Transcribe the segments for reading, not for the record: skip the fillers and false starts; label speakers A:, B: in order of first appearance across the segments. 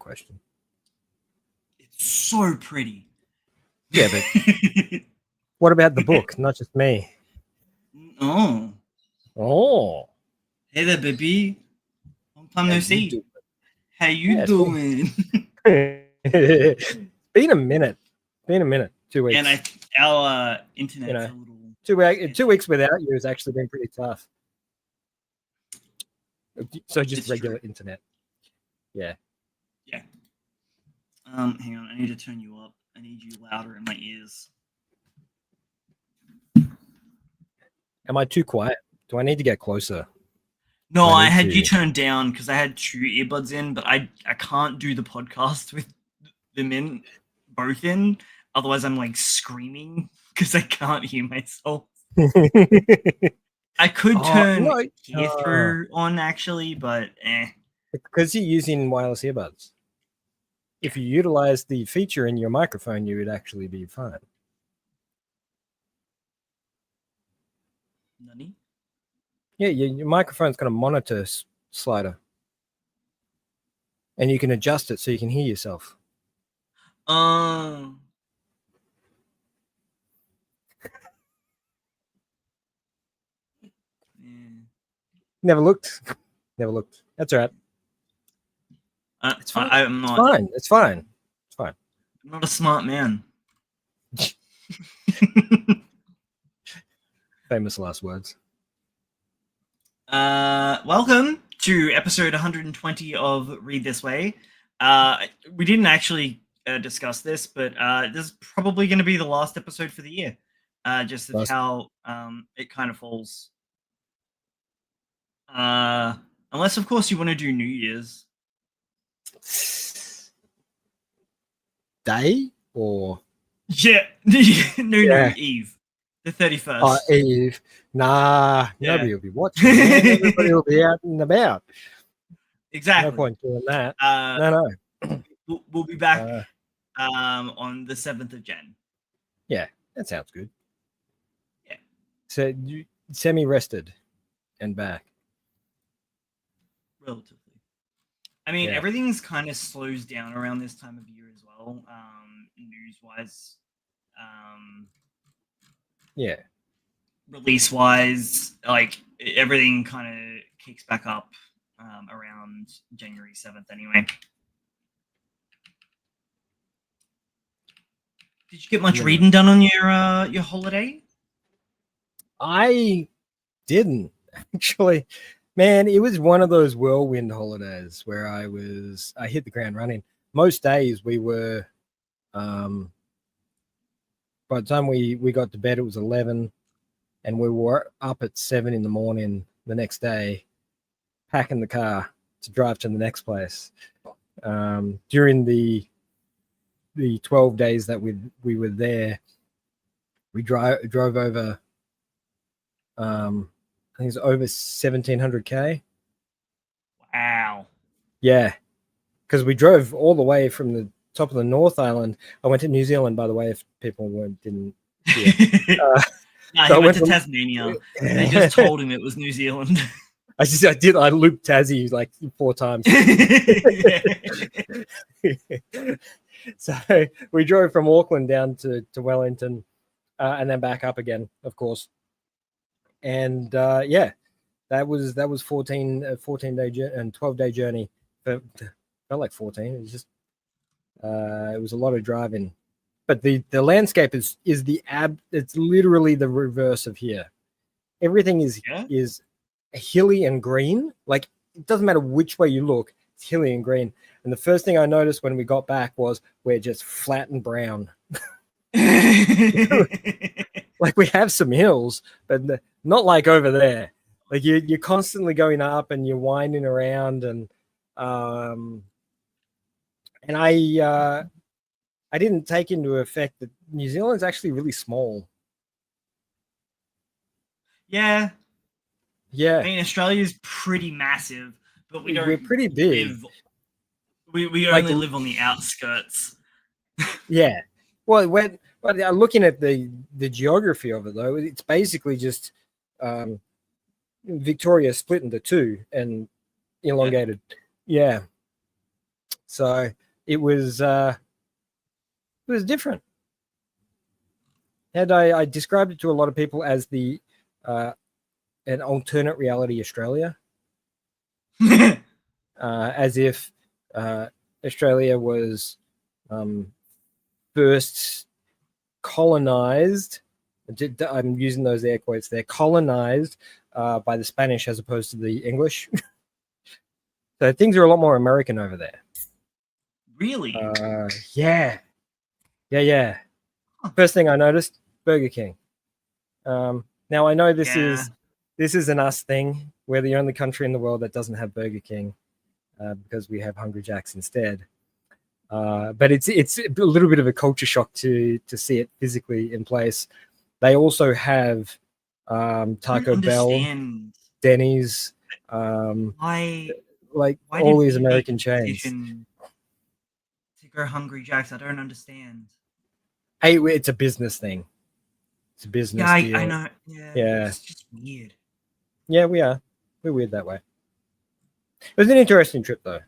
A: question.
B: It's so pretty.
A: Yeah, but what about the book? Not just me.
B: Oh. Hey there, baby. Long time no see. How you doing?
A: It's been a minute. 2 weeks.
B: And our internet's a little...
A: 2 weeks without you has actually been pretty tough. So just
B: It's
A: regular
B: true.
A: internet. Yeah.
B: Yeah. Hang on. I need to turn you up. I need you louder in my ears.
A: Am I too quiet? Do I need to get closer?
B: No, I had you turned down because I had 2 earbuds in, but I can't do the podcast with them both in. Otherwise, I'm like screaming because I can't hear myself. I could turn hear-through on actually, but
A: because you're using wireless earbuds. If you utilize the feature in your microphone, you would actually be fine.
B: Nani?
A: Yeah, your microphone's got a monitor slider. And you can adjust it so you can hear yourself.
B: Yeah.
A: Never looked. That's all right.
B: It's fine. I'm not.
A: It's fine.
B: I'm not a smart man.
A: Famous last words.
B: Welcome to episode 120 of Read This Way. We didn't actually discuss this, but this is probably going to be the last episode for the year. Just how it kind of falls. Unless, of course, you want to do New Year's
A: Day or
B: no, Eve, the 31st.
A: Oh, Eve. Nah, nobody will be watching. Everybody will be out and about.
B: Exactly.
A: No point doing that.
B: No. We'll be back on the 7th of Jan.
A: Yeah, that sounds good.
B: Yeah.
A: So you semi-rested and back.
B: Relatively. I mean, everything's kind of slows down around this time of year as well, news-wise. Release-wise, like, everything kind of kicks back up around January 7th anyway. Did you get much reading done on your holiday?
A: I didn't, actually. Man, it was one of those whirlwind holidays where I hit the ground running. Most days we were, by the time we got to bed, it was 11, and we were up at 7 in the morning the next day, packing the car to drive to the next place. During the 12 days that we were there, we drove over, I think it's over 1,700 k.
B: Wow.
A: Yeah, because we drove all the way from the top of the North Island. I went to New Zealand, by the way, if people didn't hear.
B: He went to Tasmania. They just told him it was New Zealand.
A: I looped Tassie like 4 times. So we drove from Auckland down to Wellington, and then back up again, of course. And that was 14 day and 12-day journey. Felt like 14. It was just it was a lot of driving, but the landscape is it's literally the reverse of here. Everything is hilly and green. Like, it doesn't matter which way you look, it's hilly and green. And the first thing I noticed when we got back was we're just flat and brown. Like, we have some hills, but not like over there. Like, you're constantly going up and you're winding around, and I didn't take into effect that New Zealand's actually really small.
B: Yeah.
A: Yeah.
B: I mean, Australia's pretty massive, but we're
A: pretty big.
B: We only live on the outskirts.
A: Yeah. Well, but looking at the geography of it, though, it's basically just Victoria split into 2 and elongated. Yeah. So it was different. And I described it to a lot of people as the an alternate reality Australia, as if Australia was first colonized. I'm using those air quotes. They're colonized by the Spanish as opposed to the English. So things are a lot more American over there.
B: Really?
A: Yeah. First thing I noticed, Burger King. Now I know this is an us thing. We're the only country in the world that doesn't have Burger King because we have Hungry Jack's instead. But it's a little bit of a culture shock to see it physically in place. They also have Taco Bell, Denny's, like all these American chains.
B: To go Hungry Jack's, I don't understand.
A: Hey, it's a business thing. It's a business deal.
B: I know. Yeah, it's just weird.
A: Yeah, we're weird that way. It was an interesting trip though.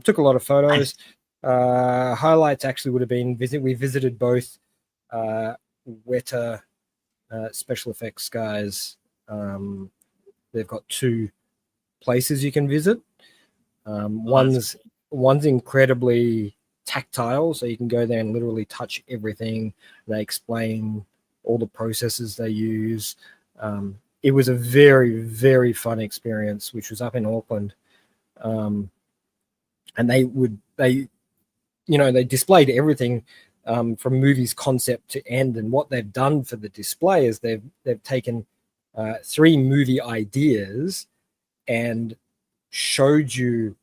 A: Took a lot of photos. Highlights actually would have been we visited both Weta special effects guys. They've got 2 places you can visit. One's incredibly tactile, so you can go there and literally touch everything. They explain all the processes they use. It was a very, very fun experience, which was up in Auckland. And they displayed everything from movies concept to end. And what they've done for the display is they've taken 3 movie ideas and showed you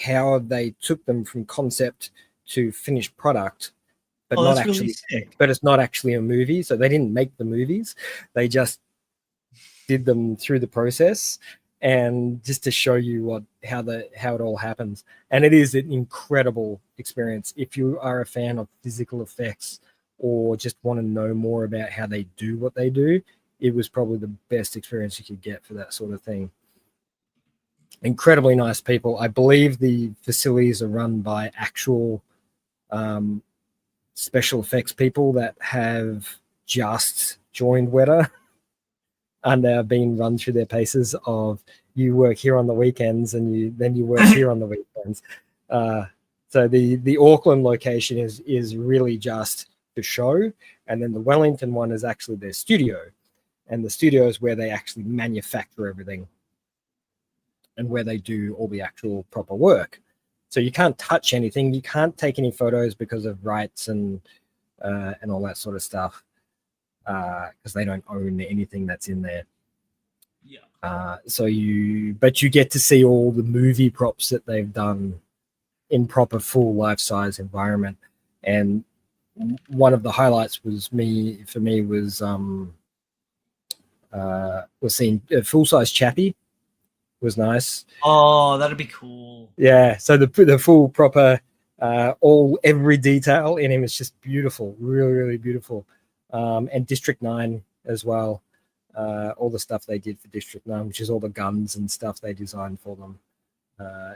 A: how they took them from concept to finished product, but not actually. Really but it's not actually a movie, so they didn't make the movies. They just did them through the process, and just to show you how it all happens. And it is an incredible experience if you are a fan of physical effects or just want to know more about how they do what they do. It was probably the best experience you could get for that sort of thing. Incredibly nice people. I believe the facilities are run by actual special effects people that have just joined Weta and they're being run through their paces of you work here on the weekends and then you work here on the weekends. So the Auckland location is really just the show, and then the Wellington one is actually their studio, and the studio is where they actually manufacture everything and where they do all the actual proper work. So you can't touch anything. You can't take any photos because of rights and all that sort of stuff because they don't own anything that's in there. Yeah. But you get to see all the movie props that they've done in proper full life-size environment. And one of the highlights was seeing a full-size Chappie. Was nice.
B: Oh, that'd be cool.
A: Yeah, so the full proper every detail in him is just beautiful, really, really beautiful. And District 9 as well. All the stuff they did for District 9, which is all the guns and stuff they designed for them,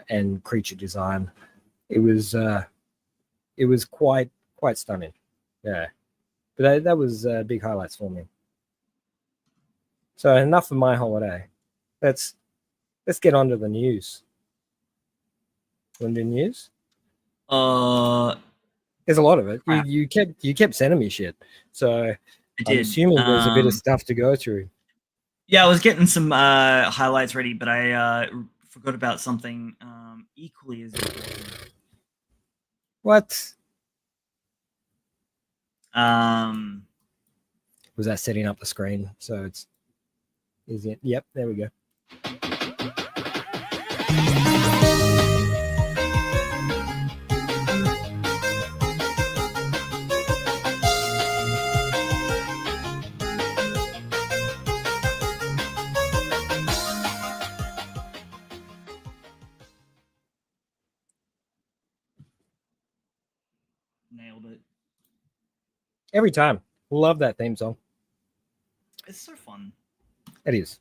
A: and creature design. It was quite stunning. Yeah, but that was big highlights for me. So enough of my holiday. Let's get on to the news. Want to do news? There's a lot of it. You kept sending me shit, so I'm assuming there's a bit of stuff to go through.
B: Yeah, I was getting some highlights ready, but I forgot about something equally as important.
A: What? Was that setting up the screen? So is it? Yep, there we go.
B: Nailed it.
A: Every time. Love that theme song.
B: It's so fun.
A: It is.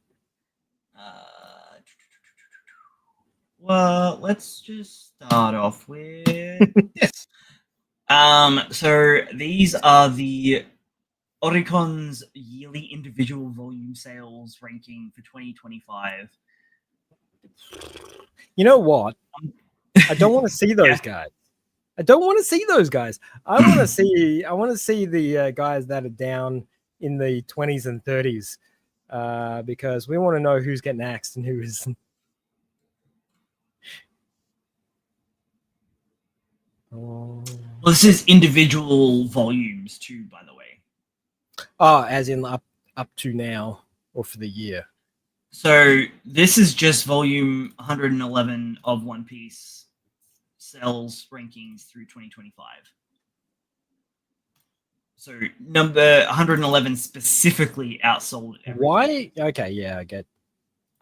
B: Well, let's just start off with this. So these are the Oricon's yearly individual volume sales ranking for 2025.
A: You know what? I don't want to see those guys. I don't want to see those guys. I want to see the guys that are down in the 20s and 30s because we want to know who's getting axed and who isn't.
B: Well, this is individual volumes too, by the way.
A: Oh, as in up to now or for the year.
B: So this is just volume 111 of One Piece sales rankings through 2025. So number 111 specifically outsold.
A: Why? Okay, yeah, I get.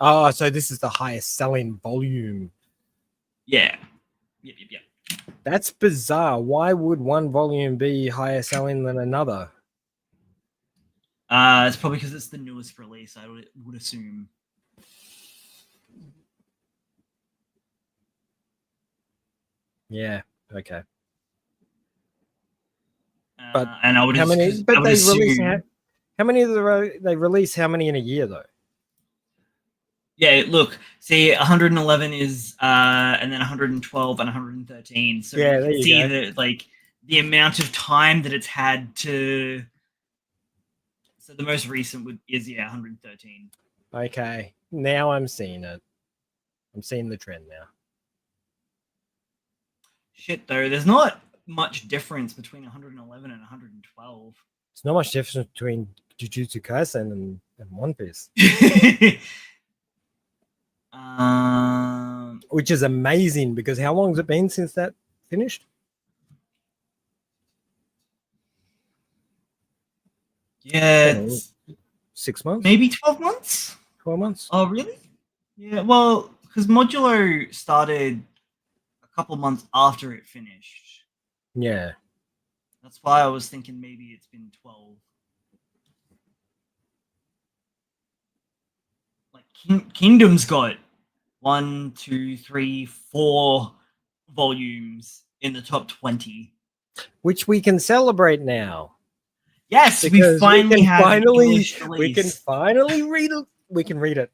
A: Oh, so this is the highest selling volume.
B: Yeah. Yep.
A: That's bizarre. Why would one volume be higher selling than another?
B: It's probably because it's the newest release, I would assume.
A: Yeah. Okay.
B: But and I would
A: how many? But they release how many of they release? How many in a year though?
B: Yeah, look, see, 111 is and then 112 and 113. So
A: yeah,
B: you can see that like the amount of time that it's had to. So the most recent is 113.
A: Okay, now I'm seeing it. I'm seeing the trend now.
B: Shit, though, there's not much difference between 111 and 112.
A: There's not much difference between Jujutsu Kaisen and One Piece. Which is amazing because how long has it been since that finished?
B: Yeah,
A: 6 months,
B: maybe 12 months.
A: 12 months.
B: Oh, really? Yeah. Well, because Modulo started a couple months after it finished.
A: Yeah.
B: That's why I was thinking maybe it's been 12. Like Kingdom's got 1, 2, 3, 4 volumes in the top 20,
A: which we can celebrate now.
B: Yes, we can finally
A: read it. We can read it.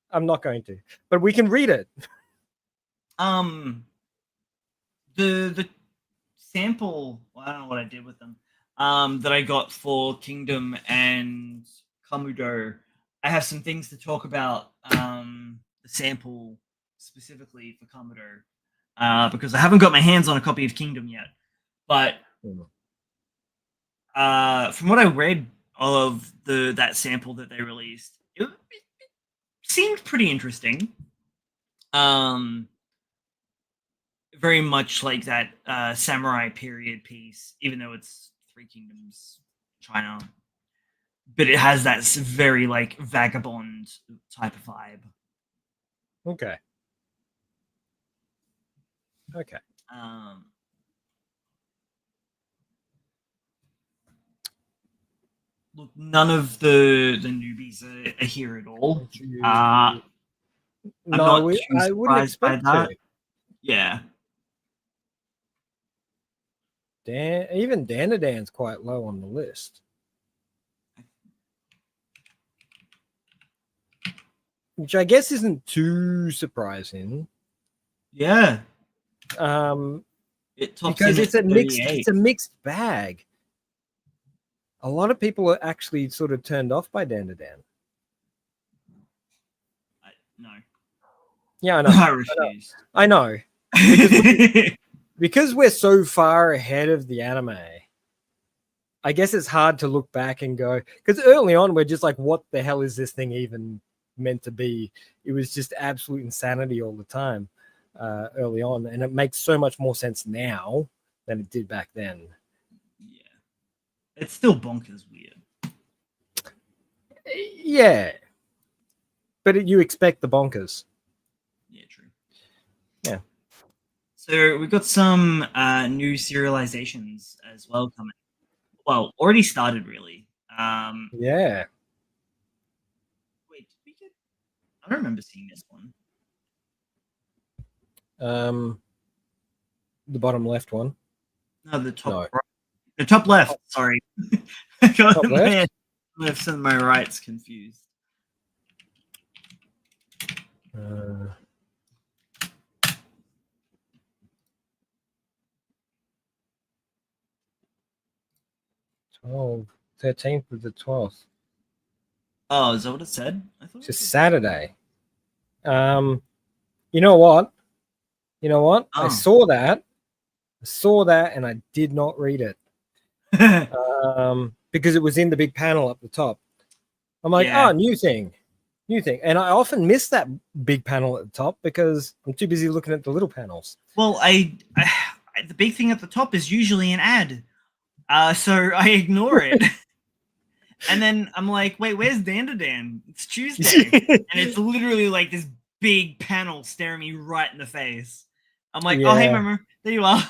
A: I'm not going to, but we can read it.
B: The sample, well, I don't know what I did with them. That I got for Kingdom and Kamudo. I have some things to talk about. The sample specifically for Kamudo, because I haven't got my hands on a copy of Kingdom yet. But from what I read of that sample that they released, it seemed pretty interesting. Very much like that samurai period piece, even though it's Three Kingdoms China, but it has that very like vagabond type of vibe.
A: Okay.
B: Look, none of the newbies are here at all.
A: No, I wouldn't expect that.
B: Yeah.
A: Even Danadan's quite low on the list. Which I guess isn't too surprising.
B: Yeah.
A: Because it's a mixed bag. A lot of people are actually sort of turned off by Danadan.
B: No.
A: Yeah, I know.
B: I refuse.
A: I know. Because we're so far ahead of the anime, I guess it's hard to look back and go, because early on we're just like, what the hell is this thing even meant to be? It was just absolute insanity all the time early on, and it makes so much more sense now than it did back then.
B: Yeah, it's still bonkers weird.
A: Yeah, but you expect the bonkers.
B: Yeah, true.
A: Yeah.
B: So we've got some new serializations as well coming. Well, already started really.
A: Yeah.
B: Wait, did we get? I don't remember seeing this one.
A: The bottom left one.
B: No, the top
A: No.
B: right. The top left. Sorry. I got
A: Top
B: my
A: left?
B: lefts and my rights confused.
A: 12th, 13th of the 12th.
B: Oh, is that what it said? I thought
A: It's a Saturday. You know what?
B: Oh.
A: I saw that, and I did not read it. Because it was in the big panel up the top. I'm like,
B: Yeah.
A: oh, new thing. And I often miss that big panel at the top because I'm too busy looking at the little panels.
B: Well, I the big thing at the top is usually an ad. So I ignore it. And then I'm like, wait, where's Dan? It's Tuesday. And it's literally like this big panel staring me right in the face. I'm like, oh, hey, Mama, there you are.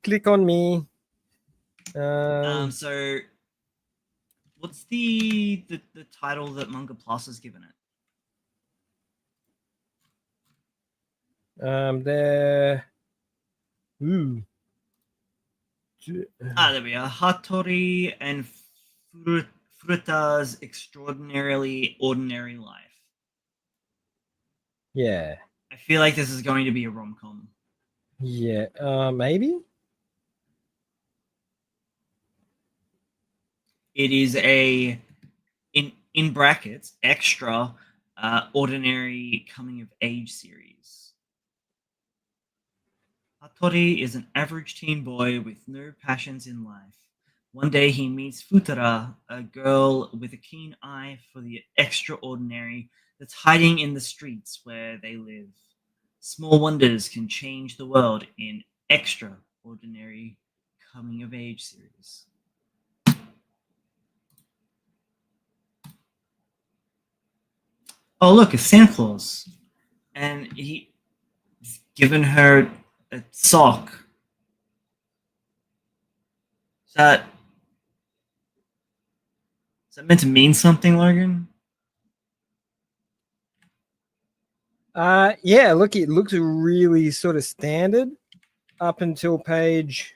A: Click on me.
B: So what's the title that Manga Plus has given it?
A: There. Ooh.
B: There we are. Hattori and Fruta's Extraordinarily Ordinary Life.
A: Yeah.
B: I feel like this is going to be a rom-com.
A: Yeah. Maybe.
B: It is a in brackets extra ordinary coming of age series. Hattori is an average teen boy with no passions in life. One day he meets Futara, a girl with a keen eye for the extraordinary that's hiding in the streets where they live. Small wonders can change the world in extraordinary coming of age series. Oh, look, it's Santa Claus. And he's given her a sock. Is that meant to mean something, Logan?
A: Yeah, look, it looks really sort of standard up until page.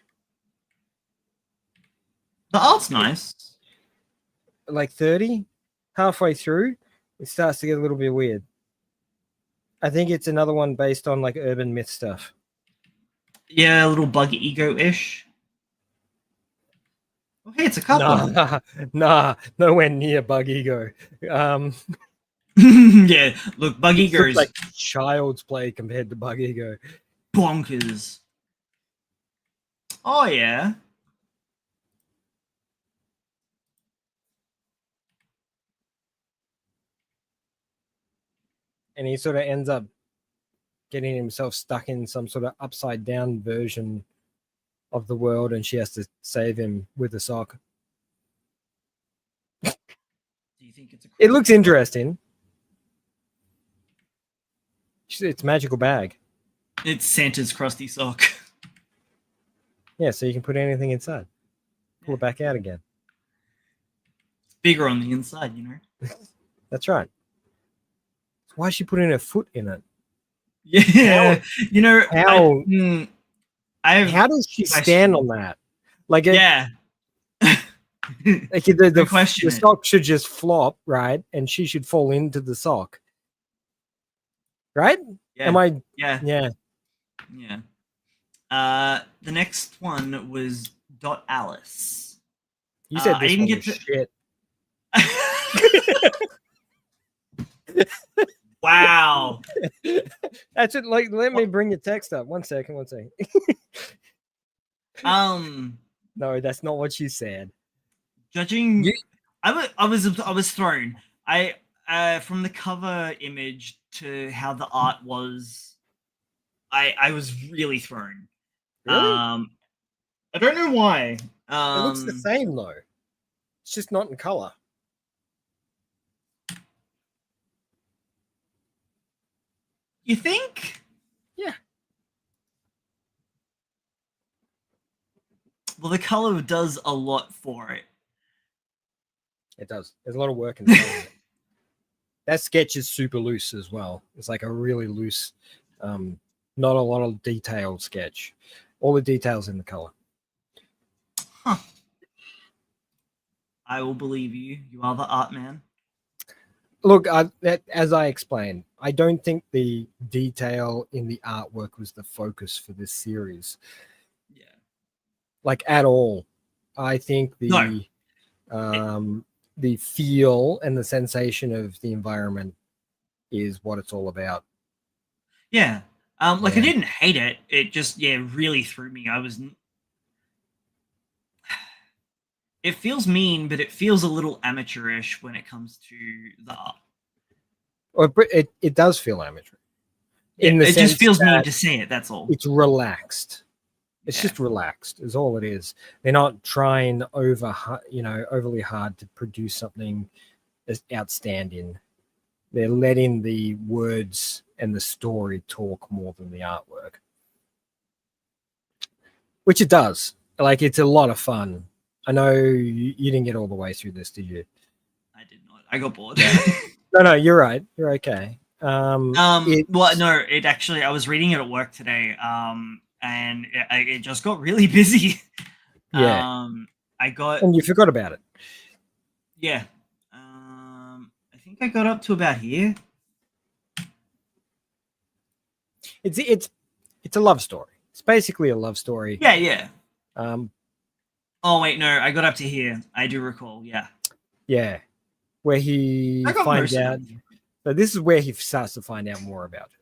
B: The art's nice.
A: Like 30, halfway through, it starts to get a little bit weird. I think it's another one based on like urban myth stuff.
B: Yeah, a little bug ego-ish. Oh, hey, it's a couple.
A: Nah, nowhere near bug ego.
B: Yeah, look, bug ego is
A: like child's play compared to bug ego.
B: Bonkers. Oh yeah.
A: And he sort of ends up getting himself stuck in some sort of upside down version of the world, and she has to save him with a sock.
B: Do you think
A: it looks interesting? It's magical bag.
B: It's Santa's crusty sock.
A: Yeah, so you can put anything inside. Pull it back out again.
B: It's bigger on the inside, you know.
A: That's right. Why is she putting her foot in it?
B: Yeah, you know
A: how does she stand on that? Like,
B: yeah.
A: Like the sock should just flop, right? And she should fall into the sock, right?
B: Yeah.
A: Am I?
B: Yeah. The next one was Alice.
A: You said this one was shit.
B: Wow.
A: That's it. Like, let me bring your text up. One second. No, that's not what you said.
B: Judging, I was thrown. From the cover image to how the art was, I was really thrown.
A: Really?
B: I don't know why.
A: It looks the same though. It's just not in color.
B: You think?
A: Yeah.
B: Well, the color does a lot for it.
A: It does. There's a lot of work in it. That sketch is super loose as well. It's like a really loose Not a lot of detailed sketch. All the details in the color.
B: Huh. I will believe you. You are the art man.
A: Look, as I explained, I don't think the detail in the artwork was the focus for this series.
B: Yeah.
A: Like at all. I think
B: No.
A: The feel and the sensation of the environment is what it's all about.
B: Yeah. Like I didn't hate it. It just really threw me. It feels mean, but it feels a little amateurish when it comes to the art.
A: Or it does feel amateur.
B: Yeah, it just feels mean to say it, that's all.
A: It's relaxed. It's just relaxed is all it is. They're not trying overly hard to produce something outstanding. They're letting the words and the story talk more than the artwork, which it does. Like, it's a lot of fun. I know you didn't get all the way through this, did you?
B: I did not. I got bored.
A: No, you're right. You're okay.
B: Well, no, it actually, I was reading it at work today, and it just got really busy.
A: Yeah.
B: And
A: you forgot about it.
B: Yeah. I think I got up to about here.
A: It's a love story. It's basically a love story.
B: Yeah. Oh wait, no, I got up to here. I do recall. Yeah.
A: Yeah, where he finds out. So this is where he starts to find out more about it.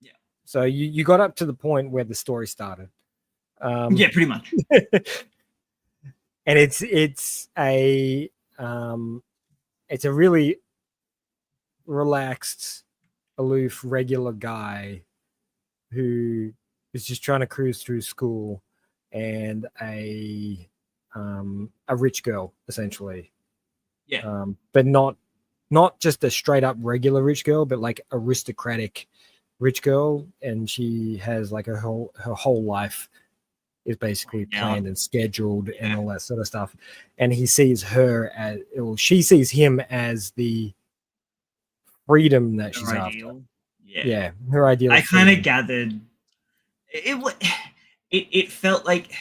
B: Yeah.
A: So you got up to the point where the story started.
B: Yeah, pretty much.
A: And it's a really relaxed, aloof, regular guy who is just trying to cruise through school, and a rich girl, essentially.
B: Yeah.
A: But not just a straight up regular rich girl, but like aristocratic rich girl, and she has like her whole life is basically planned and scheduled and all that sort of stuff. And he sees her as, or she sees him as the freedom that she's after. Yeah, her ideal.
B: I kind of gathered it felt like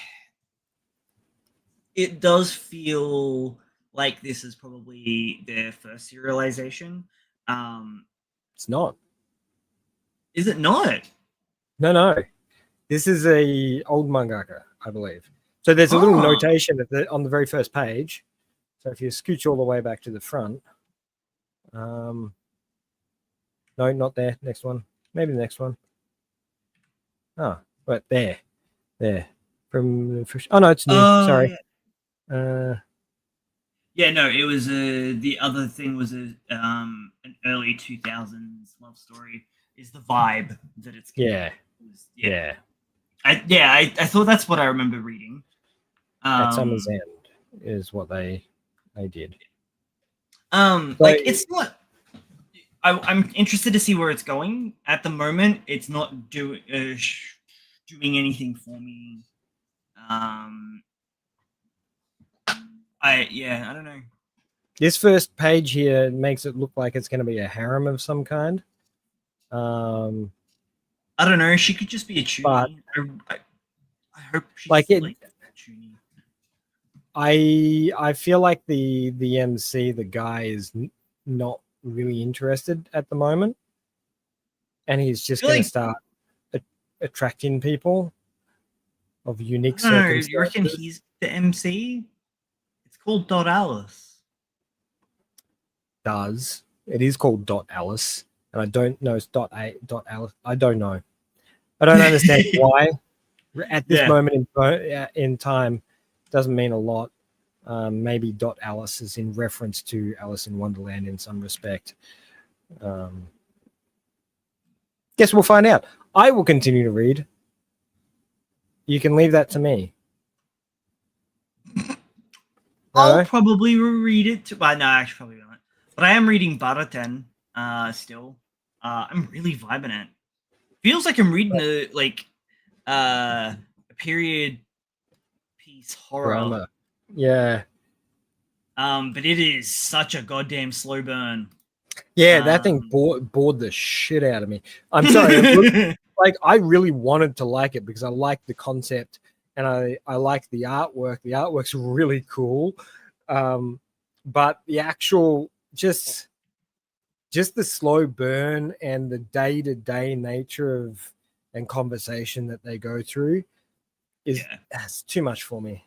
B: it does feel like this is probably their first serialization.
A: It's not.
B: Is it not?
A: No. This is a old mangaka, I believe. So there's a little notation on the very first page. So if you scooch all the way back to the front, no, not there. Next one, maybe the next one. Oh, but there. From oh no, it's new. Sorry.
B: Yeah, no, it was the other thing was an early 2000s love story. Is the vibe that it's
A: yeah.
B: I thought that's what I remember reading.
A: At Summer's End is what they did.
B: Like it's not. I'm interested to see where it's going. At the moment, it's not doing anything for me. I don't know.
A: This first page here makes it look like it's going to be a harem of some kind.
B: I don't know. She could just be a toonie. I hope she's
A: like it.
B: Like a toonie.
A: I feel like the MC, the guy, is not really interested at the moment, and he's just going to start attracting people of unique circumstances.
B: Do you reckon he's the MC? It's called Dot Alice.
A: It is called Dot Alice, and I don't know it's Dot Alice. I don't know. I don't understand why. At this moment in time, doesn't mean a lot. Maybe Dot Alice is in reference to Alice in Wonderland in some respect. Guess we'll find out. I will continue to read. You can leave that to me.
B: I'll probably read it too. Well, no, actually, probably not. But I am reading Baraten still. I'm really vibing it. Feels like I'm reading a period piece horror.
A: Drama. Yeah.
B: But it is such a goddamn slow burn.
A: Yeah, that thing bored the shit out of me. I'm sorry. Like, I really wanted to like it because I liked the concept and I liked the artwork. The artwork's really cool. But the actual just the slow burn and the day-to-day nature of and conversation that they go through is that's too much for me.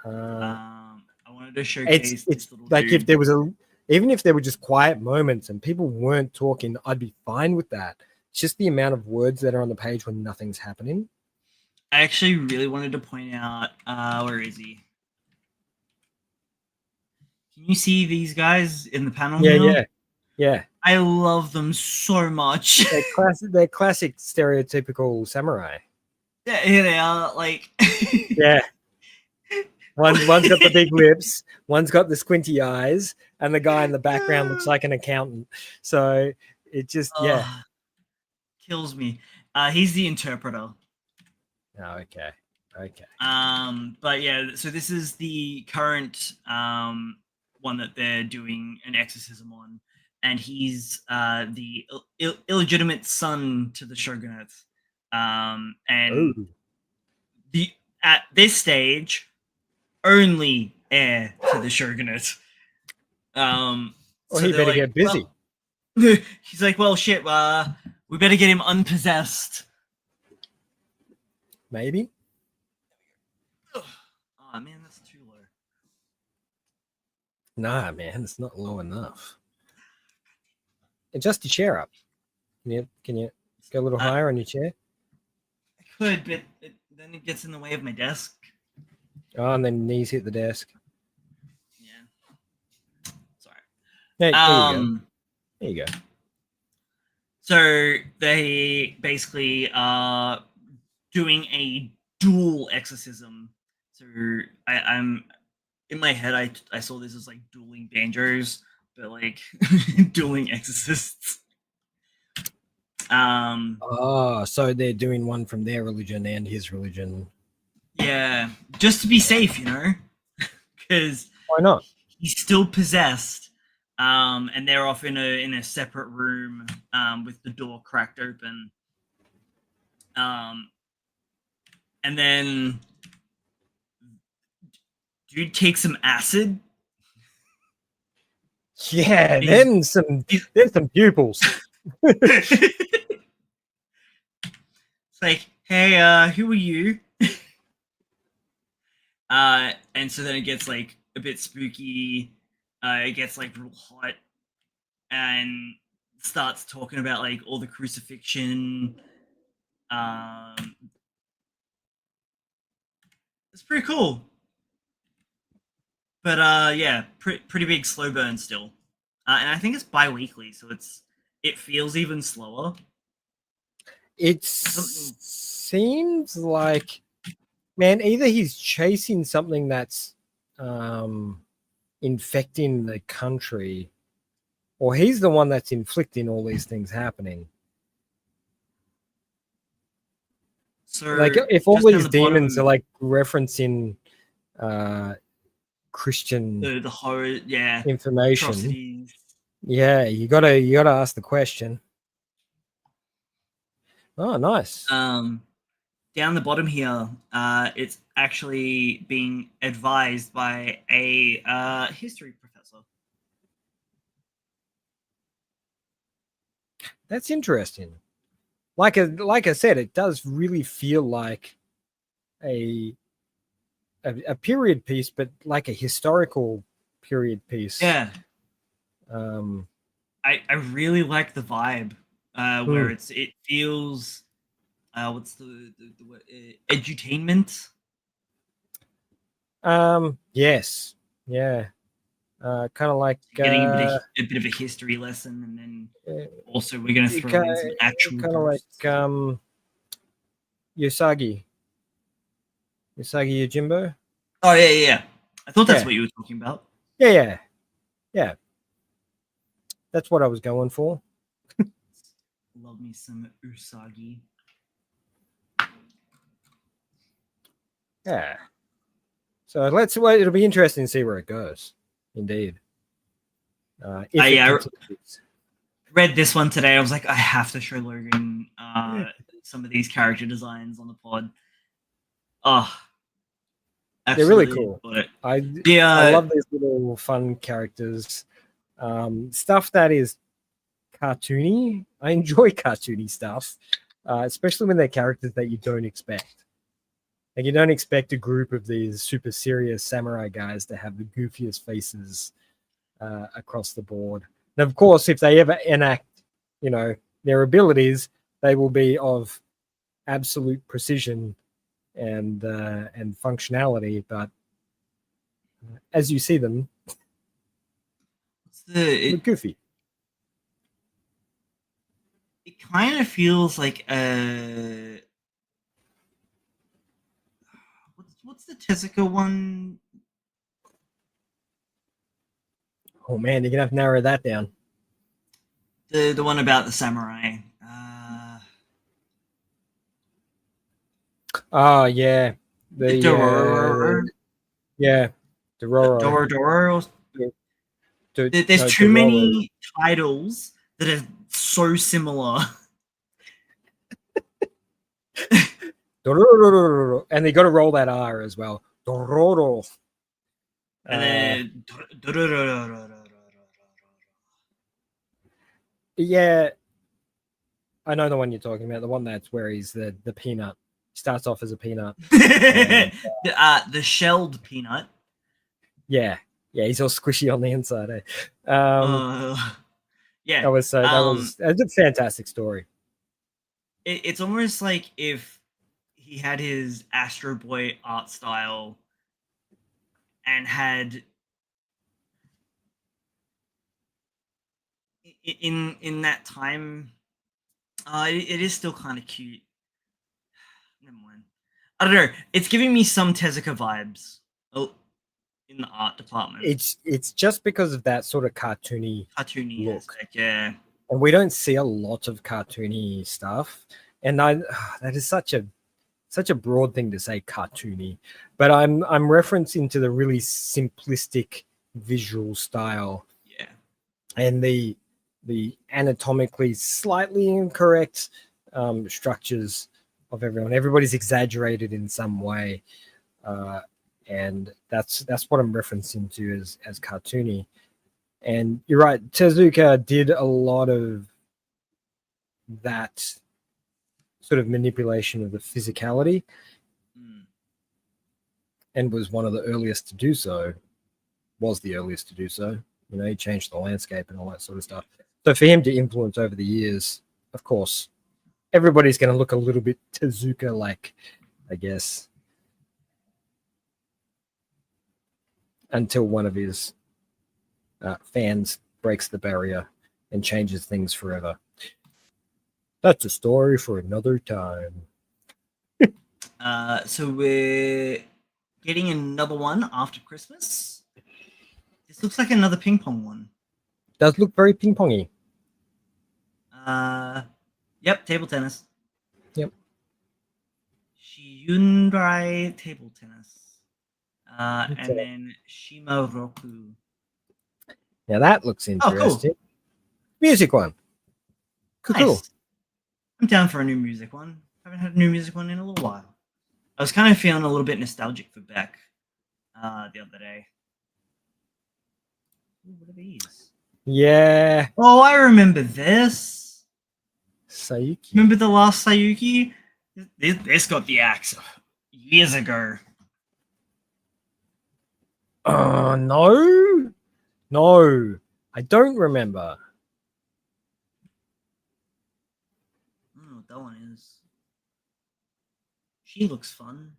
B: I wanted to showcase
A: it's
B: this little
A: like
B: dude.
A: if there was even if there were just quiet moments and people weren't talking, I'd be fine with that. It's just the amount of words that are on the page when nothing's happening.
B: I actually really wanted to point out, where is he? Can you see these guys in the panel now?
A: Yeah.
B: I love them so much.
A: They're classic stereotypical samurai.
B: Yeah, here they are. Like,
A: yeah. One's got the big lips, one's got the squinty eyes, and the guy in the background looks like an accountant. So it just
B: kills me. He's the interpreter.
A: Oh, okay.
B: But yeah, so this is the current one that they're doing an exorcism on, and he's the illegitimate son to the shogunate. And at this stage, only heir to the shogunate.
A: Well, he better get busy.
B: Well, he's like, well, shit. We better get him unpossessed.
A: Maybe.
B: Oh man, that's too low.
A: Nah, man, it's not low enough. Adjust your chair up. Can you go a little higher on your chair?
B: I could, but then it gets in the way of my desk.
A: Oh, and then knees hit the desk.
B: Yeah. Sorry.
A: There you go.
B: So they basically are doing a dual exorcism. So I'm in my head, I saw this as like dueling banjos, but like dueling exorcists.
A: So they're doing one from their religion and his religion.
B: Yeah, just to be safe, because
A: why not?
B: He's still possessed, and they're off in a separate room, with the door cracked open. And then dude takes some acid.
A: Yeah, then there's some pupils.
B: It's like, hey, who are you? And so then it gets like a bit spooky. It gets like real hot and starts talking about like all the crucifixion. It's pretty cool. But yeah, pretty big slow burn still. And I think it's bi-weekly, so it feels even slower.
A: It seems like, man, either he's chasing something that's infecting the country, or he's the one that's inflicting all these things happening. So, like, if all these demons are like referencing Christian
B: the horror,
A: information,
B: atrocities.
A: Yeah, you gotta ask the question. Oh, nice.
B: Down the bottom here, it's actually being advised by a history professor.
A: That's interesting. Like I said, it does really feel like a period piece, but like a historical period piece.
B: Yeah. I really like the vibe, where it feels, what's the word? Edutainment.
A: Yes. Yeah. Kind of like
B: getting a bit of a history lesson, and then also we're going to throw in some actual
A: kind of like Usagi Yojimbo.
B: Oh yeah. I thought that's what you were talking about.
A: Yeah. That's what I was going for.
B: Love me some Usagi.
A: Yeah. So let's wait. It'll be interesting to see where it goes. Indeed. If it
B: I
A: continues.
B: read this one today. I was like, I have to show Logan some of these character designs on the pod. Oh,
A: They're really
B: absolutely.
A: cool. I love these little fun characters. Stuff that is cartoony. I enjoy cartoony stuff, especially when they're characters that you don't expect. Like, you don't expect a group of these super serious samurai guys to have the goofiest faces across the board. And of course, if they ever enact, their abilities, they will be of absolute precision and functionality. But as you see them, they're goofy.
B: It kind of feels like what's the Tezuka one?
A: Oh man, you're gonna have to narrow that down.
B: The one about the samurai.
A: Oh yeah,
B: Dororo.
A: Yeah, Dororo.
B: Dororo. There's too many titles that are so similar.
A: Dororo, and they got to roll that R as well. Dororo.
B: And then
A: yeah, I know the one you're talking about. The one that's where he's the peanut. Starts off as a peanut.
B: The shelled peanut.
A: Yeah, he's all squishy on the inside.
B: Yeah,
A: that was a fantastic story.
B: It's almost like if he had his Astro Boy art style and had in that time, it is still kind of cute. Never mind. I don't know. It's giving me some Tezuka vibes. In the art department.
A: It's just because of that sort of cartoony look.
B: Aspect, yeah.
A: And we don't see a lot of cartoony stuff. And that is such a broad thing to say, cartoony. But I'm referencing to the really simplistic visual style.
B: Yeah.
A: And the anatomically slightly incorrect structures of everyone. Everybody's exaggerated in some way. And that's what I'm referencing to as cartoony. And you're right, Tezuka did a lot of that sort of manipulation of the physicality, and was one of the earliest to do so. Was the earliest to do so. He changed the landscape and all that sort of stuff. So for him to influence over the years, of course, everybody's going to look a little bit Tezuka-like, I guess. Until one of his fans breaks the barrier and changes things forever. That's a story for another time.
B: So we're getting another one after Christmas. This looks like another ping pong one.
A: Does look very ping pongy.
B: Yep, table tennis.
A: Yep.
B: Hyundai table tennis. And then Shimaroku.
A: Now that looks interesting.
B: Oh, cool.
A: Music one. Cool.
B: I'm down for a new music one. Haven't had a new music one in a little while. I was kind of feeling a little bit nostalgic for Beck the other day. Ooh, what are these?
A: Yeah.
B: Oh, I remember this.
A: Sayuki.
B: Remember the last Sayuki? This got the axe years ago.
A: Oh, no, I don't remember.
B: I don't know what that one is. She looks fun.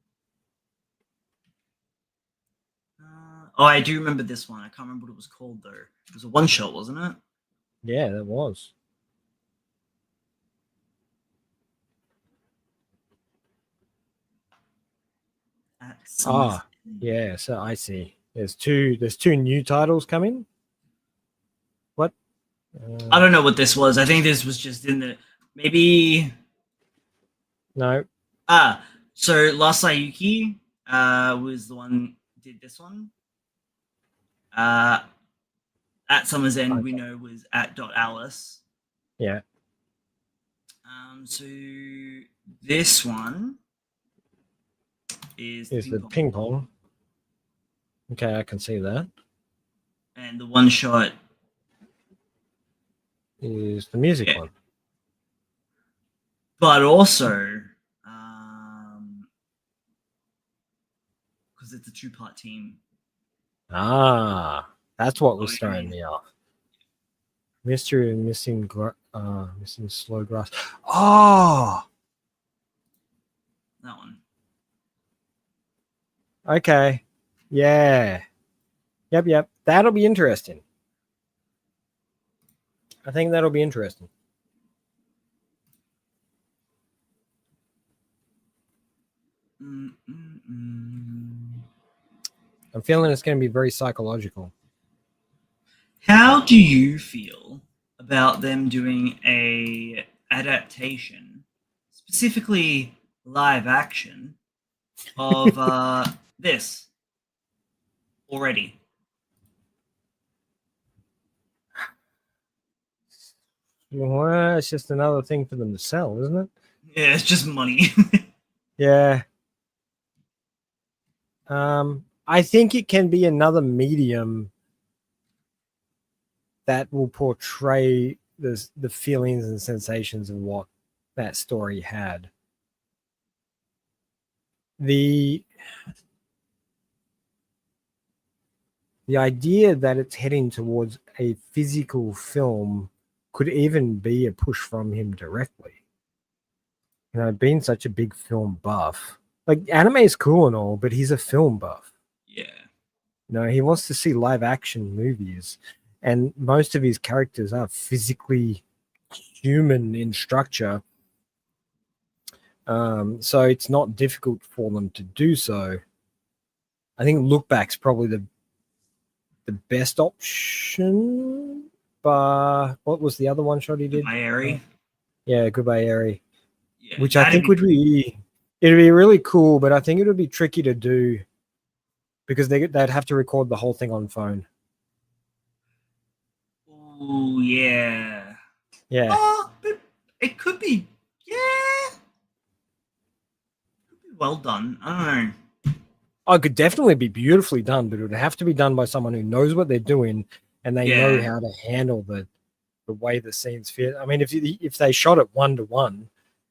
B: I do remember this one. I can't remember what it was called though. It was a one shot, wasn't it?
A: Yeah, that was. Yeah. So I see. There's two new titles coming. What?
B: I don't know what this was. I think this was just in the maybe.
A: No.
B: So Last Sayuki was the one did this one. At Summer's End, we know was at .alice.
A: Yeah.
B: So this one is
A: the ping pong. Okay, I can see that.
B: And the one shot
A: is the music one.
B: But also, because it's a 2-part team.
A: Ah, that's what was throwing me off. Mystery and missing slow grass. Oh,
B: that one.
A: Okay. Yeah. Yep. That'll be interesting. I think that'll be interesting. I'm feeling it's going to be very psychological.
B: How do you feel about them doing a adaptation, specifically live action, of this already?
A: Well, it's just another thing for them to sell, isn't it?
B: Yeah, it's just money.
A: Yeah. I think it can be another medium that will portray the feelings and sensations of what that story had. The idea that it's heading towards a physical film could even be a push from him directly. You know, being such a big film buff, like anime is cool and all, but he's a film buff.
B: Yeah.
A: You know, he wants to see live action movies, and most of his characters are physically human in structure. So it's not difficult for them to do so. I think Look Back's probably the best option. But what was the other one shot he did?
B: Okaeri.
A: Yeah, Goodbye Eri.
B: Yeah,
A: which I think would be it'd be really cool, but I think it would be tricky to do because they'd have to record the whole thing on phone.
B: Oh yeah.
A: Yeah.
B: But it could be. Yeah. Could be well done. I don't know.
A: Oh, it could definitely be beautifully done, but it would have to be done by someone who knows what they're doing and they know how to handle the way the scenes fit. I mean, if they shot it 1-to-1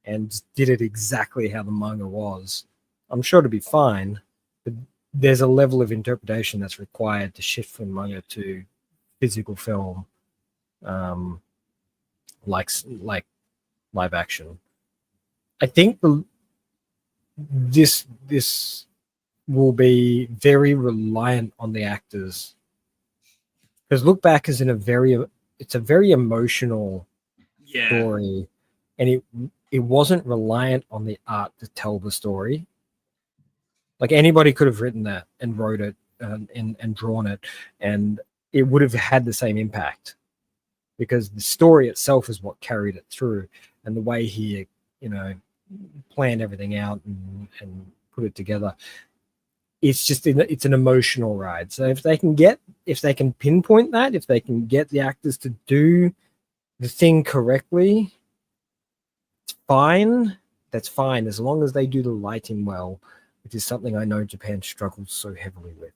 A: and did it exactly how the manga was, I'm sure it'd be fine. But there's a level of interpretation that's required to shift from manga to physical film, like live action. I think this will be very reliant on the actors, because Look Back is it's a very emotional story, and it wasn't reliant on the art to tell the story. Like anybody could have written that and wrote it and drawn it, and it would have had the same impact, because the story itself is what carried it through, and the way he, planned everything out and put it together. It's an emotional ride. So if they can pinpoint that, if they can get the actors to do the thing correctly, it's fine. That's fine, as long as they do the lighting well, which is something I know Japan struggles so heavily with.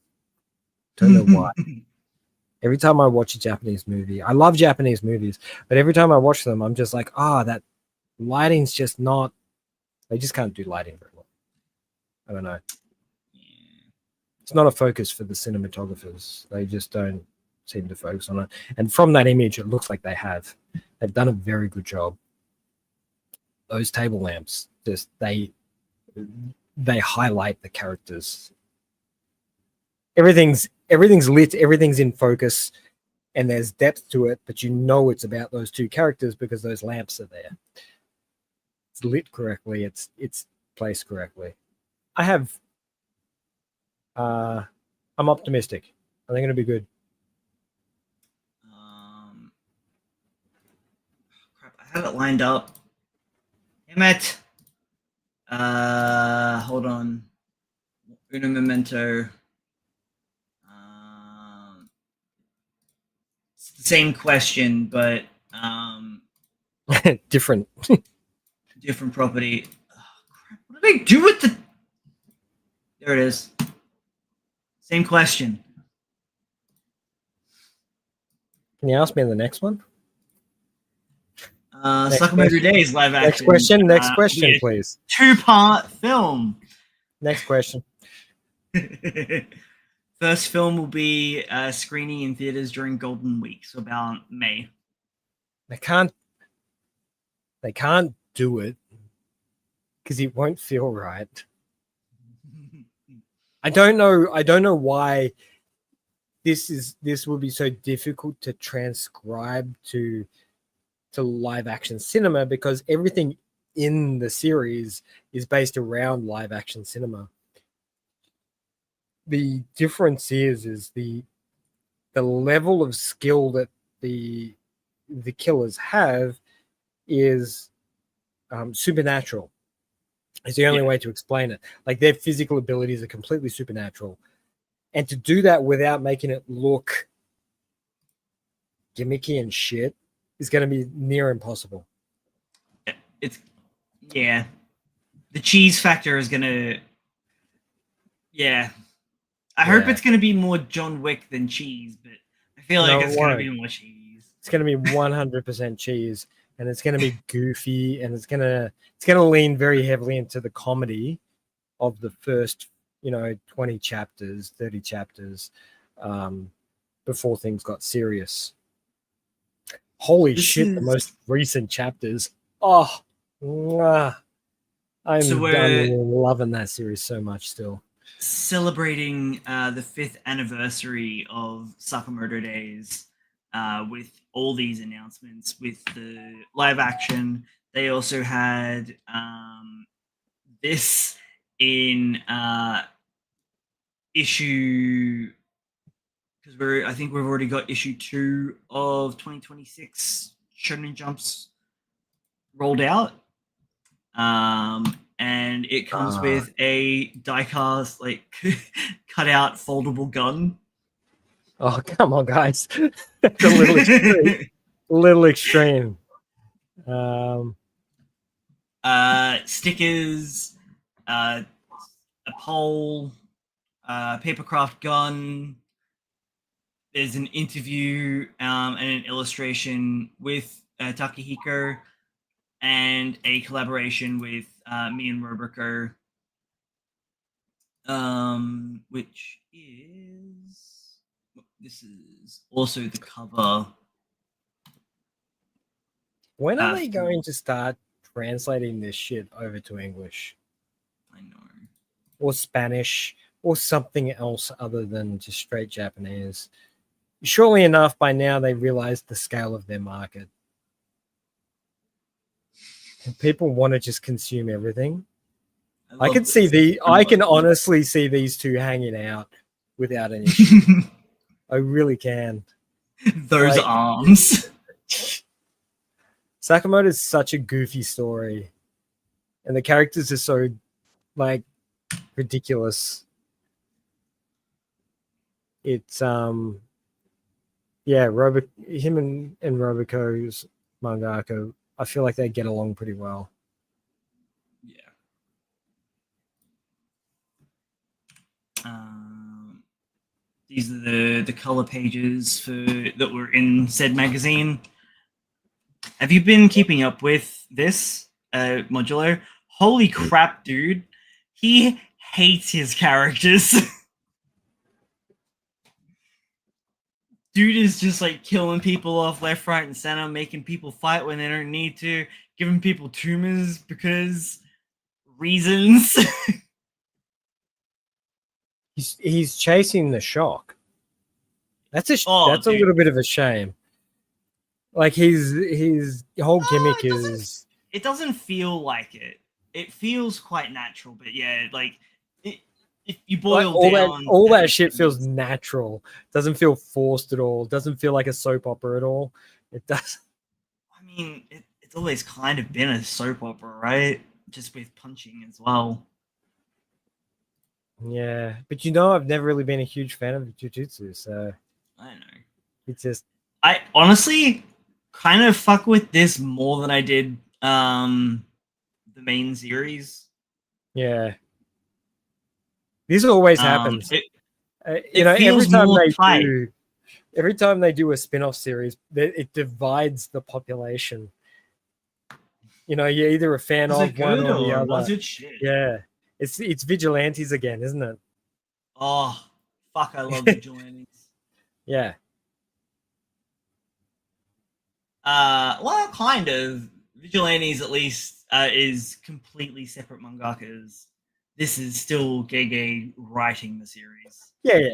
A: Don't know why. Every time I watch a Japanese movie, I love Japanese movies, but every time I watch them, I'm just like, that lighting's just not. They just can't do lighting very well. I don't know. It's not a focus for the cinematographers. They just don't seem to focus on it. And from that image, it looks like they've done a very good job. Those table lamps, just they highlight the characters. Everything's lit, everything's in focus, and there's depth to it, but it's about those two characters because those lamps are there. It's lit correctly, it's placed correctly. I'm optimistic. I think it'll be good.
B: Crap, I have it lined up. Damn it. Hold on. Uno momento. same question, but
A: different
B: property. Oh, crap. What did I do with the? There it is. Same question.
A: Can you ask me the next one?
B: Sakamoto Days live action.
A: Next question, please.
B: 2-part film.
A: Next question.
B: First film will be screening in theaters during Golden Week, so about May.
A: They can't do it because it won't feel right. I don't know why this would be so difficult to transcribe to live action cinema, because everything in the series is based around live action cinema. The difference is the level of skill that the killers have is supernatural. It's the only way to explain it. Like, their physical abilities are completely supernatural, and to do that without making it look gimmicky and shit is going to be near impossible.
B: The cheese factor is gonna. I hope it's gonna be more John Wick than cheese, but I feel like it's gonna be more cheese.
A: It's gonna be 100% cheese, and it's gonna be goofy, and it's gonna lean very heavily into the comedy of the first 20 chapters, 30 chapters, before things got serious. Holy shit! The most recent chapters. Oh, I'm loving that series so much still.
B: Celebrating the 5th anniversary of Sakamoto Days with all these announcements with the live action. They also had this in issue, because I think we've already got issue 2 of 2026 Shonen Jumps rolled out, and it comes with a diecast cut out foldable gun.
A: Oh, come on, guys! That's a little extreme. Little extreme.
B: Stickers, a pole, papercraft gun. There's an interview and an illustration with Takahiko, and a collaboration with me and Roberto, which is, this is also the cover.
A: When are they going to start translating this shit over to English?
B: I know.
A: Or Spanish, or something else other than just straight Japanese. Surely enough, by now they realized the scale of their market. And people want to just consume everything. I can honestly see these two hanging out without an issue. I really can.
B: Those arms.
A: Sakamoto is such a goofy story, and the characters are so ridiculous. It's him and Robico's mangaka, I feel like they get along pretty well.
B: Yeah. These are the color pages that were in said magazine. Have you been keeping up with this Modular? Holy crap, dude! He hates his characters. Dude is just killing people off left, right, and center, making people fight when they don't need to, giving people tumors because reasons.
A: He's chasing the shock. That's a little bit of a shame. His whole gimmick is.
B: It doesn't feel like it. It feels quite natural, but yeah, if you boil down
A: all that shit feels natural. Doesn't feel forced at all. Doesn't feel like a soap opera at all. It does.
B: I mean, it's always kind of been a soap opera, right? Just with punching as well.
A: Yeah, but I've never really been a huge fan of Jujutsu, so
B: I know.
A: it's just
B: I honestly kind of fuck with this more than I did the main series.
A: Yeah. This always happens.
B: It feels more tight.
A: Every time they do a spin-off series, it divides the population. You're either a fan of one or the other.
B: Was it shit?
A: Yeah. It's vigilantes again, isn't it?
B: Oh, fuck, I love vigilantes.
A: Yeah.
B: Well, kind of. Vigilantes, at least, is completely separate mangakas. This is still Gege writing the series.
A: Yeah.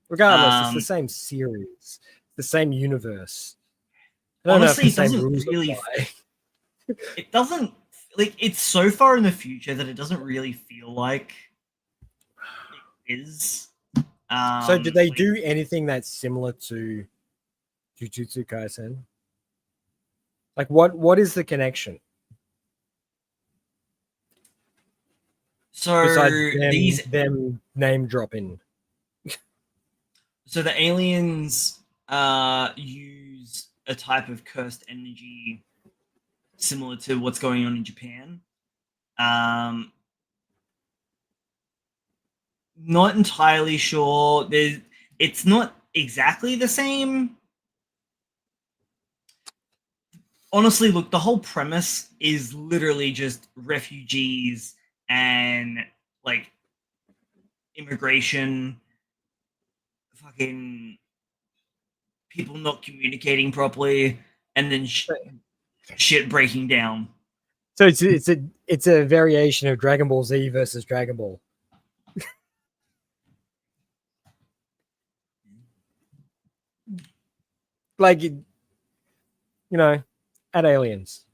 A: Regardless, it's the same series, the same universe.
B: Honestly, it doesn't really. It doesn't, like, it's so far in the future that it doesn't really feel like it is.
A: So, did they do anything that's similar to Jujutsu Kaisen? Like, what is the connection?
B: So
A: besides them name dropping.
B: So the aliens use a type of cursed energy similar to what's going on in Japan. Not entirely sure. It's not exactly the same. Honestly, look, the whole premise is literally just refugees and like immigration, fucking people not communicating properly, and then shit breaking down.
A: So it's a variation of Dragon Ball Z versus Dragon Ball. Like, at aliens.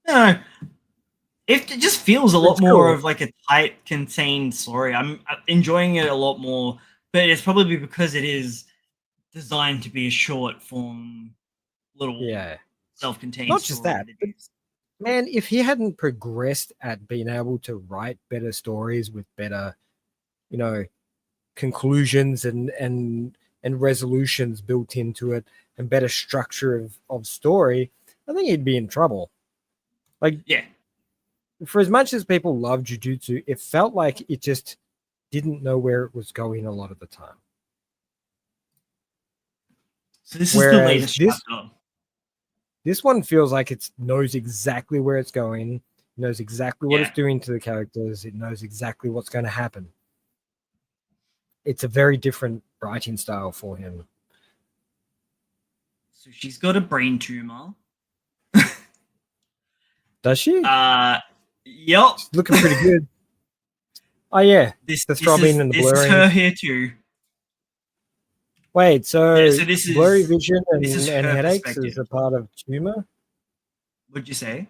B: No, it just feels a lot more of like a tight, contained story. I'm enjoying it a lot more, but it's probably because it is designed to be a short form, little self-contained.
A: Not just that, but, man, if he hadn't progressed at being able to write better stories with better, conclusions and resolutions built into it and better structure of story, I think he'd be in trouble. Like,
B: yeah.
A: For as much as people love Jujutsu, it felt like it just didn't know where it was going a lot of the time.
B: So this is the latest chapter.
A: This one feels like it knows exactly where it's going, knows exactly what it's doing to the characters, it knows exactly what's going to happen. It's a very different writing style for him.
B: So she's got a brain tumor.
A: Does she?
B: Yep.
A: She's looking pretty good. Oh yeah, the throbbing and the blurring.
B: This is her here too.
A: Wait, so this blurry vision and headaches is a part of tumor?
B: What'd you say?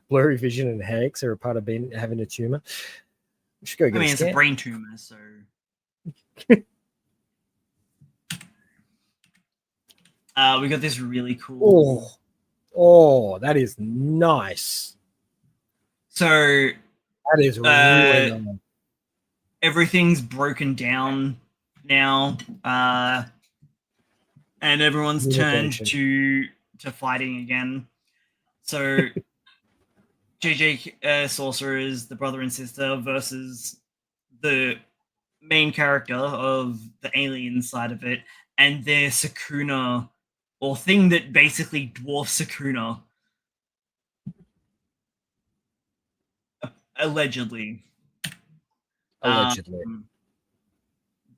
A: Blurry vision and headaches are a part of having a tumor. We should go get
B: it's a brain tumor, so. We got this really cool.
A: Oh, that is nice.
B: So
A: that is really nice.
B: Everything's broken down now, and everyone's turned to fighting again. So JJ Sorcerers, the brother and sister, versus the main character of the alien side of it, and their Sakuna, or thing that basically dwarfs Sakuna. Allegedly.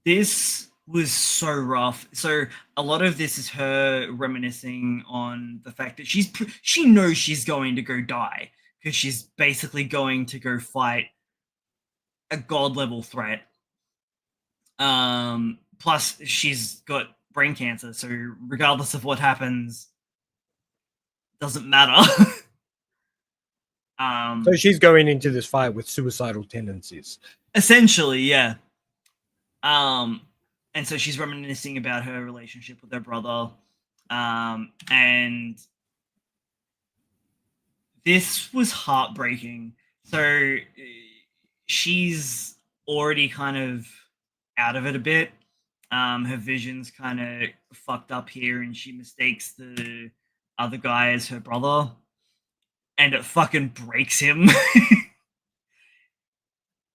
B: This was so rough. So a lot of this is her reminiscing on the fact that she knows she's going to go die, because she's basically going to go fight a god level threat. Plus she's got brain cancer, so regardless of what happens, doesn't matter.
A: So she's going into this fight with suicidal tendencies.
B: Essentially, yeah. And so she's reminiscing about her relationship with her brother. And this was heartbreaking. So she's already kind of out of it a bit. her vision's kind of fucked up here, and she mistakes the other guy as her brother, and it fucking breaks him.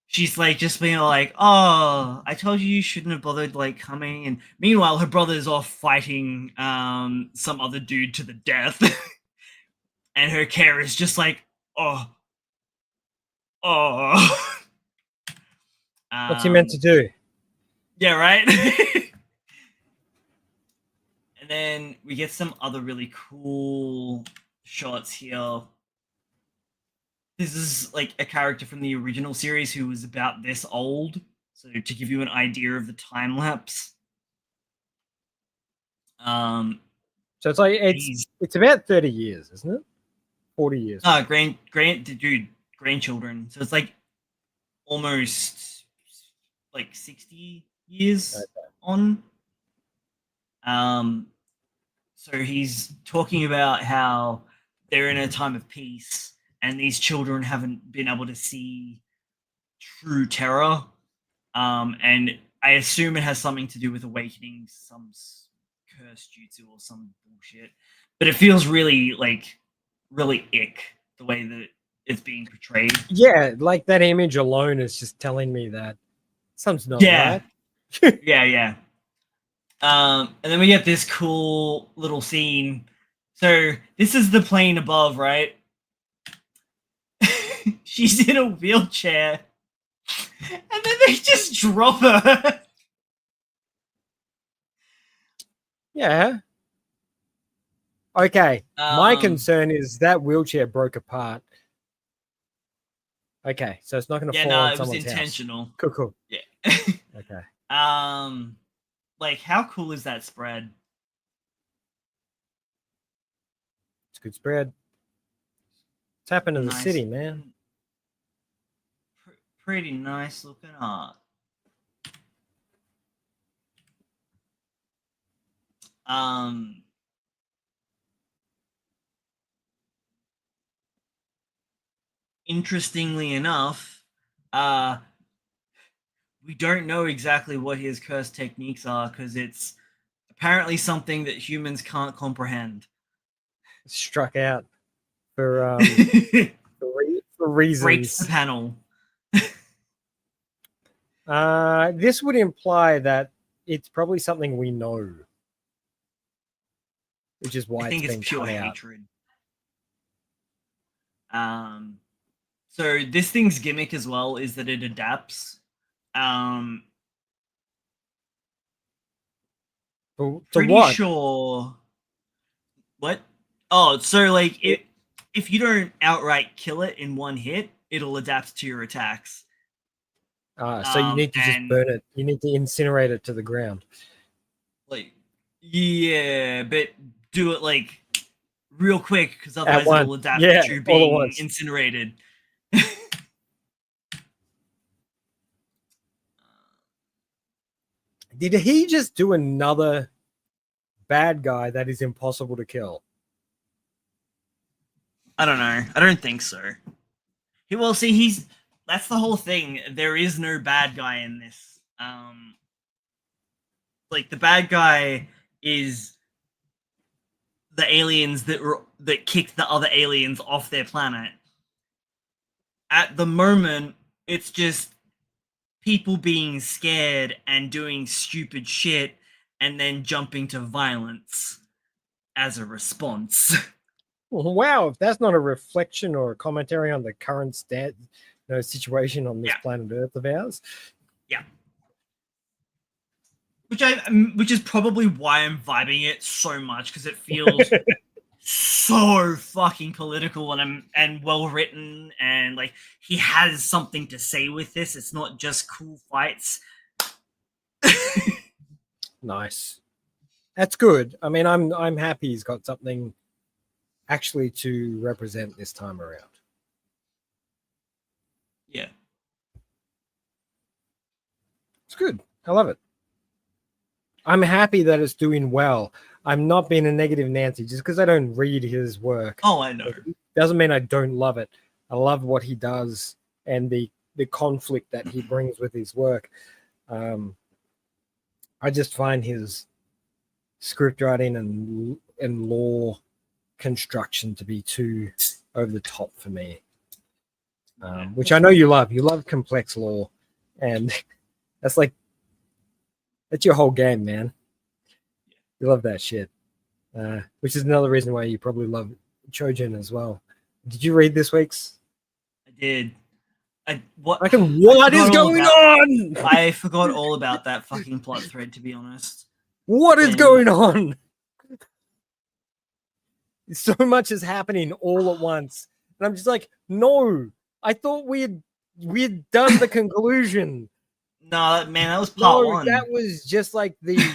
B: She's like just being like, "Oh, I told you shouldn't have bothered like coming." And meanwhile, her brother's off fighting some other dude to the death, and her care is just like, "Oh, oh."
A: What's he meant to do?
B: Yeah, right. And then we get some other really cool shots here. This is like a character from the original series who was about this old. So to give you an idea of the time lapse.
A: So it's like it's about 30 years, isn't it? 40 years.
B: Grandchildren. So it's like almost like 60 years on. So he's talking about how they're in a time of peace and these children haven't been able to see true terror. And I assume it has something to do with awakening some curse jutsu or some bullshit. But it feels really ick the way that it's being portrayed.
A: Yeah, like that image alone is just telling me that something's not right.
B: Yeah. And then we get this cool little scene. So this is the plane above, right? She's in a wheelchair. And then they just drop her.
A: Yeah. Okay. My concern is that wheelchair broke apart. Okay, so it's not going to fall on someone's house. Yeah, no, it was intentional. Cool.
B: Yeah.
A: Okay.
B: Like, how cool is that spread?
A: It's a good spread. It's happened in the city, man.
B: Pretty nice looking art. Interestingly enough, we don't know exactly what his curse techniques are because it's apparently something that humans can't comprehend.
A: Struck out for for reasons.
B: Breaks the panel.
A: This would imply that it's probably something we know, which is why
B: I think
A: it's
B: pure hatred. So this thing's gimmick as well is that it adapts. Pretty
A: what?
B: Sure. What? Oh, so like if you don't outright kill it in one hit, it'll adapt to your attacks.
A: So you need to just burn it. You need to incinerate it to the ground.
B: Like, yeah, but do it like real quick because otherwise it'll adapt to being incinerated.
A: Did he just do another bad guy that is impossible to kill?
B: I don't know. I don't think so. Well, see, that's the whole thing. There is no bad guy in this. Like the bad guy is the aliens that kicked the other aliens off their planet. At the moment, it's just people being scared and doing stupid shit and then jumping to violence as a response.
A: Wow, if that's not a reflection or a commentary on the current situation on this planet Earth of ours.
B: Yeah. Which is probably why I'm vibing it so much, because it feels so fucking political and well written, and like he has something to say with this. It's not just cool fights.
A: Nice. That's good. I mean, I'm happy he's got something actually to represent this time around.
B: Yeah.
A: It's good. I love it. I'm happy that it's doing well. I'm not being a negative Nancy just because I don't read his work.
B: Oh, I know.
A: It doesn't mean I don't love it. I love what he does and the conflict that he brings with his work. I just find his script writing and lore construction to be too over the top for me. Which I know you love. You love complex lore, and that's your whole game, man. You love that shit. Which is another reason why you probably love Chojin as well. Did you read this week's?
B: I did.
A: What is going on?
B: I forgot all about that fucking plot thread, to be honest.
A: What is going on? So much is happening all at once. And I'm just like, no. I thought we had done the conclusion.
B: No, man, that was part one.
A: That was just like that's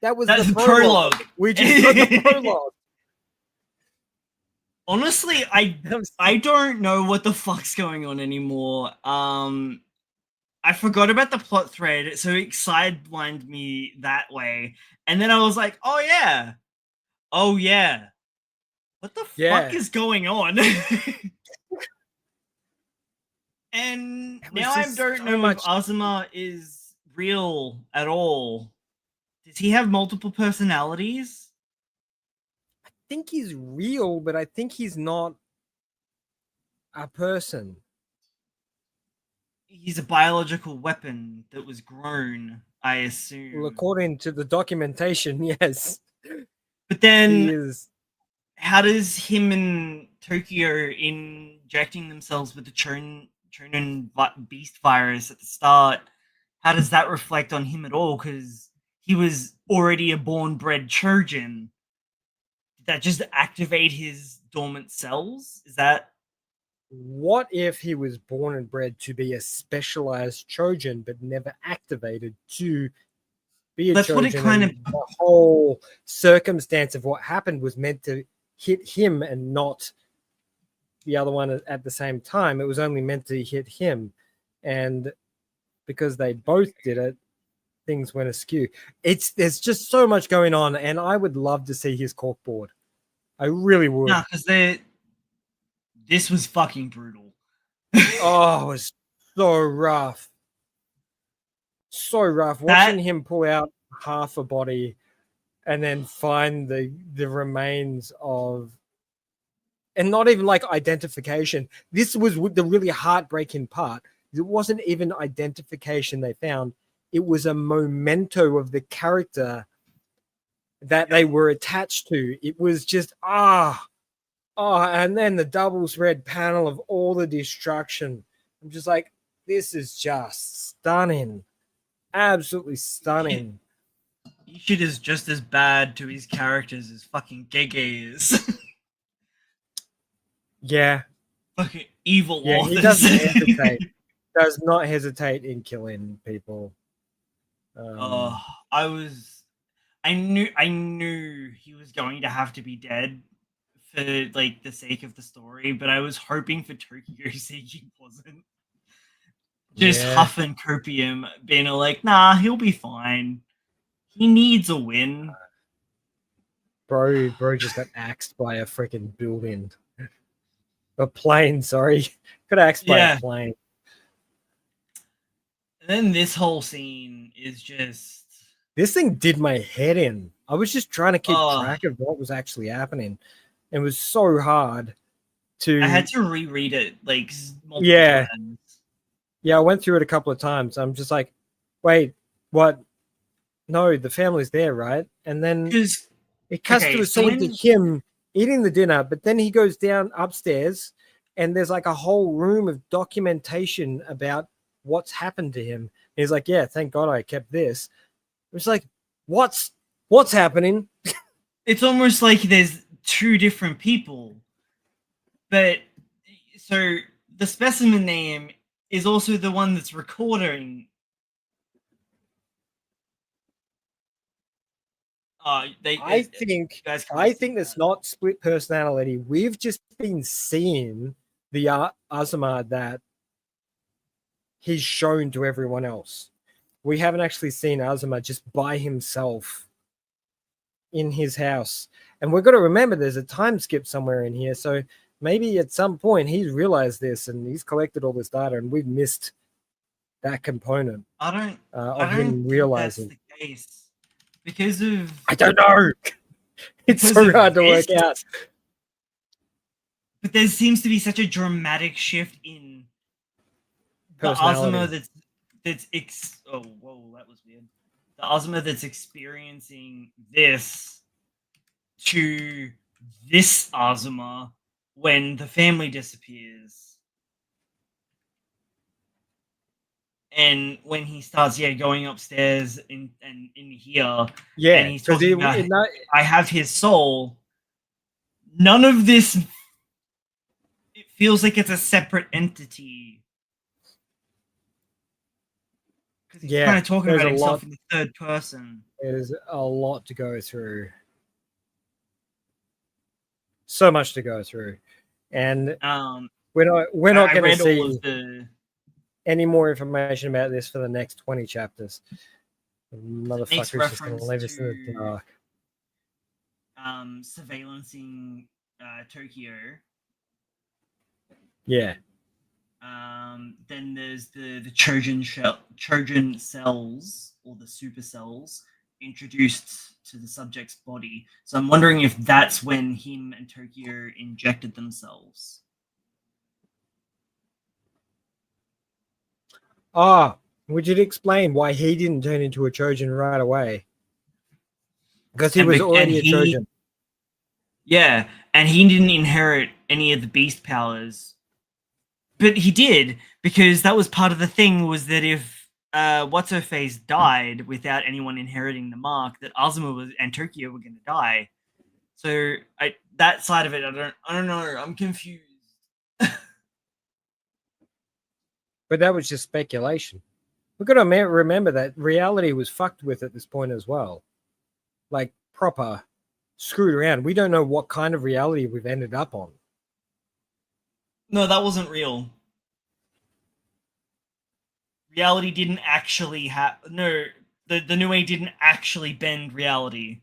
B: the prologue.
A: We just got the prologue.
B: Honestly, I don't know what the fuck's going on anymore. I forgot about the plot thread, so it sidelined me that way. And then I was like, oh yeah. What the fuck is going on? And now I don't know if Azuma is real at all. Does he have multiple personalities?
A: I think he's real, but I think he's not a person.
B: He's a biological weapon that was grown, I assume.
A: Well, according to the documentation, yes.
B: But then, how does him and Tokyo injecting themselves with the Chonin beast virus at the start, how does that reflect on him at all? Because he was already a born-bred Chojin. Did that just activate his dormant cells? Is that...
A: What if he was born and bred to be a specialized Chojin, but never activated to be a Chojin?
B: What it kind of...
A: The whole circumstance of what happened was meant to hit him and not the other one at the same time. It was only meant to hit him. And because they both did it, things went askew. There's just so much going on, and I would love to see his corkboard. I really would.
B: No, because this was fucking brutal.
A: Oh, it was so rough. So rough. Watching him pull out half a body and then find the remains of... And not even like identification. This was the really heartbreaking part. It wasn't even identification they found. It was a memento of the character that they were attached to. It was just, and then the doubles red panel of all the destruction. I'm just like, this is just stunning. Absolutely stunning.
B: Ishida is just as bad to his characters as fucking Gege is.
A: Yeah.
B: Fucking evil
A: authors. He doesn't hesitate. Does not hesitate in killing people.
B: I knew he was going to have to be dead for like the sake of the story, but I was hoping for Tokyo's sake he wasn't. Just huffing copium, being like, nah, he'll be fine. He needs a win.
A: Bro just got axed by a freaking building. A plane, sorry. Got axed by a plane.
B: And then this whole scene is just...
A: This thing did my head in. I was just trying to keep track of what was actually happening. It was so hard to...
B: I had to reread it like multiple times.
A: Yeah, I went through it a couple of times. I'm just like, wait, what? No, the family's there, right? And then it cuts to a scene to him eating the dinner, but then he goes down upstairs and there's like a whole room of documentation about what's happened to him. And he's like, yeah, thank God I kept this. It's like, what's happening?
B: It's almost like there's two different people. But so the specimen name is also the one that's recording. I think
A: that's not split personality. We've just been seeing the Azuma that he's shown to everyone else. We haven't actually seen Azuma just by himself in his house. And we've got to remember there's a time skip somewhere in here. So maybe at some point he's realized this and he's collected all this data and we've missed that component
B: of
A: him realizing.
B: That's the face because of
A: I don't know. It's so hard to work out.
B: But there seems to be such a dramatic shift in the Azuma oh, whoa, that was weird. The Azuma that's experiencing this to this Azuma when the family disappears. And when he starts, going upstairs in here, and he's talking about, I have his soul. None of this. It feels like it's a separate entity. Because he's kind of talking about himself in the third person.
A: There's a lot to go through. So much to go through, and we're not going to see any more information about this for the next 20 chapters. Motherfucker's just going to leave us in the dark.
B: Surveillancing Tokyo.
A: Yeah.
B: Then there's the Trojan cells, or the super cells, introduced to the subject's body. So I'm wondering if that's when him and Tokyo injected themselves.
A: Would you explain why he didn't turn into a Trojan right away? Because he was already a Trojan.
B: Yeah, and he didn't inherit any of the beast powers. But he did, because that was part of the thing, was that if What's-Her-Face died without anyone inheriting the mark, that Azuma and Tokyo were going to die. So that side of it, I don't know. I'm confused.
A: But that was just speculation. We've got to remember that reality was fucked with at this point as well. Like, proper screwed around. We don't know what kind of reality we've ended up on.
B: No, that wasn't real. Reality didn't actually no, the New Age didn't actually bend reality.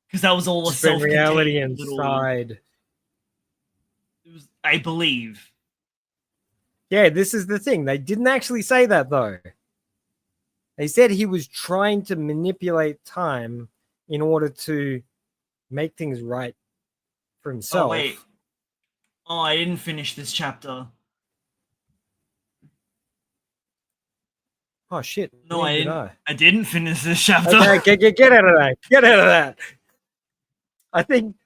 B: Because that was all a self-contained
A: reality inside.
B: It was, I believe.
A: Yeah, this is the thing. They didn't actually say that, though. They said he was trying to manipulate time in order to make things right for himself.
B: Oh, wait. Oh, I didn't finish this chapter.
A: Oh, shit.
B: No, I didn't. I didn't finish this chapter.
A: Okay, get out of that. Get out of that. I think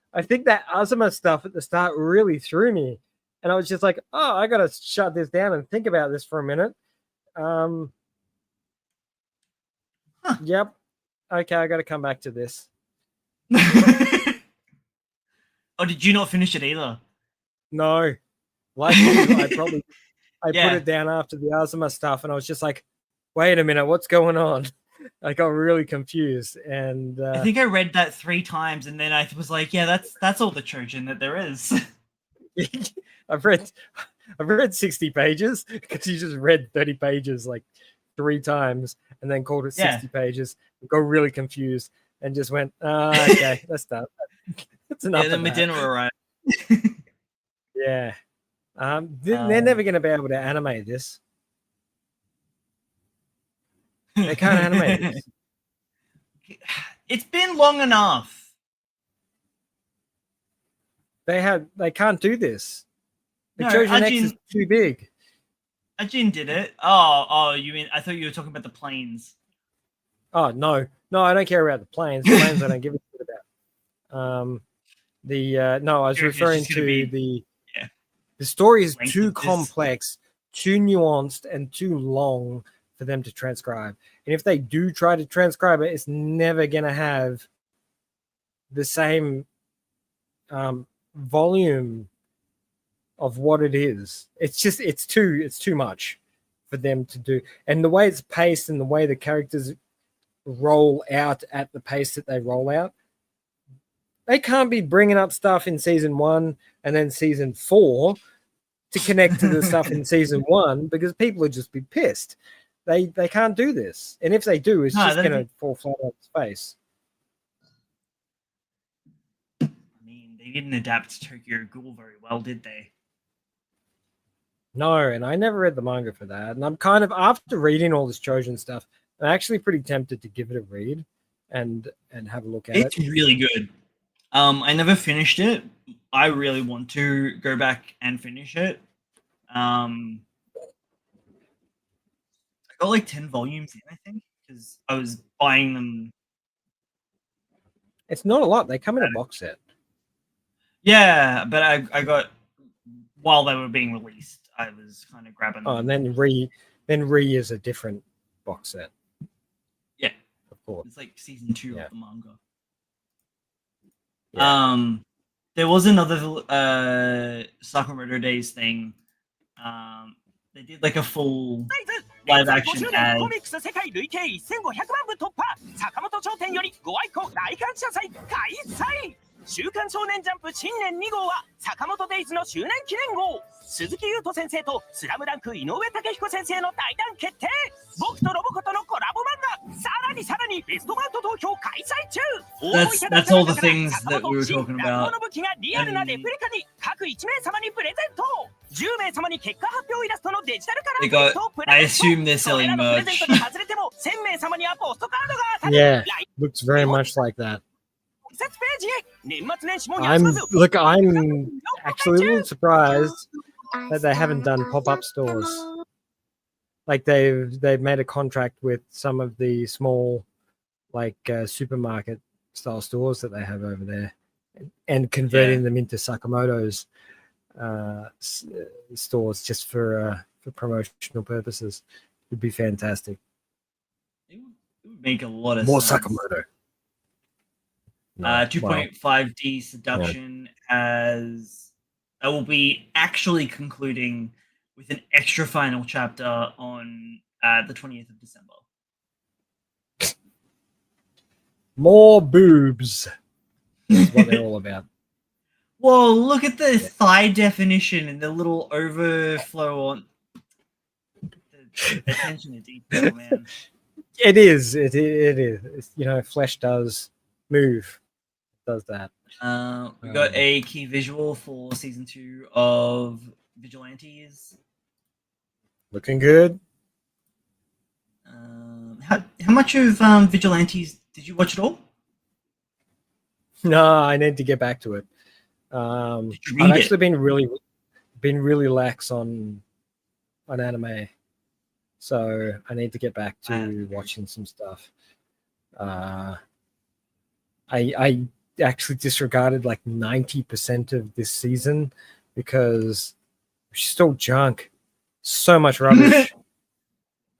A: that Azuma stuff at the start really threw me. And I was just like, oh, I got to shut this down and think about this for a minute. Yep. Okay, I got to come back to this.
B: Oh, did you not finish it either?
A: No. Like you, I put it down after the Azuma stuff, and I was just like, wait a minute, what's going on? I got really confused. And
B: I think I read that 3 times, and then I was like, yeah, that's all the Trojan that there is.
A: I've read 60 pages because you just read 30 pages like 3 times and then called it 60 pages. Got really confused and just went, okay, that's done. That's enough.
B: Yeah, then my dinner arrived.
A: Yeah. They're never going to be able to animate this. They can't animate this.
B: It's been long enough.
A: They can't do this. The Trojan X is too big.
B: Ajin did it. Oh, you mean? I thought you were talking about the planes.
A: Oh no, I don't care about the planes. The planes I don't give a shit about. No, I was referring to the story is too complex, too nuanced, and too long for them to transcribe. And if they do try to transcribe it, it's never gonna have the same volume of what it is. It's too much for them to do. And the way it's paced and the way the characters roll out at the pace that they roll out, they can't be bringing up stuff in season 1 and then season 4 to connect to the stuff in season 1, because people would just be pissed. They can't do this. And if they do, it's just going to fall flat on its face.
B: I mean, they didn't adapt Tokyo Ghoul very well, did they?
A: No, and I never read the manga for that. And I'm kind of, after reading all this Trojan stuff, I'm actually pretty tempted to give it a read and have a look at
B: It's
A: it.
B: really good. I never finished it. I really want to go back and finish it. I got like 10 volumes in, I think, because I was buying them.
A: It's not a lot. They come in a box set.
B: Yeah, but I got while they were being released, I was kind of grabbing them.
A: Oh, and then Re is a different box set.
B: Yeah,
A: of course.
B: It's like season 2 of the manga.
A: Yeah.
B: There was another Sakamoto Days thing. They did like a full live action ad.
C: コミックス世界累計1500万部突破坂本頂点よりご愛顧大感謝祭開催週刊少年ジャンプ新年2号は坂本デイズの周年記念号鈴木優斗先生とスラムダンク井上武彦先生の対談決定僕とロボコとのコラボ漫画さらにベストバウト投票開催中
B: That's all the things that we were talking about.
C: の武器がリアルなレプリカに各1名様にプレゼント10名様に結果発表イラストのデジタルカラーペントをプレゼント
B: I assume they're selling merch.
C: 外れても1000名様にはポストカードが当たる
A: Yeah, looks very much like that. I'm actually a little surprised that they haven't done pop-up stores. Like they've made a contract with some of the small, like supermarket style stores that they have over there, and converting them into Sakamoto's stores just for promotional purposes would be fantastic.
B: It would make a lot of
A: more
B: sense.
A: Sakamoto.
B: 2.5D Seduction will be actually concluding with an extra final chapter on the 20th of December.
A: More boobs. That's what they're all about.
B: Whoa, look at the thigh definition and the little overflow on the attention to detail, man.
A: It is. It is. It's, you know, flesh does move. It does that.
B: We got a key visual for season 2 of Vigilantes.
A: Looking good.
B: How much of Vigilantes did you watch at all?
A: No, I need to get back to it. I've actually been really lax on anime, so I need to get back to watching some stuff. I actually disregarded like 90% of this season because it's still junk. So much rubbish.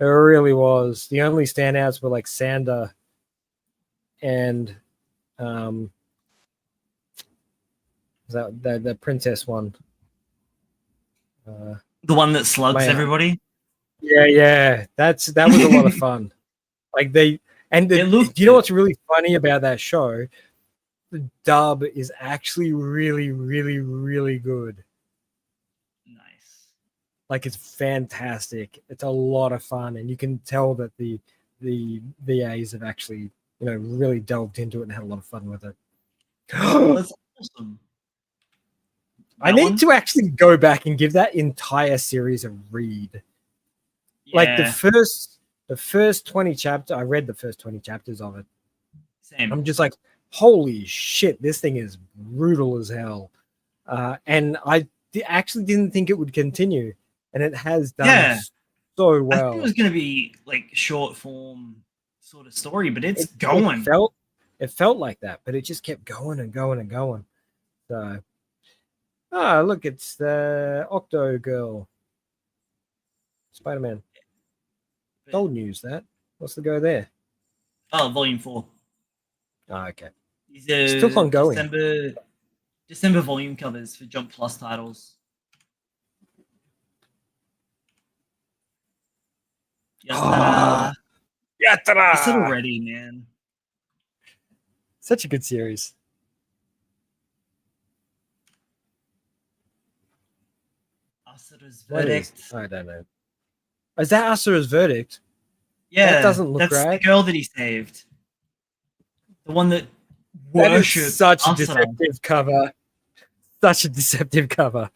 A: It really was. The only standouts were like Sander and the princess one.
B: The one that slugs everybody?
A: Yeah. That was a lot of fun. Like do you know what's really funny about that show? The dub is actually really, really, really good.
B: Nice.
A: Like it's fantastic. It's a lot of fun, and you can tell that the VAs have actually, you know, really delved into it and had a lot of fun with it.
B: That's awesome.
A: I need to actually go back and give that entire series a read. Yeah. Like the first 20 chapters, I read the first 20 chapters of it.
B: Same.
A: I'm just like, holy shit, this thing is brutal as hell. And I actually didn't think it would continue, and it has done so well.
B: I thought it was going to be like short form sort of story, but it's going.
A: It felt like that, but it just kept going and going and going. So, look, it's the Octo Girl, Spider-Man. Old news. That what's the go there?
B: Oh, volume 4.
A: Oh, okay.
B: These are
A: still ongoing.
B: December volume covers for Jump Plus titles.
A: Yattara!
B: I said already, man.
A: Such a good series.
B: Asura's Verdict.
A: I don't know. Is that Asura's Verdict?
B: Yeah,
A: that doesn't look
B: that's
A: right.
B: The girl that he saved. The one that worshipped
A: such a deceptive cover. Such a deceptive cover.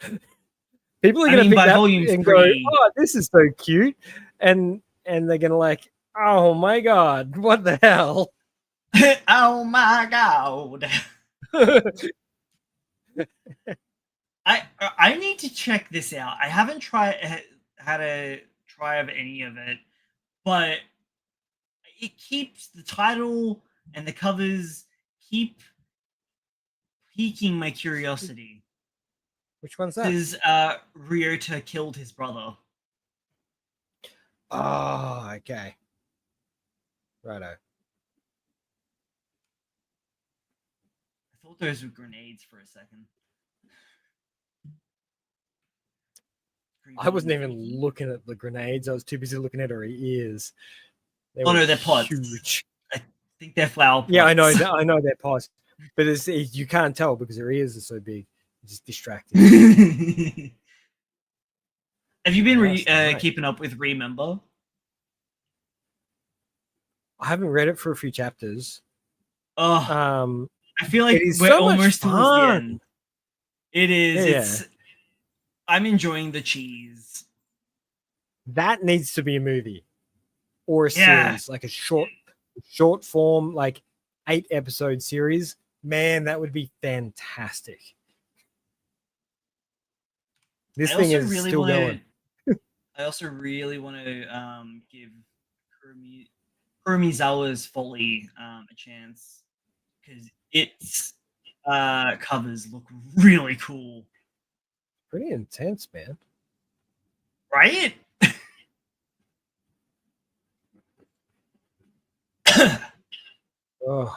A: People are going to pick that and go, "Oh, this is so cute," and they're going to like, Oh my god! What the hell?
B: Oh my god! I need to check this out. I haven't had a try of any of it, but it keeps the title and the covers keep piquing my curiosity.
A: Which one's that?
B: Because Ryota killed his brother.
A: Oh, okay. Righto.
B: I thought those were grenades for a second.
A: I wasn't even looking at the grenades. I was too busy looking at her ears.
B: Oh no, they're pots.
A: Huge.
B: I think they're flower pots.
A: Yeah, I know they're pots, but you can't tell because her ears are so big. It's just distracting.
B: Have you been keeping up with Remember?
A: I haven't read it for a few chapters.
B: Oh, I feel like we're
A: so
B: almost towards the
A: fun.
B: end. It is.
A: Yeah.
B: I'm enjoying the cheese.
A: That needs to be a movie or a series, like a short form, like 8-episode series. Man, that would be fantastic. This thing is really still going.
B: I also really want to give Kurumizawa's Folly a chance because its covers look really cool.
A: Pretty intense, man.
B: Right?
A: Oh.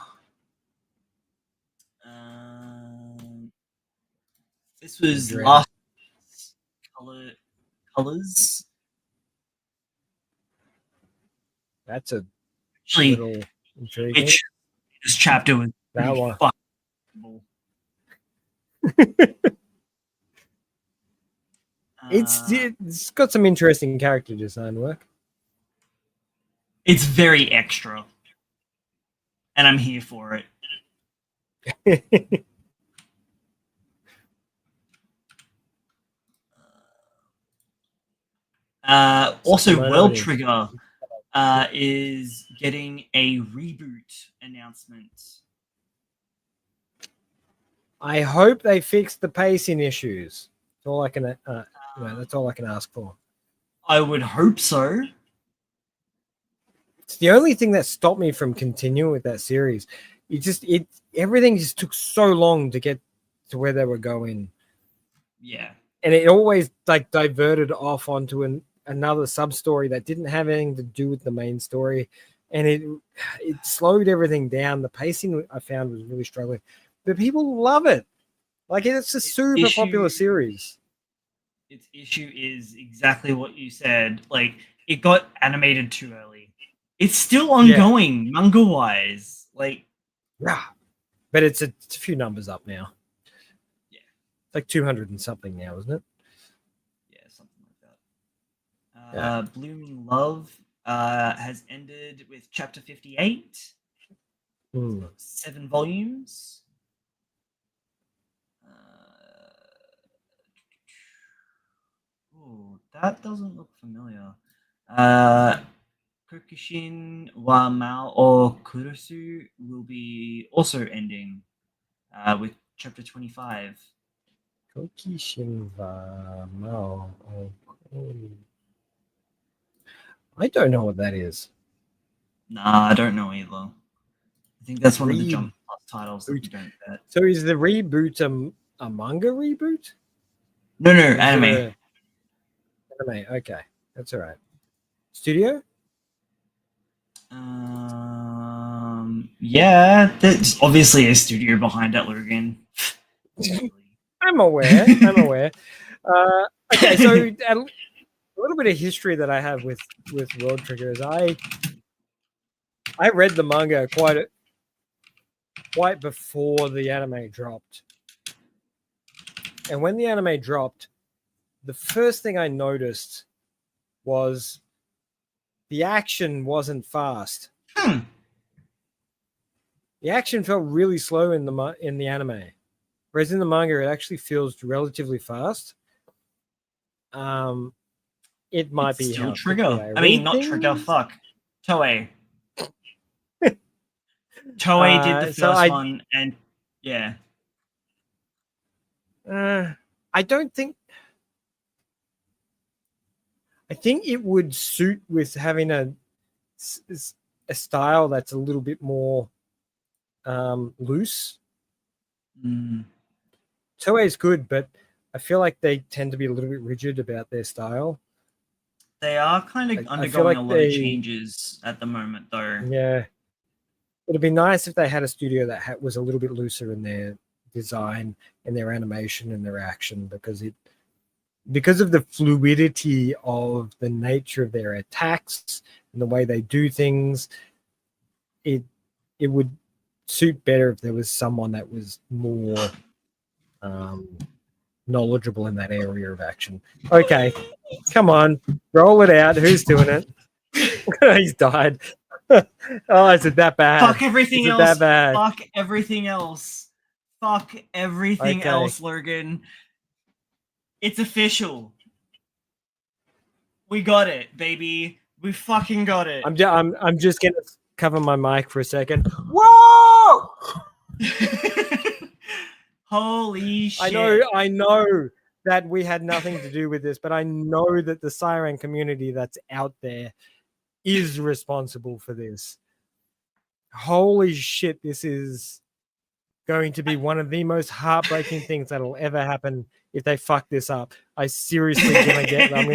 B: This was last colors.
A: That's a
B: Actually,
A: little intriguing.
B: which this chapter was
A: that one. It's got some interesting character design work.
B: It's very extra, and I'm here for it. Also, World Trigger is getting a reboot announcement.
A: I hope they fix the pacing issues. That's all I can. That's all I can ask for.
B: I would hope so.
A: It's the only thing that stopped me from continuing with that series. Everything just took so long to get to where they were going.
B: Yeah,
A: and it always like diverted off onto another sub story that didn't have anything to do with the main story, and it slowed everything down. The pacing I found was really struggling, but people love it. Like it's a super popular series.
B: Its issue is exactly what you said. Like it got animated too early. It's still ongoing manga wise. Like
A: but it's a few numbers up now.
B: Yeah,
A: it's like 200 and something now, isn't it?
B: Yeah, something like that. Blooming Love has ended with chapter 58. 7 volumes. That doesn't look familiar. Kokushin wa Mao o Kurusu will be also ending with chapter 25.
A: Kokushin wa Mao o I don't know what that is.
B: Nah, I don't know either. I think that's one of the Jump Plus titles that you don't get.
A: So is the reboot a manga reboot?
B: No, anime.
A: Anime, okay. That's all right. Studio?
B: Yeah, there's obviously a studio behind it, Logan.
A: I'm aware. Okay, so a little bit of history that I have with World Trigger is I read the manga quite before the anime dropped. And when the anime dropped, the first thing I noticed was the action wasn't fast. The action felt really slow in the anime, whereas in the manga it actually feels relatively fast. It might be
B: still Trigger. I mean, not Trigger. Fuck. Toei. Toei did the
A: so
B: first one, and yeah.
A: I don't think. I think it would suit with having a style that's a little bit more loose. Toei is good, but I feel like they tend to be a little bit rigid about their style.
B: They are kind of undergoing a lot of changes at the moment, though.
A: Yeah. It'd be nice if they had a studio that was a little bit looser in their design and their animation and their action, because of the fluidity of the nature of their attacks and the way they do things, it would suit better if there was someone that was more knowledgeable in that area of action. Okay, come on, roll it out. Who's doing it? He's died. Oh, is it that bad?
B: Fuck everything else.
A: That bad?
B: Fuck everything else. Fuck everything else, Logan. It's official. We got it, baby. We fucking got it.
A: I'm just gonna cover my mic for a second. Whoa!
B: Holy shit.
A: I know that we had nothing to do with this, but I know that the Siren community that's out there is responsible for this. Holy shit, this is going to be one of the most heartbreaking things that'll ever happen if they fuck this up. I seriously I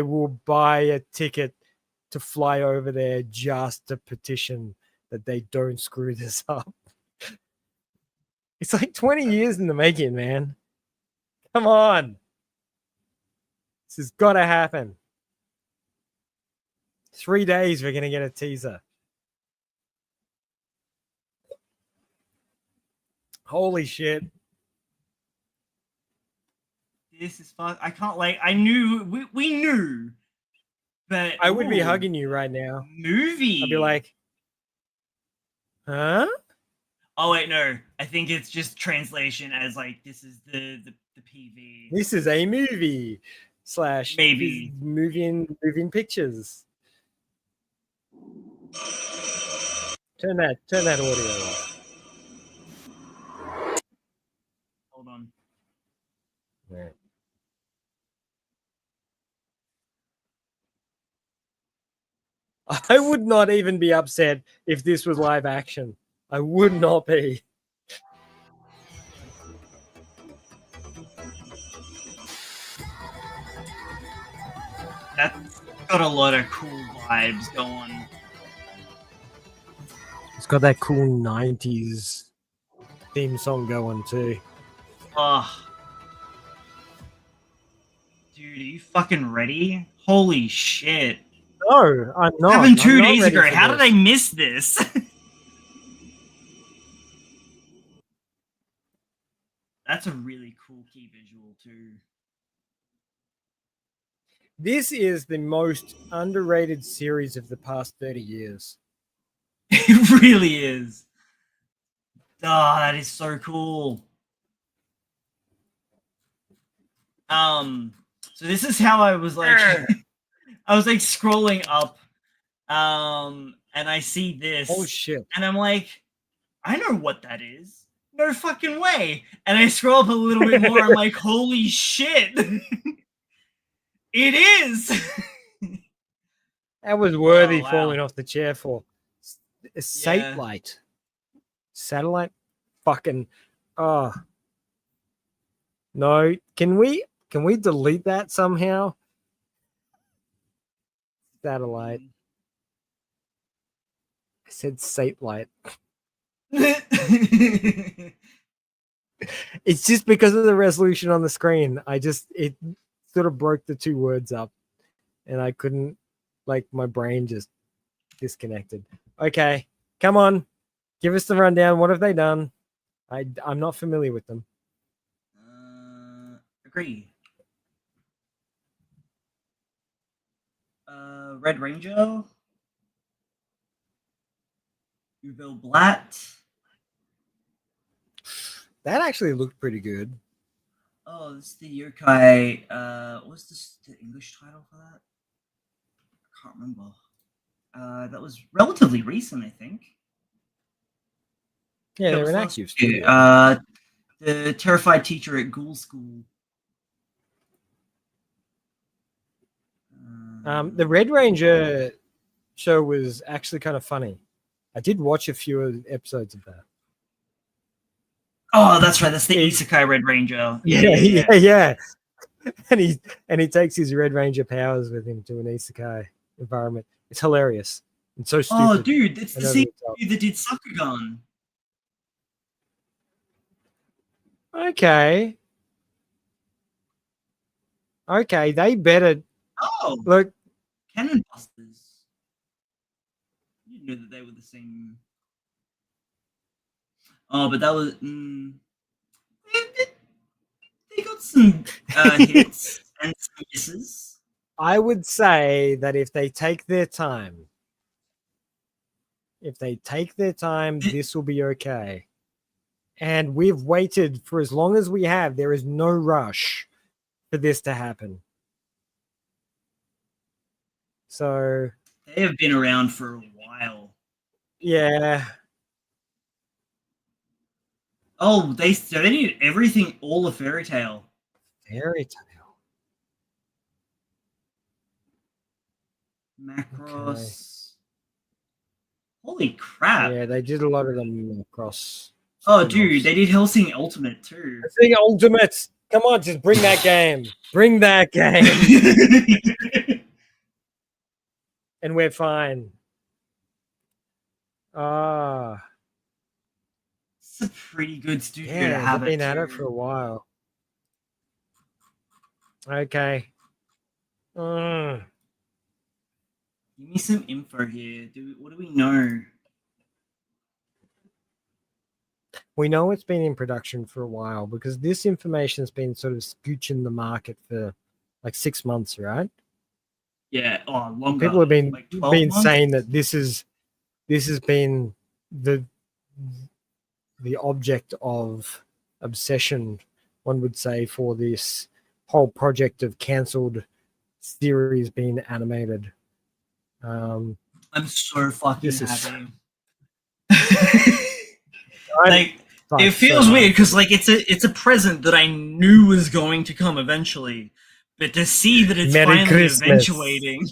A: will buy a ticket to fly over there just to petition that they don't screw this up. It's like 20 years in the making, man. Come on. This has got to happen. 3 days, we're going to get a teaser. Holy shit.
B: This is fun. I can't I knew, we knew. But
A: I would be hugging you right now.
B: Movie.
A: I'd be like, huh?
B: Oh wait, no. I think it's just translation as like this is the PV.
A: This is a movie /
B: maybe
A: moving pictures. Turn that audio off.
B: Hold on.
A: Right. I would not even be upset if this was live action. I would not be.
B: That's got a lot of cool vibes going.
A: It's got that cool 90s theme song going too.
B: Oh. Dude, are you fucking ready? Holy shit.
A: No, I'm not.
B: Happened 2 days ago. How did I miss this? That's a really cool key visual too.
A: This is the most underrated series of the past 30 years.
B: It really is. Oh, that is so cool. So this is how I was like I was like scrolling up and I see this.
A: Oh shit.
B: And I'm like, I know what that is. No fucking way. And I scroll up a little bit more. I'm like, holy shit. It is.
A: That was worthy falling off the chair for. Satellite. Satellite? Fucking. Oh. No. Can we delete that somehow? Satellite. I said satellite. It's just because of the resolution on the screen. It sort of broke the two words up and I couldn't, like, my brain just disconnected. Okay, come on. Give us the rundown. What have they done? I'm not familiar with them.
B: Agree. Red Ranger. Uvel Blatt.
A: That actually looked pretty good.
B: Oh, this is the yokai. What's the English title for that? I can't remember. That was relatively recent, I think.
A: Yeah,
B: That
A: they're
B: was
A: an
B: last
A: active
B: year.
A: studio.
B: The Terrified Teacher at Ghoul School.
A: The Red Ranger show was actually kind of funny. I did watch a few episodes of that.
B: Oh, that's right. That's the Isekai Red Ranger.
A: Yeah. And he takes his Red Ranger powers with him to an isekai environment. It's hilarious. It's so stupid.
B: Oh, dude, it's the same dude that did Sakugan.
A: Okay, they better look.
B: Cannon Busters. You knew that they were the same. Oh, but that was. They got some hits and some misses.
A: I would say that if they take their time, this will be okay. And we've waited for as long as we have. There is no rush for this to happen. So
B: they have been around for a while.
A: Yeah.
B: Oh, they did everything, all of Fairy Tail. Macross. Okay. Holy crap.
A: Yeah, they did a lot of them across.
B: Oh, dude, they did Hellsing Ultimate too.
A: Hellsing Ultimate. Come on, just bring that game. Bring that game. And we're fine.
B: It's a pretty good studio to have.
A: They've been at it for a while. Okay.
B: Give me some info here. What do we know?
A: We know it's been in production for a while because this information has been sort of scooching the market for like 6 months, right?
B: Yeah, longer.
A: People have been
B: like 12 months?
A: Saying that this has been the object of obsession, one would say, for this whole project of cancelled series being animated.
B: I'm so fucking happy. It feels weird because it's a present that I knew was going to come eventually, but to see that it's finally eventuating,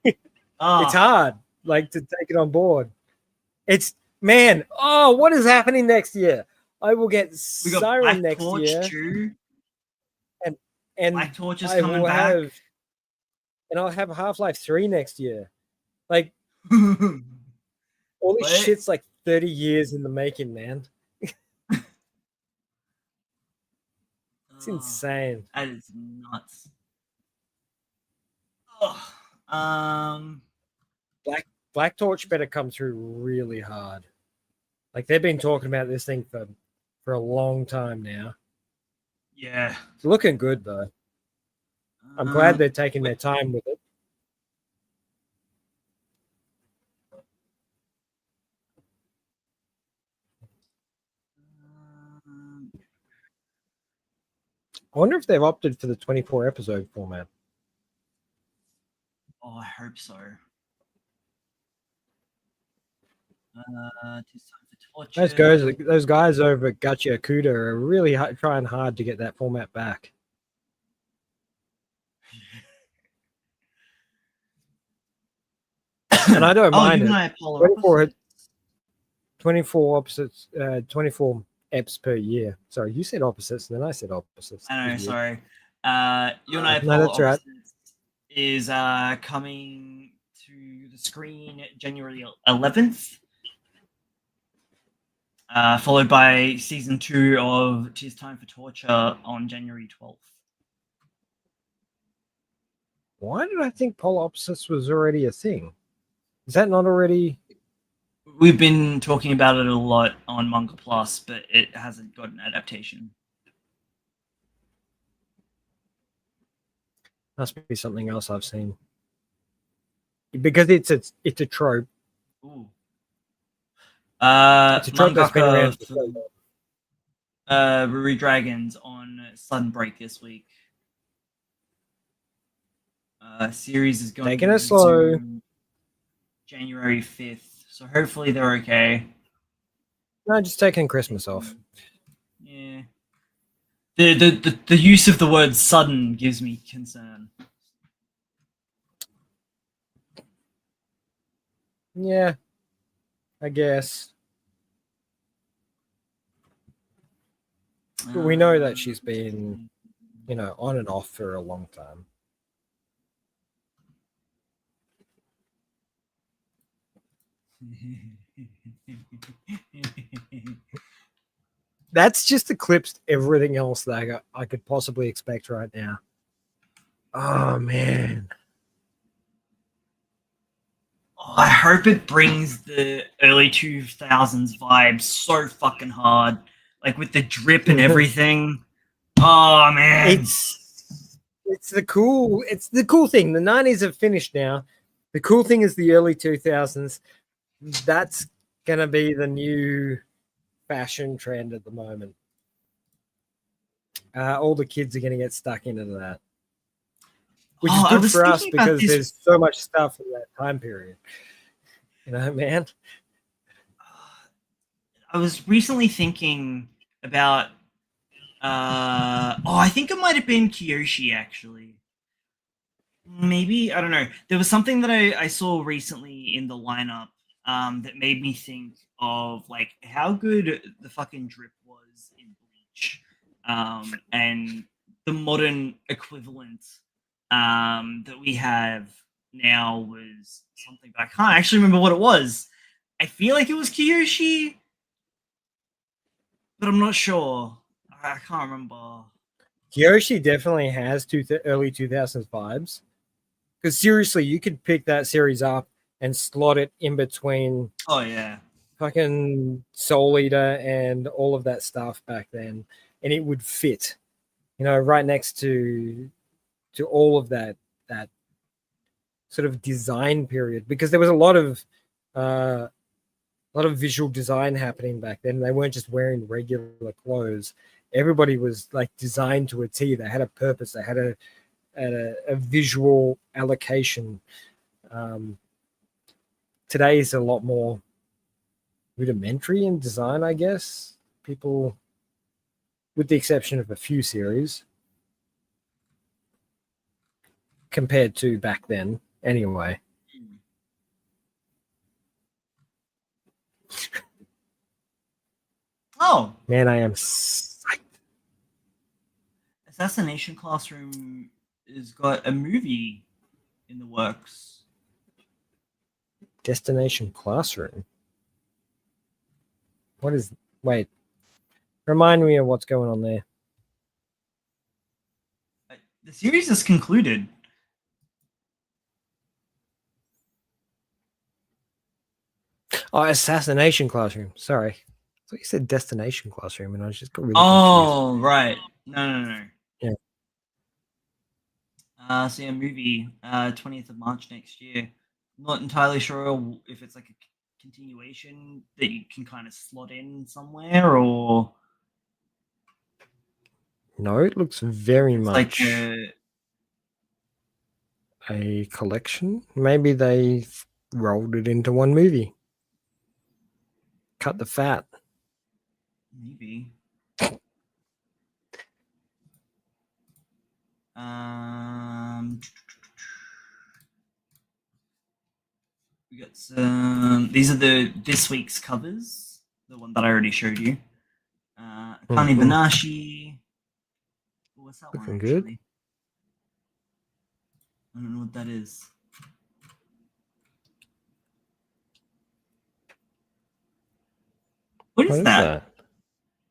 A: it's hard, like, to take it on board. It's what is happening next year? I will get Siren next year, too. and
B: Black Torch is coming back.
A: And I'll have Half-Life 3 next year. Like, all this shit's like 30 years in the making, man. It's insane.
B: That is nuts.
A: Black Torch better come through really hard. Like, they've been talking about this thing for a long time now.
B: Yeah.
A: It's looking good, though. I'm glad they're taking their time with it. I wonder if they've opted for the 24 episode format.
B: Oh, I hope so.
A: Those guys over at Gacha Akuda are really trying hard to get that format back. And I don't mind it. 24 opposites, 24 eps per year. Sorry, you said opposites, and then I said opposites.
B: I know, sorry. You and I
A: that's right.
B: Is coming to the screen January 11th. Followed by season 2 of "'Tis Time for Torture" on January 12th.
A: Why did I think Polar Opposites was already a thing? Is that not already?
B: We've been talking about it a lot on Manga Plus, but it hasn't got an adaptation.
A: Must be something else I've seen. Because it's a trope.
B: Ooh.
A: It's a trope that's been around for so long.
B: Ruri Dragons on Sudden Break this week. Series is going
A: taking it slow.
B: January 5th. So hopefully they're okay.
A: No, just taking Christmas off.
B: Yeah. The use of the word sudden gives me concern.
A: Yeah, I guess. But we know that she's been, on and off for a long time. That's just eclipsed everything else that I could possibly expect right now. Oh, man.
B: Oh, I hope it brings the early 2000s vibes so fucking hard. Like with the drip and everything. Oh, man.
A: It's the cool thing. The 90s have finished now. The cool thing is the early 2000s. That's going to be the new fashion trend at the moment. All the kids are going to get stuck into that. Which is good for us because there's so much stuff in that time period. Man.
B: I was recently thinking about I think it might have been Kyoshi, actually. Maybe, I don't know. There was something that I saw recently in the lineup that made me think of like how good the fucking drip was in Bleach, and the modern equivalent that we have now was something, but I can't actually remember what it was. I feel like it was Kyoshi, but I'm not sure. I can't remember.
A: Kyoshi definitely has early 2000s vibes. Because seriously, you could pick that series up and slot it in between.
B: Oh yeah,
A: fucking Soul Eater and all of that stuff back then, and it would fit, right next to all of that sort of design period. Because there was a lot of visual design happening back then. They weren't just wearing regular clothes. Everybody was like designed to a T. They had a purpose. They had a visual allocation. Today is a lot more rudimentary in design, I guess. People, with the exception of a few series, compared to back then, anyway.
B: Oh
A: man, I am psyched.
B: Assassination Classroom has got a movie in the works.
A: Destination Classroom. Wait, remind me of what's going on there.
B: The series is concluded.
A: Oh, Assassination Classroom. Sorry. I thought you said Destination Classroom, and I just got really
B: confused. Right. No.
A: Yeah.
B: So yeah, movie, 20th of March next year. Not entirely sure if it's like a continuation that you can kind of slot in somewhere, or
A: no, it looks very much
B: like
A: a collection. Maybe they rolled it into one movie. Cut the fat.
B: Maybe. We got some. These are this week's covers. The one that I already showed you. Akane Banashi. What's that
A: Looking
B: one?
A: Good.
B: Actually? I don't know what that is. What is that?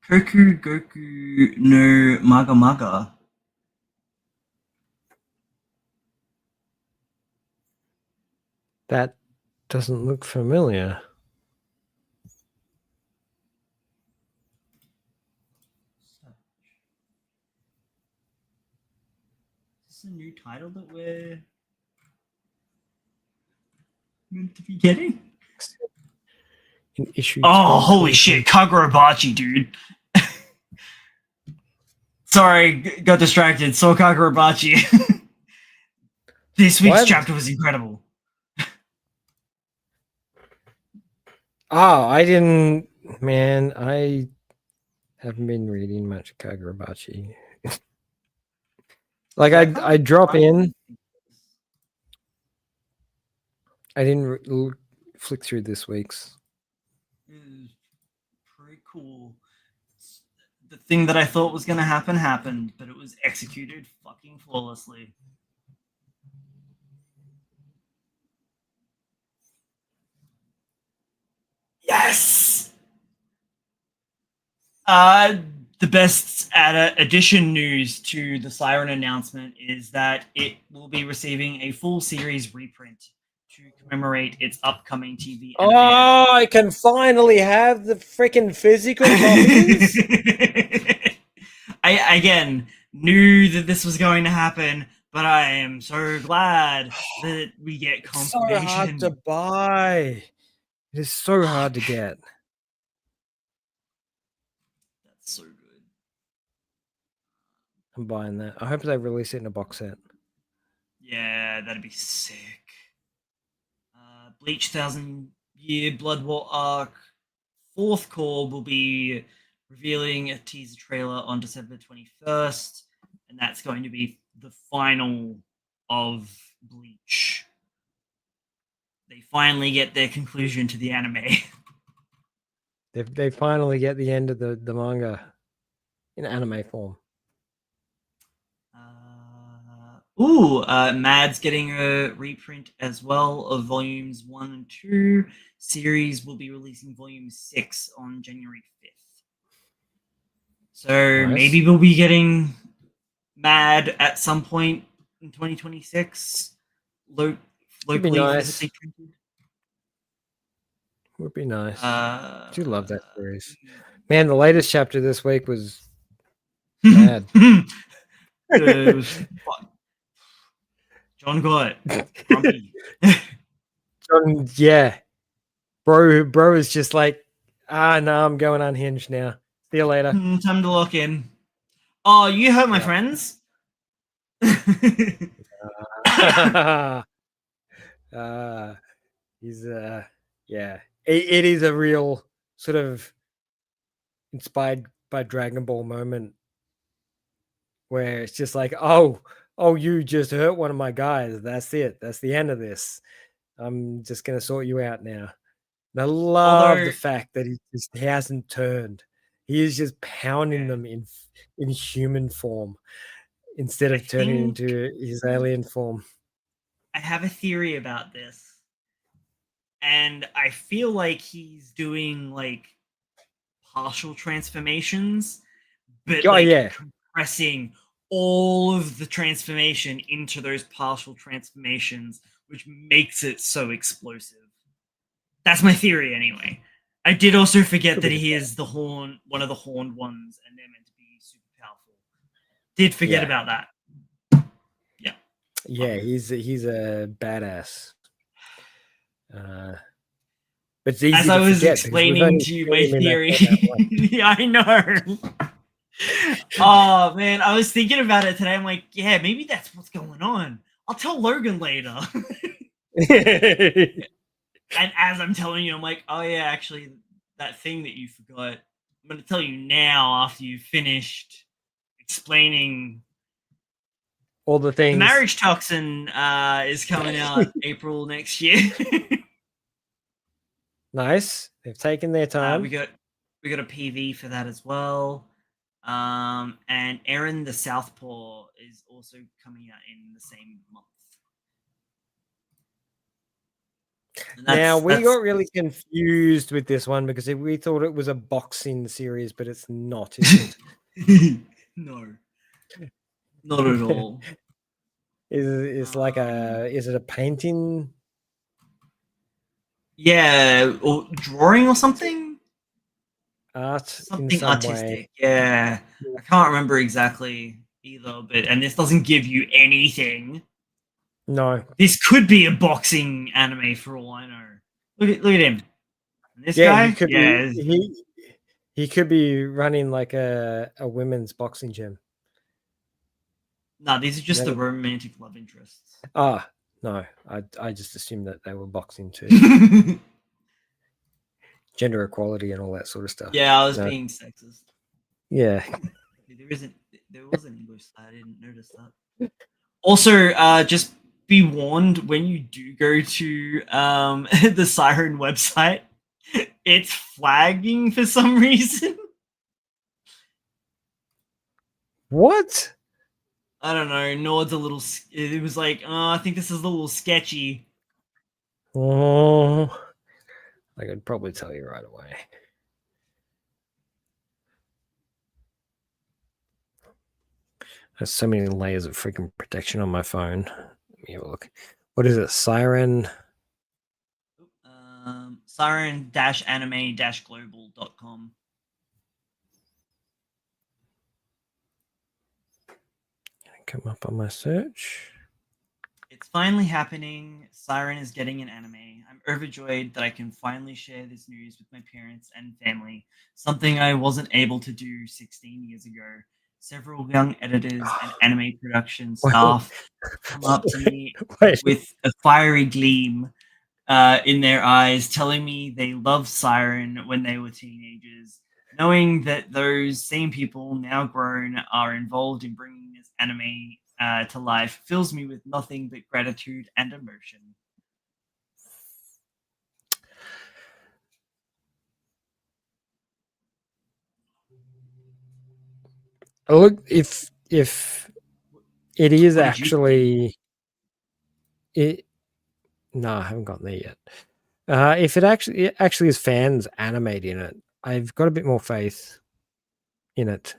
B: Koku Goku no Maga Maga.
A: That doesn't look familiar.
B: Is this a new title that we're meant to be getting? Oh, holy shit, Kagurabachi, dude. Sorry, got distracted. So Kagurabachi. This week's chapter was incredible.
A: Oh, I didn't. Man, I haven't been reading much Kagurabachi. Like I drop in. I didn't flick through this week's.
B: It was pretty cool. The thing that I thought was going to happen happened, but it was executed fucking flawlessly. Yes! The best addition news to the Siren announcement is that it will be receiving a full series reprint to commemorate its upcoming TV anime.
A: Oh, I can finally have the freaking physical copies.
B: I again knew that this was going to happen, but I am so glad that we get confirmation.
A: So hard to buy. It is so hard to get.
B: That's so good.
A: I'm buying that. I hope they release it in a box set.
B: Yeah, that'd be sick. Bleach 1000-Year Blood War arc fourth call will be revealing a teaser trailer on December 21st, and that's going to be the final of Bleach. They finally get their conclusion to the anime.
A: They finally get the end of the manga in anime form.
B: Mad's getting a reprint as well of volumes 1 and 2. Series will be releasing volume 6 on January 5th. So maybe we'll be getting Mad at some point in 2026. Locally
A: nice. Would be nice. I do love that series. Man, the latest chapter this week was bad.
B: It was John got grumpy.
A: John, yeah. Bro is just like, no, I'm going unhinged now. See you later.
B: Time to lock in. Oh, you hurt my friends?
A: He's yeah. It is a real sort of inspired by Dragon Ball moment where it's just like, oh, you just hurt one of my guys. That's it. That's the end of this. I'm just gonna sort you out now. And I love the fact that he hasn't turned. He is just pounding them in human form instead of turning into his alien form.
B: I have a theory about this. And I feel like he's doing like partial transformations, but compressing all of the transformation into those partial transformations, which makes it so explosive. That's my theory anyway. I did also forget that he is one of the horned ones, and they're meant to be super powerful. Did forget about that. Yeah.
A: Yeah, he's a badass. But it's easy
B: as I was explaining to you my theory. Yeah, I know. Oh man, I was thinking about it today. I'm like, yeah, maybe that's what's going on. I'll tell Logan later. And as I'm telling you, I'm like, oh yeah, actually, that thing that you forgot, I'm going to tell you now after you've finished explaining
A: all the things.
B: The Marriage Toxin is coming out April next year.
A: Nice. They've taken their time.
B: We got a PV for that as well. And Aaron the Southpaw is also coming out in the same month.
A: Now we got really confused with this one because we thought it was a boxing series, but it's not, is
B: it? No, not at all.
A: Is it a painting?
B: Yeah, or drawing or something.
A: Art,
B: something artistic. Yeah, I can't remember exactly either. And this doesn't give you anything.
A: No,
B: this could be a boxing anime for all I know. Look at him. And this guy,
A: he could be running like a women's boxing gym.
B: No, these are just the romantic love interests.
A: No, I just assumed that they were boxing too. gender equality and all that sort of stuff.
B: Yeah, I was
A: No.
B: being sexist.
A: Yeah.
B: There was an English side. I didn't notice that. Also, just be warned when you do go to the Siren website, it's flagging for some reason.
A: What?
B: I don't know. Nord's a little. It was like, oh, I think this is a little sketchy.
A: Oh, I could probably tell you right away. There's so many layers of freaking protection on my phone. Let me have a look. What is it? Siren?
B: Siren-anime-global.com.
A: Come up on my search.
B: It's finally happening. Siren is getting an anime. I'm overjoyed that I can finally share this news with my parents and family, something I wasn't able to do 16 years ago. Several young editors and anime production staff come up to me with a fiery gleam in their eyes, telling me they loved Siren when they were teenagers. Knowing that those same people, now grown, are involved in bringing this anime to life fills me with nothing but gratitude and emotion.
A: Look, if it is actually it, no, I haven't gotten there yet. If it actually is fans animating it, I've got a bit more faith in it.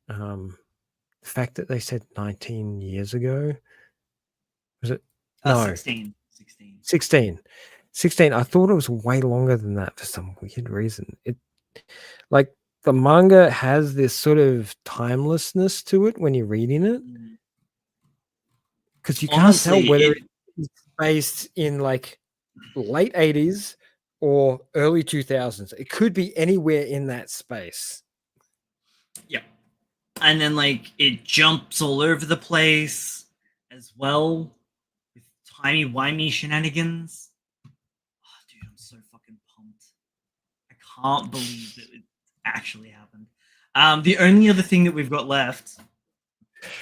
A: The fact that they said 19 years ago, was it? No,
B: 16.
A: 16. I thought it was way longer than that for some weird reason. It, like, the manga has this sort of timelessness to it when you're reading it, because you can't tell whether it's based in like late 80s or early 2000s. It could be anywhere in that space.
B: Yeah. And then like it jumps all over the place as well with timey-wimey shenanigans. Oh, dude, I'm so fucking pumped. I can't believe that it actually happened. The only other thing that we've got left,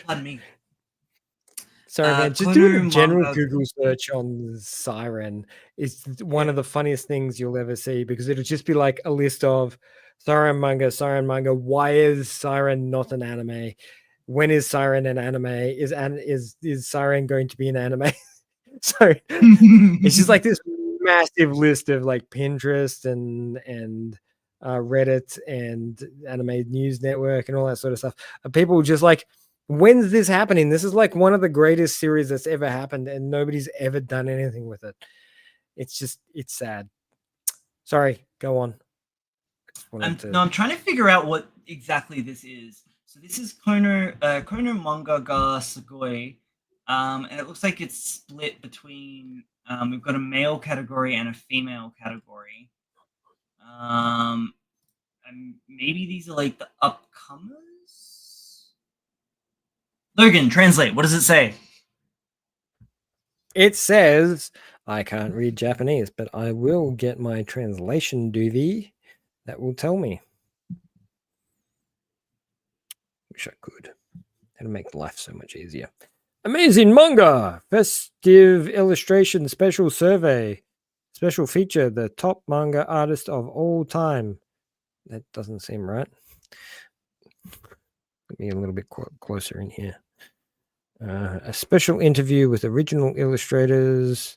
B: pardon me.
A: Sorry, man. Just doing a general Google search on Siren is one of the funniest things you'll ever see, because it'll just be like a list of Siren manga. Why is Siren not an anime? When is Siren an anime? Is Siren going to be an anime? So it's just like this massive list of like Pinterest and Reddit and Anime News Network and all that sort of stuff. And people just like, when's this happening? This is like one of the greatest series that's ever happened, and nobody's ever done anything with it. It's sad. Sorry, go on.
B: I'm trying to figure out what exactly this is. So this is Kono Manga ga Sugoi. And it looks like it's split between we've got a male category and a female category. And maybe these are like the upcomers. Logan, translate. What does it say?
A: It says, I can't read Japanese, but I will get my translation duty that will tell me. Wish I could. That'll make life so much easier. Amazing manga, festive illustration, special survey, special feature, the top manga artist of all time. That doesn't seem right. Let me a little bit closer in here. A special interview with original illustrators.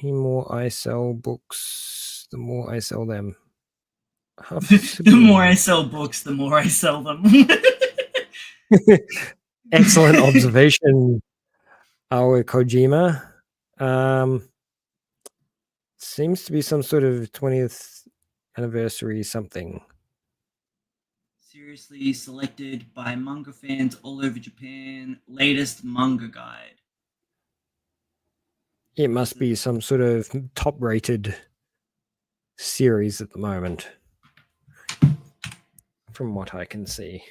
A: The more I sell books, the more I sell them.
B: The more I sell books, the more I sell them.
A: Excellent observation, Aoi Kojima. Seems to be some sort of 20th anniversary something.
B: Seriously selected by manga fans all over Japan. Latest manga guide.
A: It must be some sort of top-rated series at the moment, from what I can see.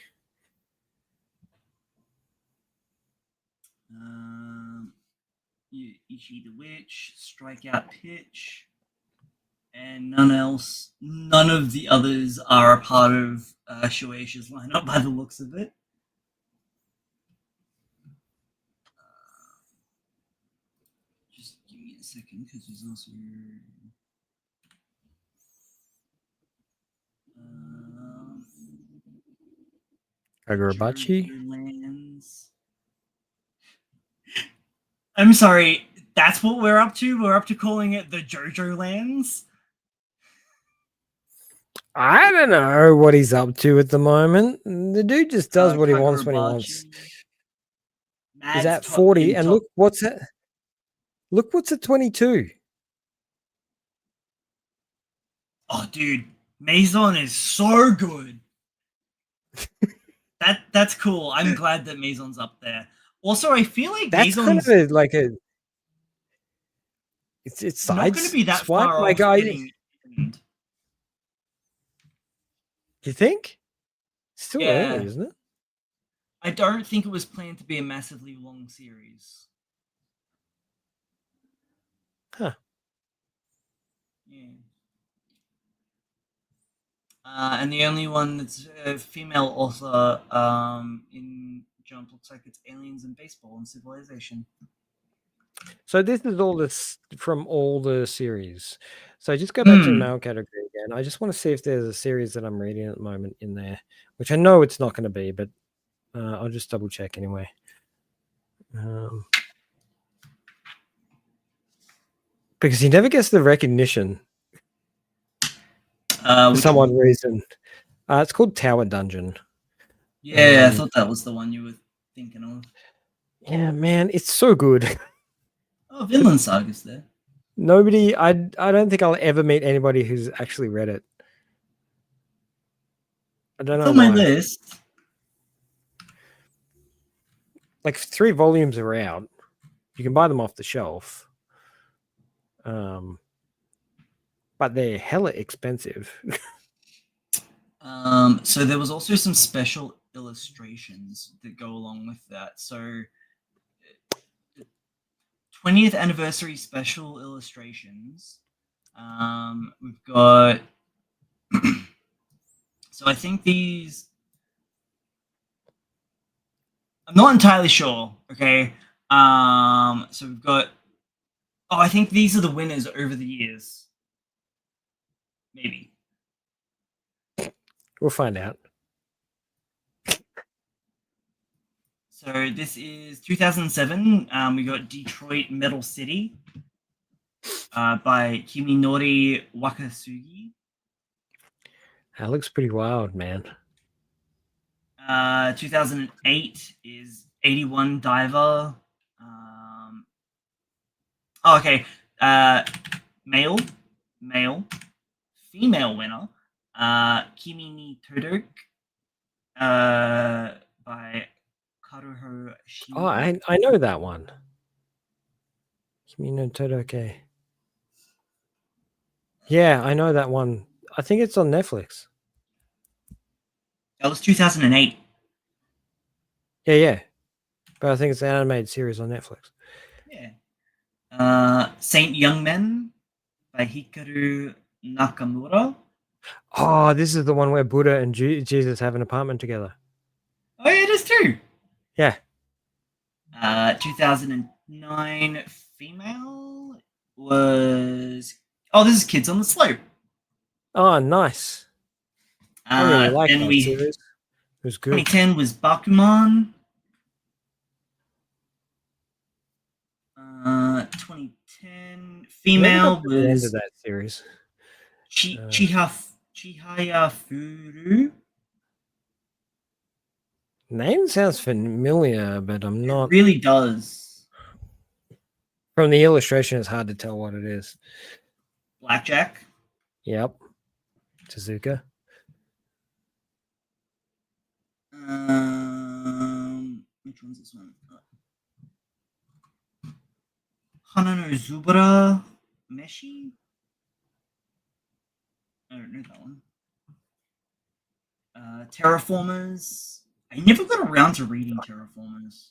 B: Ichi the Witch, Strikeout Pitch, and none of the others are a part of Shueisha's lineup by the looks of it. Just give me a second, because there's also
A: Kagurabachi.
B: I'm sorry, that's what we're up to? We're up to calling it the JoJo Lands?
A: I don't know what he's up to at the moment. The dude just does what he wants when he wants. He's at 40, and look what's at 22.
B: Oh, dude, Maison is so good. That's cool. I'm glad that Maison's up there. Also, I feel like
A: that's
B: Maison's
A: kind of like a. It's
B: not going to be that far off getting.
A: You think? Still early, isn't it?
B: I don't think it was planned to be a massively long series.
A: Huh.
B: Yeah. And the only one that's a female author in Jump looks like it's Aliens and Baseball and Civilization.
A: So this is all this from all the series. So just go back to the male category again. I just want to see if there's a series that I'm reading at the moment in there, which I know it's not going to be, but I'll just double check anyway. Because he never gets the recognition for some odd reason. It's called Tower Dungeon.
B: Yeah, I thought that was the one you were thinking of.
A: Yeah, man, it's so good.
B: Oh, Vinland Saga's there.
A: Nobody, I don't think I'll ever meet anybody who's actually read it. I don't know.
B: It's on my list.
A: Like 3 volumes are out. You can buy them off the shelf. But they're hella expensive.
B: So there was also some special illustrations that go along with that. So 20th anniversary special illustrations. We've got so I think these I'm not entirely sure, okay? So we've got I think these are the winners over the years. Maybe.
A: We'll find out.
B: So this is 2007. We got Detroit Metal City by Kiminori Wakasugi.
A: That looks pretty wild, man.
B: 2008 is 81 Diver. Okay. Male, female winner. Kimi ni Todok by Karuho Shima.
A: Oh, I know that one. Kimi no Todoke. Yeah, I know that one. I think it's on Netflix.
B: That was 2008.
A: Yeah. But I think it's an animated series on Netflix.
B: Yeah. Saint Young Men by Hikaru Nakamura.
A: Oh, this is the one where Buddha and Jesus have an apartment together.
B: Oh, yeah, it is too.
A: Yeah.
B: 2009 female was... Oh, this is Kids on the Slope.
A: Oh, nice. I really like that series. It was good.
B: 2010 was Bakuman. 2010 female was...
A: the end of that series.
B: Chihaya Furu.
A: Name sounds familiar, but I'm not...
B: It really does.
A: From the illustration, it's hard to tell what it is.
B: Blackjack.
A: Yep. Tezuka.
B: Which one's this one? Hanano Zubara Meshi? I don't know that one. Terraformers. I never got around to reading Terraformers.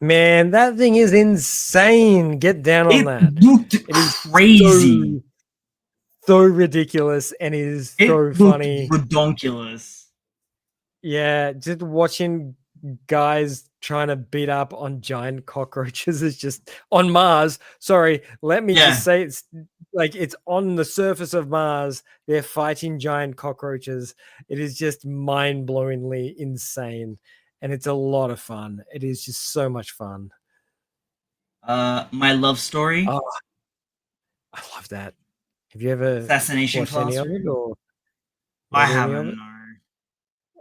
A: Man, that thing is insane. Get down on that.
B: It looked
A: It is
B: crazy.
A: so ridiculous, and it is
B: It
A: so
B: looked
A: funny.
B: redonkulous.
A: Yeah, just watching guys trying to beat up on giant cockroaches is just on Mars. Sorry, let me just say it's like it's on the surface of Mars. They're fighting giant cockroaches. It is just mind-blowingly insane, and it's a lot of fun. It is just so much fun.
B: My Love Story.
A: Oh, I love that. Have you ever
B: Assassination
A: watched any of it, or
B: I
A: read any of
B: haven't.
A: it?
B: No.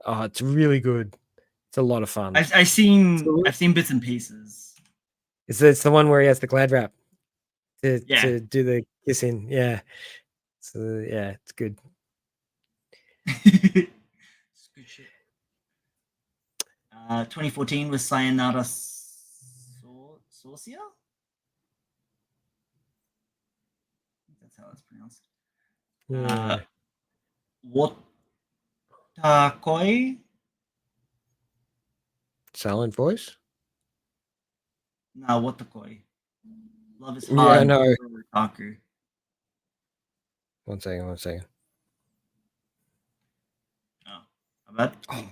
A: Oh, it's really good. It's a lot of fun.
B: I've seen bits and pieces.
A: It's the one where he has the glad wrap to do the kissing. Yeah. So yeah, it's good.
B: It's good shit. 2014 was Sayonara Sorcia? That's how it's pronounced.
A: Yeah.
B: Wotakoi?
A: Silent voice?
B: No, Wotakoi. Love is hard.
A: Yeah, no.
B: Otaku.
A: One second.
B: Oh, I bet.
A: Oh.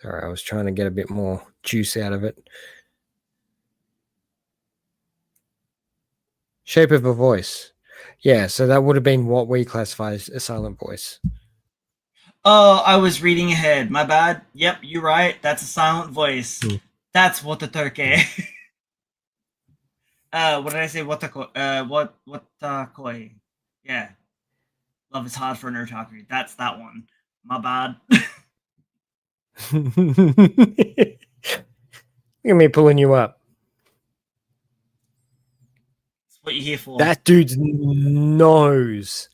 A: Sorry, I was trying to get a bit more juice out of it. Shape of a voice. Yeah, so that would have been what we classify as a silent voice.
B: Oh, I was reading ahead. My bad. Yep, you're right. That's a silent voice. That's what the turkey. What did I say? Wotakoi. Yeah. Love is hard for an otaku. That's that one. My bad.
A: Look at me pulling you up.
B: That's what you're here for.
A: That dude's nose.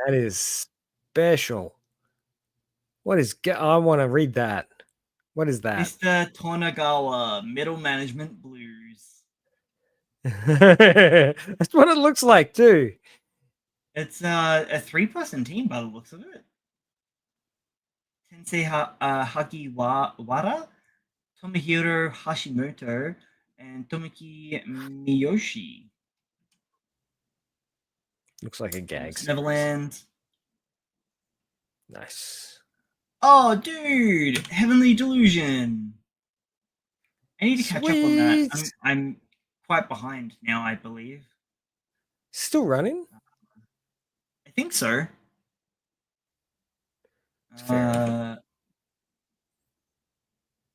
A: That is special. What is? I want to read that. What is that?
B: Mr. Tonagawa, Middle Management Blues.
A: That's what it looks like too.
B: It's a 3-person team by the looks of it. Tensei Hagiwara, Tomohiro Hashimoto, and Tomoki Miyoshi.
A: Looks like a gag.
B: Neverland.
A: Nice.
B: Oh, dude! Heavenly Delusion. I need to catch up on that. I'm quite behind now, I believe.
A: Still running?
B: I think so.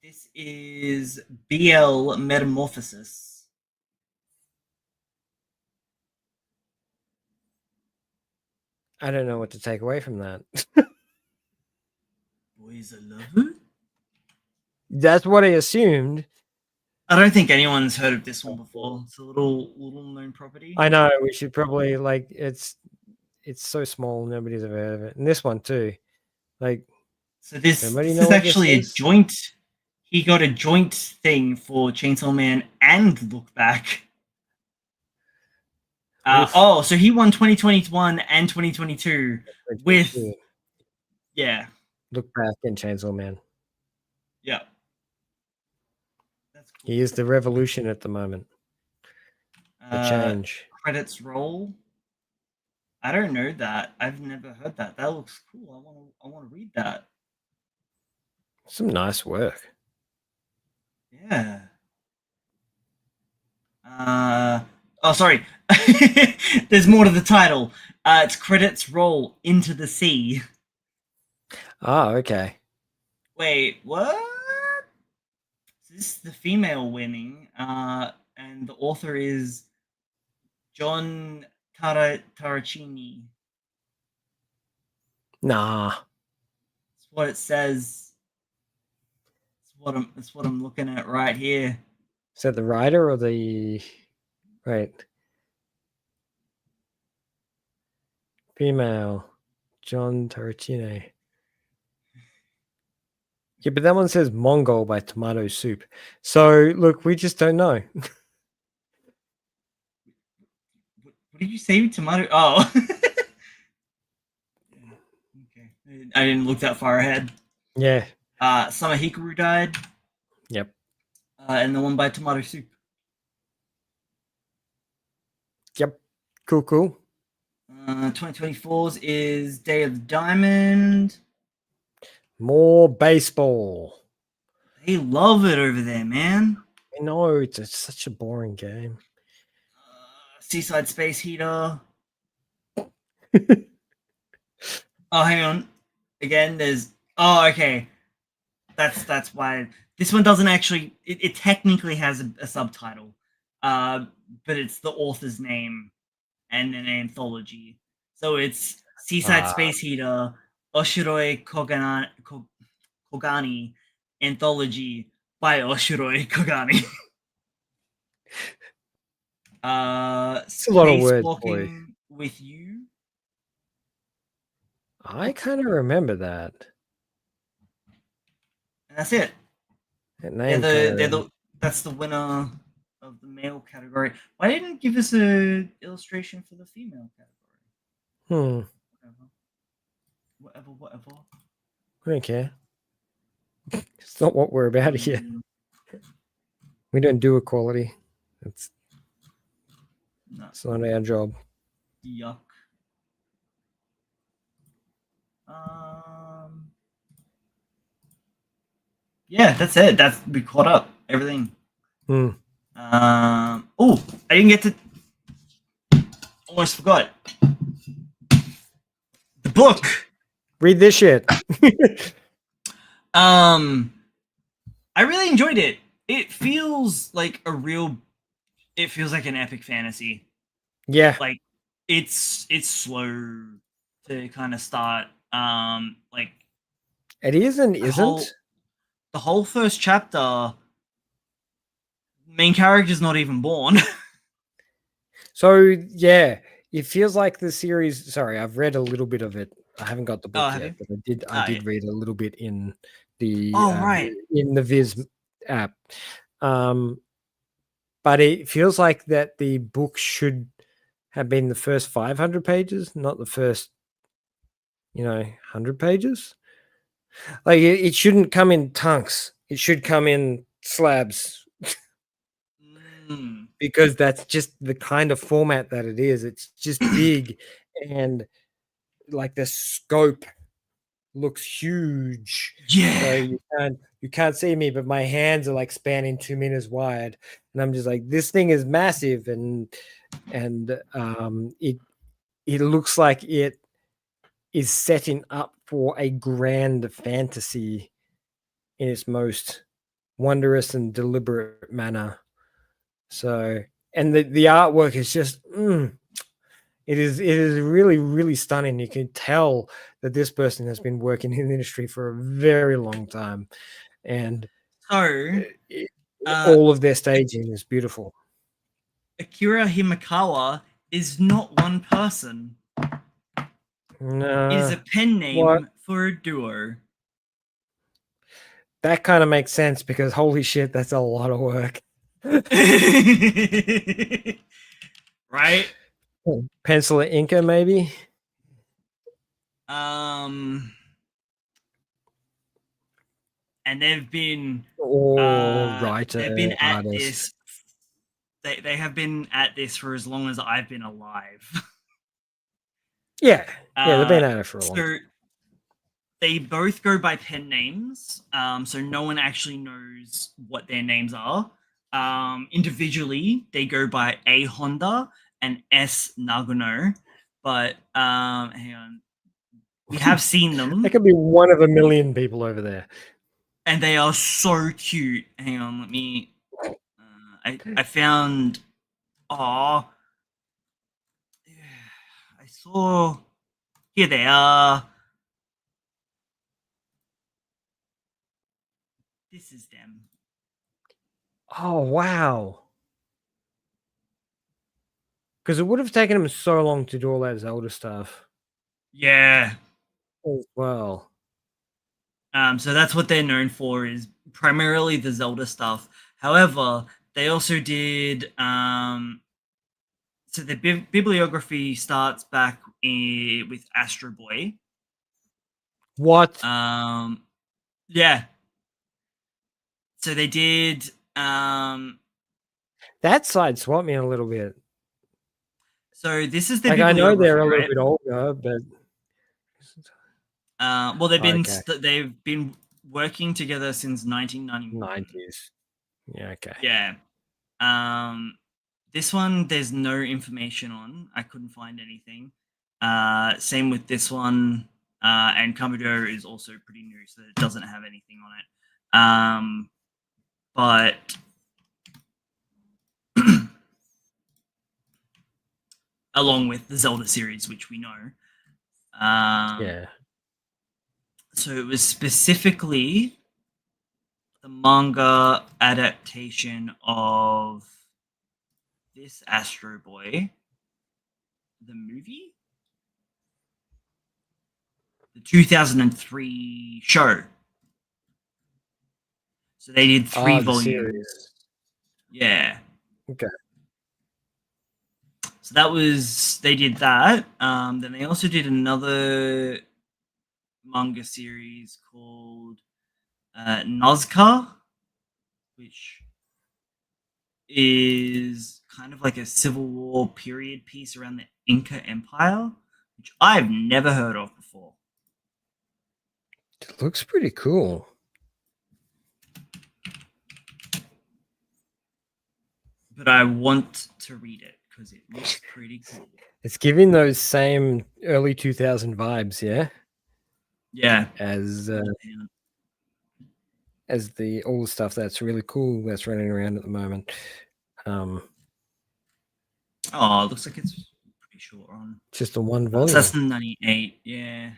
B: This is BL Metamorphosis.
A: I don't know what to take away from that.
B: Boys a lover?
A: That's what I assumed.
B: I don't think anyone's heard of this one before. It's a little known property.
A: I know, we should probably it's so small, nobody's ever heard of it. And this one too.
B: So this is actually a joint. He got a joint thing for Chainsaw Man and Look Back. So he won 2021 and 2022 with
A: Look Back and Chainsaw Man.
B: Yeah. That's cool.
A: He is the revolution at the moment. The change.
B: Credits roll. I don't know that. I've never heard that. That looks cool. I want to read that.
A: Some nice work.
B: Yeah. Sorry. There's more to the title. It's credits roll into the sea.
A: Oh, okay.
B: Wait, what? This is the female winning, and the author is John Taracini.
A: Nah.
B: That's what it says. That's what I'm looking at right here.
A: Is that the writer or the female John Taracini? Yeah, but that one says Mongol by Tomato Soup. So look, we just don't know.
B: What did you say? Tomato? Oh. Okay. I didn't look that far ahead.
A: Yeah.
B: Summer Hikaru died.
A: Yep.
B: And the one by Tomato Soup.
A: Yep. Cool.
B: 2024's is Day of the Diamond.
A: More baseball.
B: They love it over there, man.
A: I know, it's such a boring game.
B: Seaside Space Heater. Oh, hang on. Again, there's... Oh, okay. That's why... This one doesn't actually... It technically has a subtitle. But it's the author's name and an anthology. So it's Seaside Space Heater, Oshiroi Kogani, anthology by Oshiroi Kogani.
A: It's a lot of words,
B: Walking with You.
A: I kind of remember that.
B: And that's it.
A: That
B: That's the winner of the male category. Why didn't it give us an illustration for the female category? Whatever.
A: I don't care. It's not what we're about here. We don't do equality. It's not our job.
B: Yuck. Yeah, that's it. We caught up. Everything.
A: Oh,
B: I didn't get to. Almost forgot. The book.
A: Read this shit.
B: I really enjoyed it. It feels like an epic fantasy.
A: Yeah.
B: Like it's slow to kind of start. Like
A: it is and isn't.
B: The whole first chapter, main character's not even born.
A: So yeah, it feels like the series. Sorry, I've read a little bit of it. I haven't got the book yet, but I did read a little bit in the in the Viz app. But it feels like that the book should have been the first 500 pages, not the first 100 pages. Like it shouldn't come in chunks. It should come in slabs. Because that's just the kind of format that it is. It's just big, and like the scope looks huge.
B: Yeah.
A: So you can't see me, but my hands are like spanning 2 meters wide, and I'm just like, this thing is massive, and it looks like it is setting up for a grand fantasy in its most wondrous and deliberate manner. So, and the artwork is just, it is really, really stunning. You can tell that this person has been working in the industry for a very long time, and
B: so
A: all of their staging is beautiful.
B: Akira Himakawa is not one person.
A: No,
B: it is a pen name for a duo.
A: That kind of makes sense because holy shit, that's a lot of work.
B: Right?
A: Pencil and Inca, maybe.
B: And they've been
A: writer.
B: They've been at
A: artist.
B: this. They have been at this for as long as I've been alive.
A: Yeah, they've been at it for a long time.
B: They both go by pen names, so no one actually knows what their names are. Individually, they go by A Honda and S Nagano, but hang on, we have seen them.
A: That could be one of a million people over there,
B: and they are so cute. Hang on, let me. I found. I saw. Here they are. This is them.
A: Oh, wow. Because it would have taken him so long to do all that Zelda stuff.
B: Yeah.
A: As well.
B: So that's what they're known for, is primarily the Zelda stuff. However, they also did... so the bibliography starts back with Astro Boy.
A: What?
B: Yeah. So they did.
A: That side swapped me a little bit.
B: So this is the
A: like I know they're a little
B: right?
A: bit older, but
B: well, they've
A: okay.
B: been working together since 1991.
A: 90s. Yeah, okay.
B: Yeah. This one there's no information on. I couldn't find anything. Same with this one. And Kamudo is also pretty new, so it doesn't have anything on it. But along with the Zelda series, which we know.
A: Yeah.
B: So it was specifically the manga adaptation of this Astro Boy, the movie, the 2003 show. So they did 3 volumes.
A: Series.
B: Yeah.
A: Okay.
B: So they did that. Then they also did another manga series called Nazca, which is kind of like a Civil War period piece around the Inca Empire, which I've never heard of before.
A: It looks pretty cool.
B: But I want to read it because it looks pretty cool.
A: It's giving those same early 2000 vibes, yeah?
B: Yeah.
A: As the all the stuff that's really cool that's running around at the moment.
B: It looks like it's pretty short on.
A: Just a one volume.
B: That's the 98, yeah.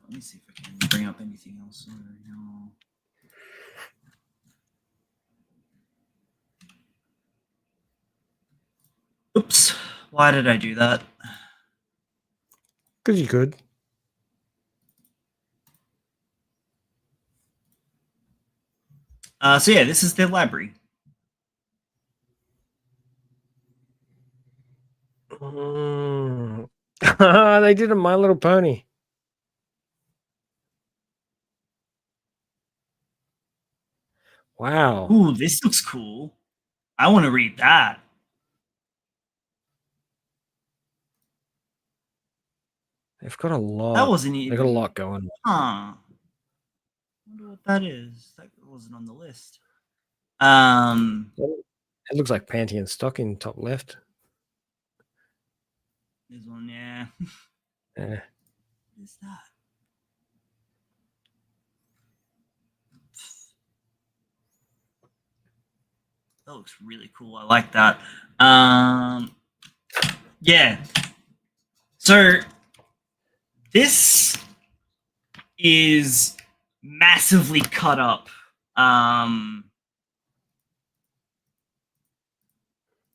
B: Let me see if I can bring up anything else. No. Oops. Why did I do that?
A: Because you could.
B: So yeah, this is their library.
A: They did a My Little Pony. Wow.
B: Ooh, this looks cool. I want to read that.
A: They've got a lot.
B: That wasn't even.
A: They got a lot going.
B: Huh. I wonder what that is. That wasn't on the list.
A: It looks like Panty and Stocking top left.
B: This one, yeah.
A: Yeah.
B: What is that? That looks really cool. I like that. Yeah. So this is massively cut up.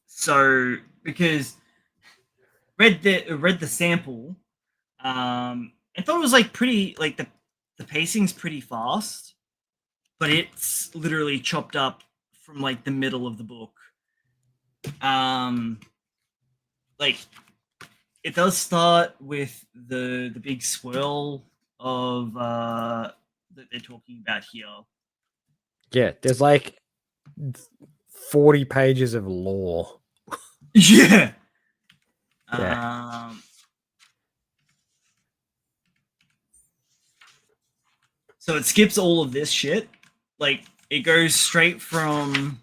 B: So because read the sample, I thought it was like pretty like the pacing's pretty fast, but it's literally chopped up from like the middle of the book. Like it does start with the big swirl of that they're talking about here.
A: Yeah, there's like 40 pages of lore.
B: Yeah. So it skips all of this shit. Like it goes straight from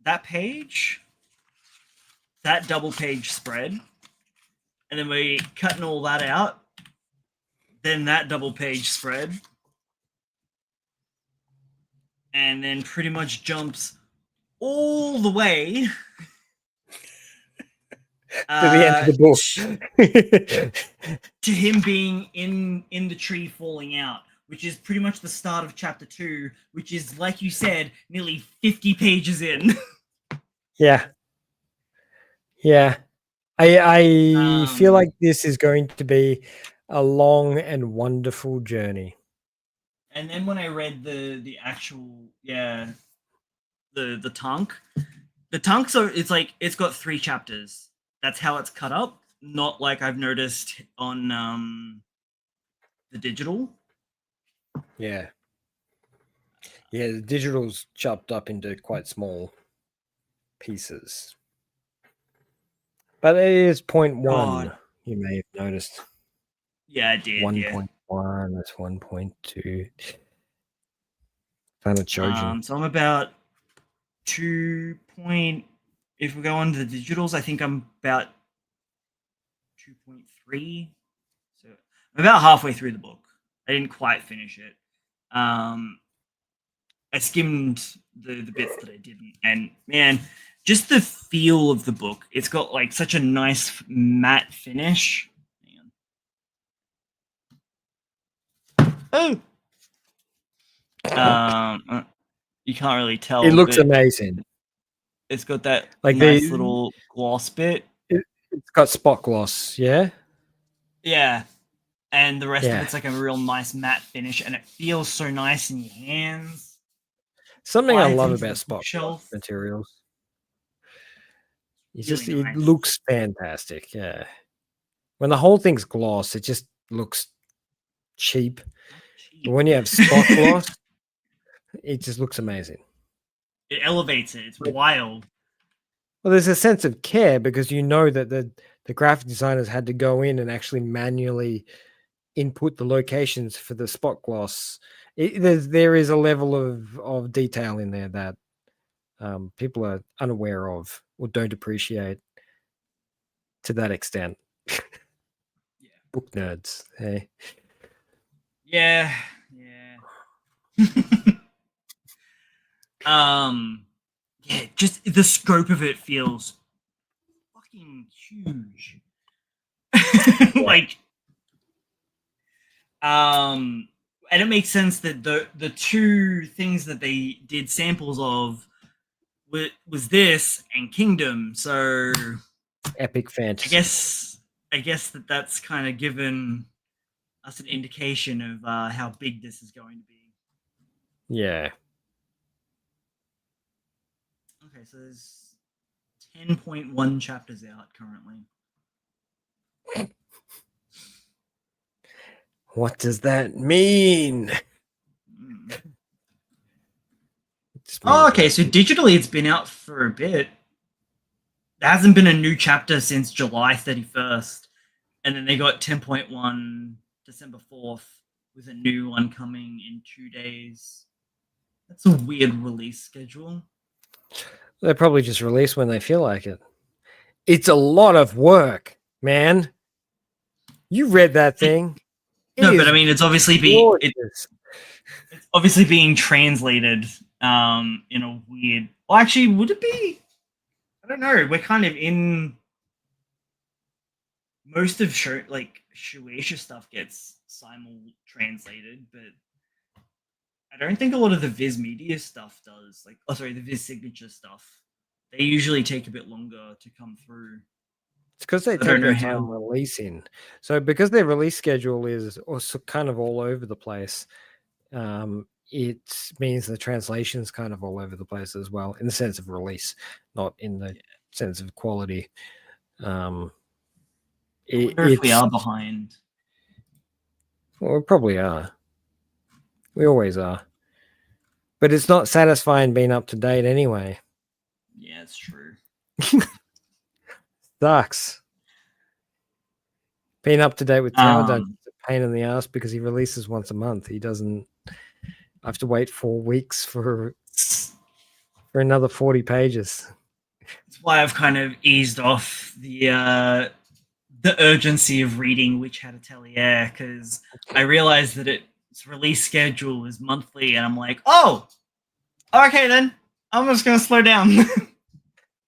B: that page, that double page spread, and then we cutting all that out. Then that double page spread, and then pretty much jumps all the way
A: to the end of the book.
B: To him being in the tree falling out, which is pretty much the start of chapter 2, which is, like you said, nearly 50 pages in.
A: Yeah. I feel like this is going to be a long and wonderful journey.
B: And then when I read the actual, the tank, so it's like it's got 3 chapters. That's how it's cut up. not like I've noticed on the digital.
A: Yeah. Yeah, the digital's chopped up into quite small pieces. But it is 0.1,
B: God.
A: you may have noticed.
B: Yeah, I did.
A: 1.1, that's 1.2. Found a Trojan.
B: So I'm about 2 point. If we go on to the digitals, I think I'm about 2.3. So I'm about halfway through the book. I didn't quite finish it. I skimmed the bits that I didn't, and man, just the feel of the book. It's got like such a nice matte finish. Oh. You can't really tell.
A: It looks amazing.
B: It's got that
A: like
B: nice little gloss bit.
A: It's got spot gloss, yeah?
B: Yeah. And the rest of it's like a real nice matte finish, and it feels so nice in your hands.
A: Something I love about spot gloss materials. It's really just nice. It looks fantastic, yeah. When the whole thing's gloss, it just looks cheap. But when you have spot gloss, it just looks amazing.
B: It elevates it. It's wild.
A: Well, there's a sense of care because you know that the graphic designers had to go in and actually manually input the locations for the spot gloss. There is a level of detail in there that people are unaware of or don't appreciate to that extent.
B: Yeah.
A: Book nerds, hey.
B: Yeah. Yeah, just the scope of it feels fucking huge. And it makes sense that the two things that they did samples of was this and Kingdom. So
A: epic fantasy.
B: I guess that's kind of given us an indication of how big this is going to be.
A: Yeah.
B: Okay, so there's 10.1 chapters out currently.
A: What does that mean?
B: Oh, okay, so digitally it's been out for a bit. There hasn't been a new chapter since July 31st. And then they got 10.1 December 4th with a new one coming in 2 days. That's a weird release schedule.
A: They probably just release when they feel like it. It's a lot of work, man. You read that thing.
B: No, but I mean, it's obviously it's obviously being translated in a weird. Well, actually, would it be? I don't know. We're kind of in most of Shueisha stuff gets simul translated, but I don't think a lot of the Viz Media stuff does. The Viz Signature stuff. They usually take a bit longer to come through.
A: It's because they take their time releasing. So because their release schedule is also kind of all over the place, it means the translation's kind of all over the place as well, in the sense of release, not in the sense of quality.
B: I wonder if we are behind.
A: Well, we probably are. We always are. But it's not satisfying being up to date anyway.
B: Yeah, it's true.
A: Sucks. Being up to date with Tower Dungeon is a pain in the ass because he releases once a month. He doesn't have to wait 4 weeks for another 40 pages.
B: That's why I've kind of eased off the urgency of reading Witch Hat Atelier, because I realized that its release schedule is monthly, and I'm like, oh, okay then. I'm just going to slow down.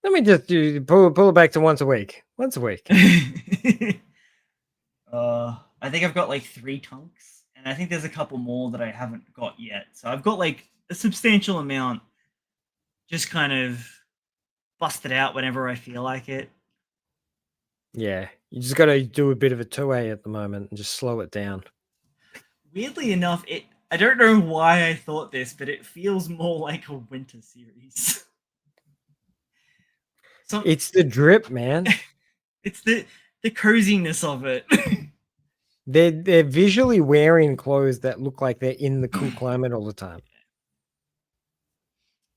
A: Let me just pull it back to once a week. Once a week.
B: I think I've got 3 Tunks, and I think there's a couple more that I haven't got yet. So I've got a substantial amount just kind of busted out whenever I feel like it.
A: Yeah, you just got to do a bit of a 2A at the moment and just slow it down.
B: Weirdly enough, I don't know why I thought this, but it feels more like a winter series.
A: It's the drip, man.
B: It's the the coziness of it.
A: They're visually wearing clothes that look like they're in the cool climate all the time.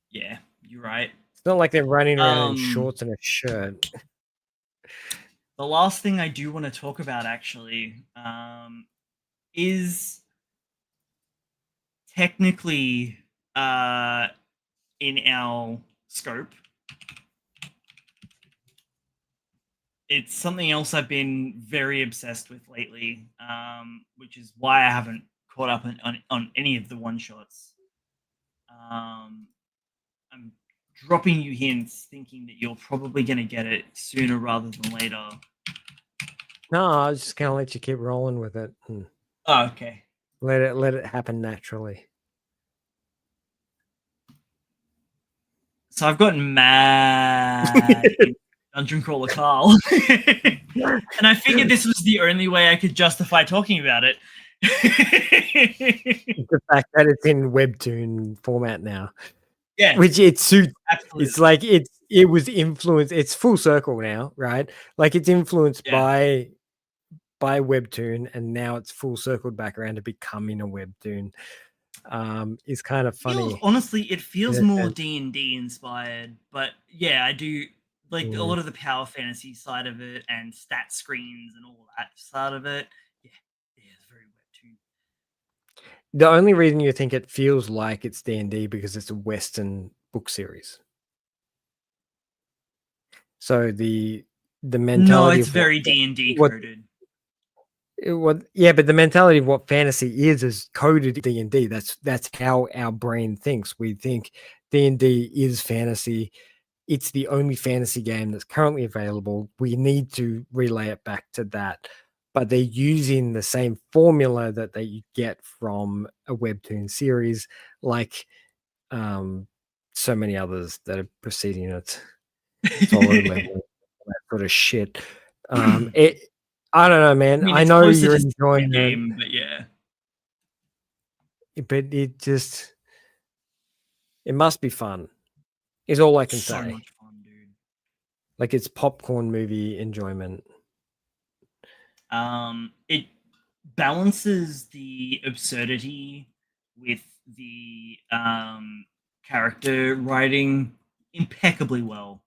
B: Yeah, you're right.
A: It's not like they're running around in shorts and a shirt.
B: The last thing I do want to talk about actually is technically in our scope. It's something else I've been very obsessed with lately, which is why I haven't caught up on any of the one-shots. I'm dropping you hints, thinking that you're probably going to get it sooner rather than later.
A: No, I was just going to let you keep rolling with it. And
B: oh, okay.
A: Let it happen naturally.
B: So I've gotten mad in Dungeon Crawler Carl. And I figured this was the only way I could justify talking about it.
A: The fact that it's in webtoon format now.
B: Yeah.
A: Which it suits.
B: Absolutely.
A: It's like it was influenced. It's full circle now, right? Like it's influenced by webtoon, and now it's full circled back around to becoming a webtoon. It's kind of funny.
B: Honestly, it feels more D&D inspired, but yeah, I do like a lot of the power fantasy side of it and stat screens and all that side of it. Yeah, it's very webtoon.
A: The only reason you think it feels like it's D&D because it's a Western book series. So the mentality.
B: No, it's very D&D coded.
A: Yeah, but the mentality of what fantasy is coded D&D. That's how our brain thinks. We think D&D is fantasy. It's the only fantasy game that's currently available. We need to relay it back to that. But they're using the same formula that they get from a webtoon series, like so many others that are preceding it. Solid level, that sort of shit. I don't know, man. I know you're enjoying the
B: game, but yeah.
A: But it must be fun. Is all I can say.
B: So much fun, dude.
A: Like it's popcorn movie enjoyment.
B: It balances the absurdity with the character writing impeccably well.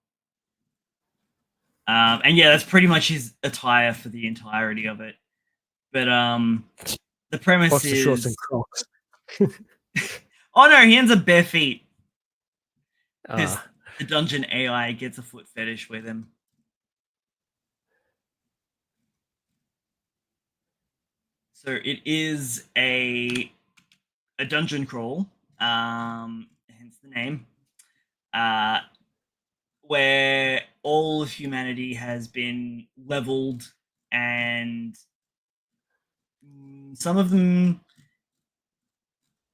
B: And yeah, that's pretty much his attire for the entirety of it. But the premise is
A: shorts and Crocs.
B: Oh no, he ends up bare feet. Because the dungeon AI gets a foot fetish with him. So it is a dungeon crawl, hence the name, where all of humanity has been leveled, and some of them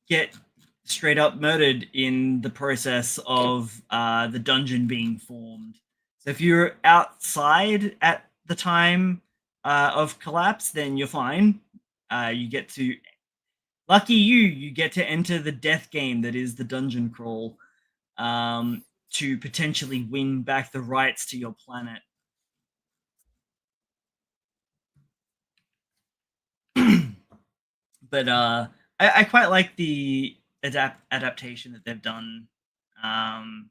B: get straight up murdered in the process of the dungeon being formed. So if you're outside at the time of collapse, then you're fine. You get to, lucky you get to enter the death game that is the dungeon crawl to potentially win back the rights to your planet. But I quite like the adaptation that they've done.
A: Man,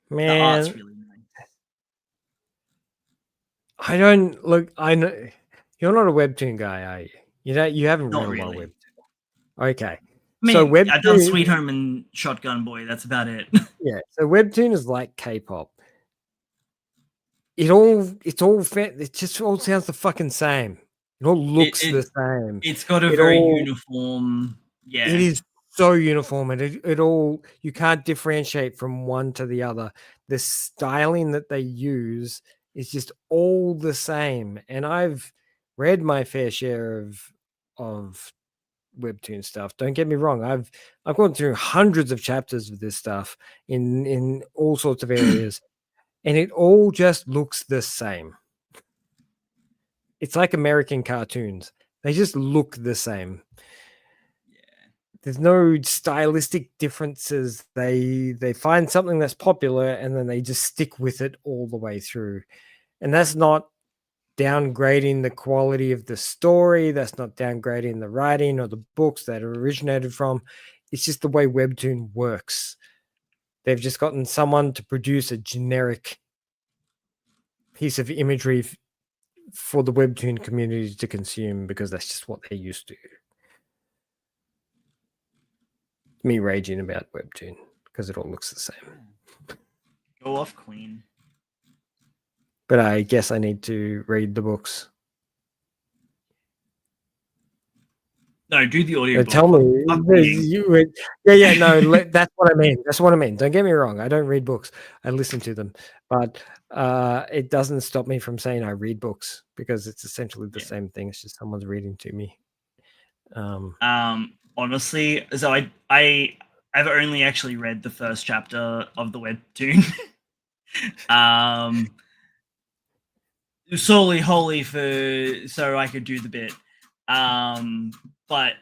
B: the art's really nice.
A: I don't look. I know you're not a webtoon guy, are you? You haven't
B: Not
A: read
B: really.
A: a webtoon. Okay.
B: I mean,
A: so webtoon,
B: I've done Sweet Home and Shotgun Boy. That's about it.
A: Yeah. So webtoon is like K-pop. It just all sounds the fucking same. It all looks the same.
B: It's got a very uniform. Yeah.
A: It is so uniform, and it all, you can't differentiate from one to the other. The styling that they use is just all the same. And I've read my fair share of webtoon stuff. Don't get me wrong. I've gone through hundreds of chapters of this stuff in all sorts of areas, and it all just looks the same. It's like American cartoons. They just look the same.
B: Yeah.
A: there's no stylistic differences. They find something that's popular and then they just stick with it all the way through. And that's not downgrading the quality of the story. That's not downgrading the writing or the books that are originated from. It's just the way Webtoon works. They've just gotten someone to produce a generic piece of imagery for the Webtoon community to consume because that's just what they're used to. Me raging about Webtoon because it all looks the same.
B: Go off, Queen.
A: But I guess I need to read the books.
B: No, do the audio.
A: Tell me. No, that's what I mean. That's what I mean. Don't get me wrong. I don't read books. I listen to them. But it doesn't stop me from saying I read books because it's essentially the same thing. It's just someone's reading to me.
B: Honestly, so I've only actually read the first chapter of the Webtoon. Solely wholly so I could do the bit. But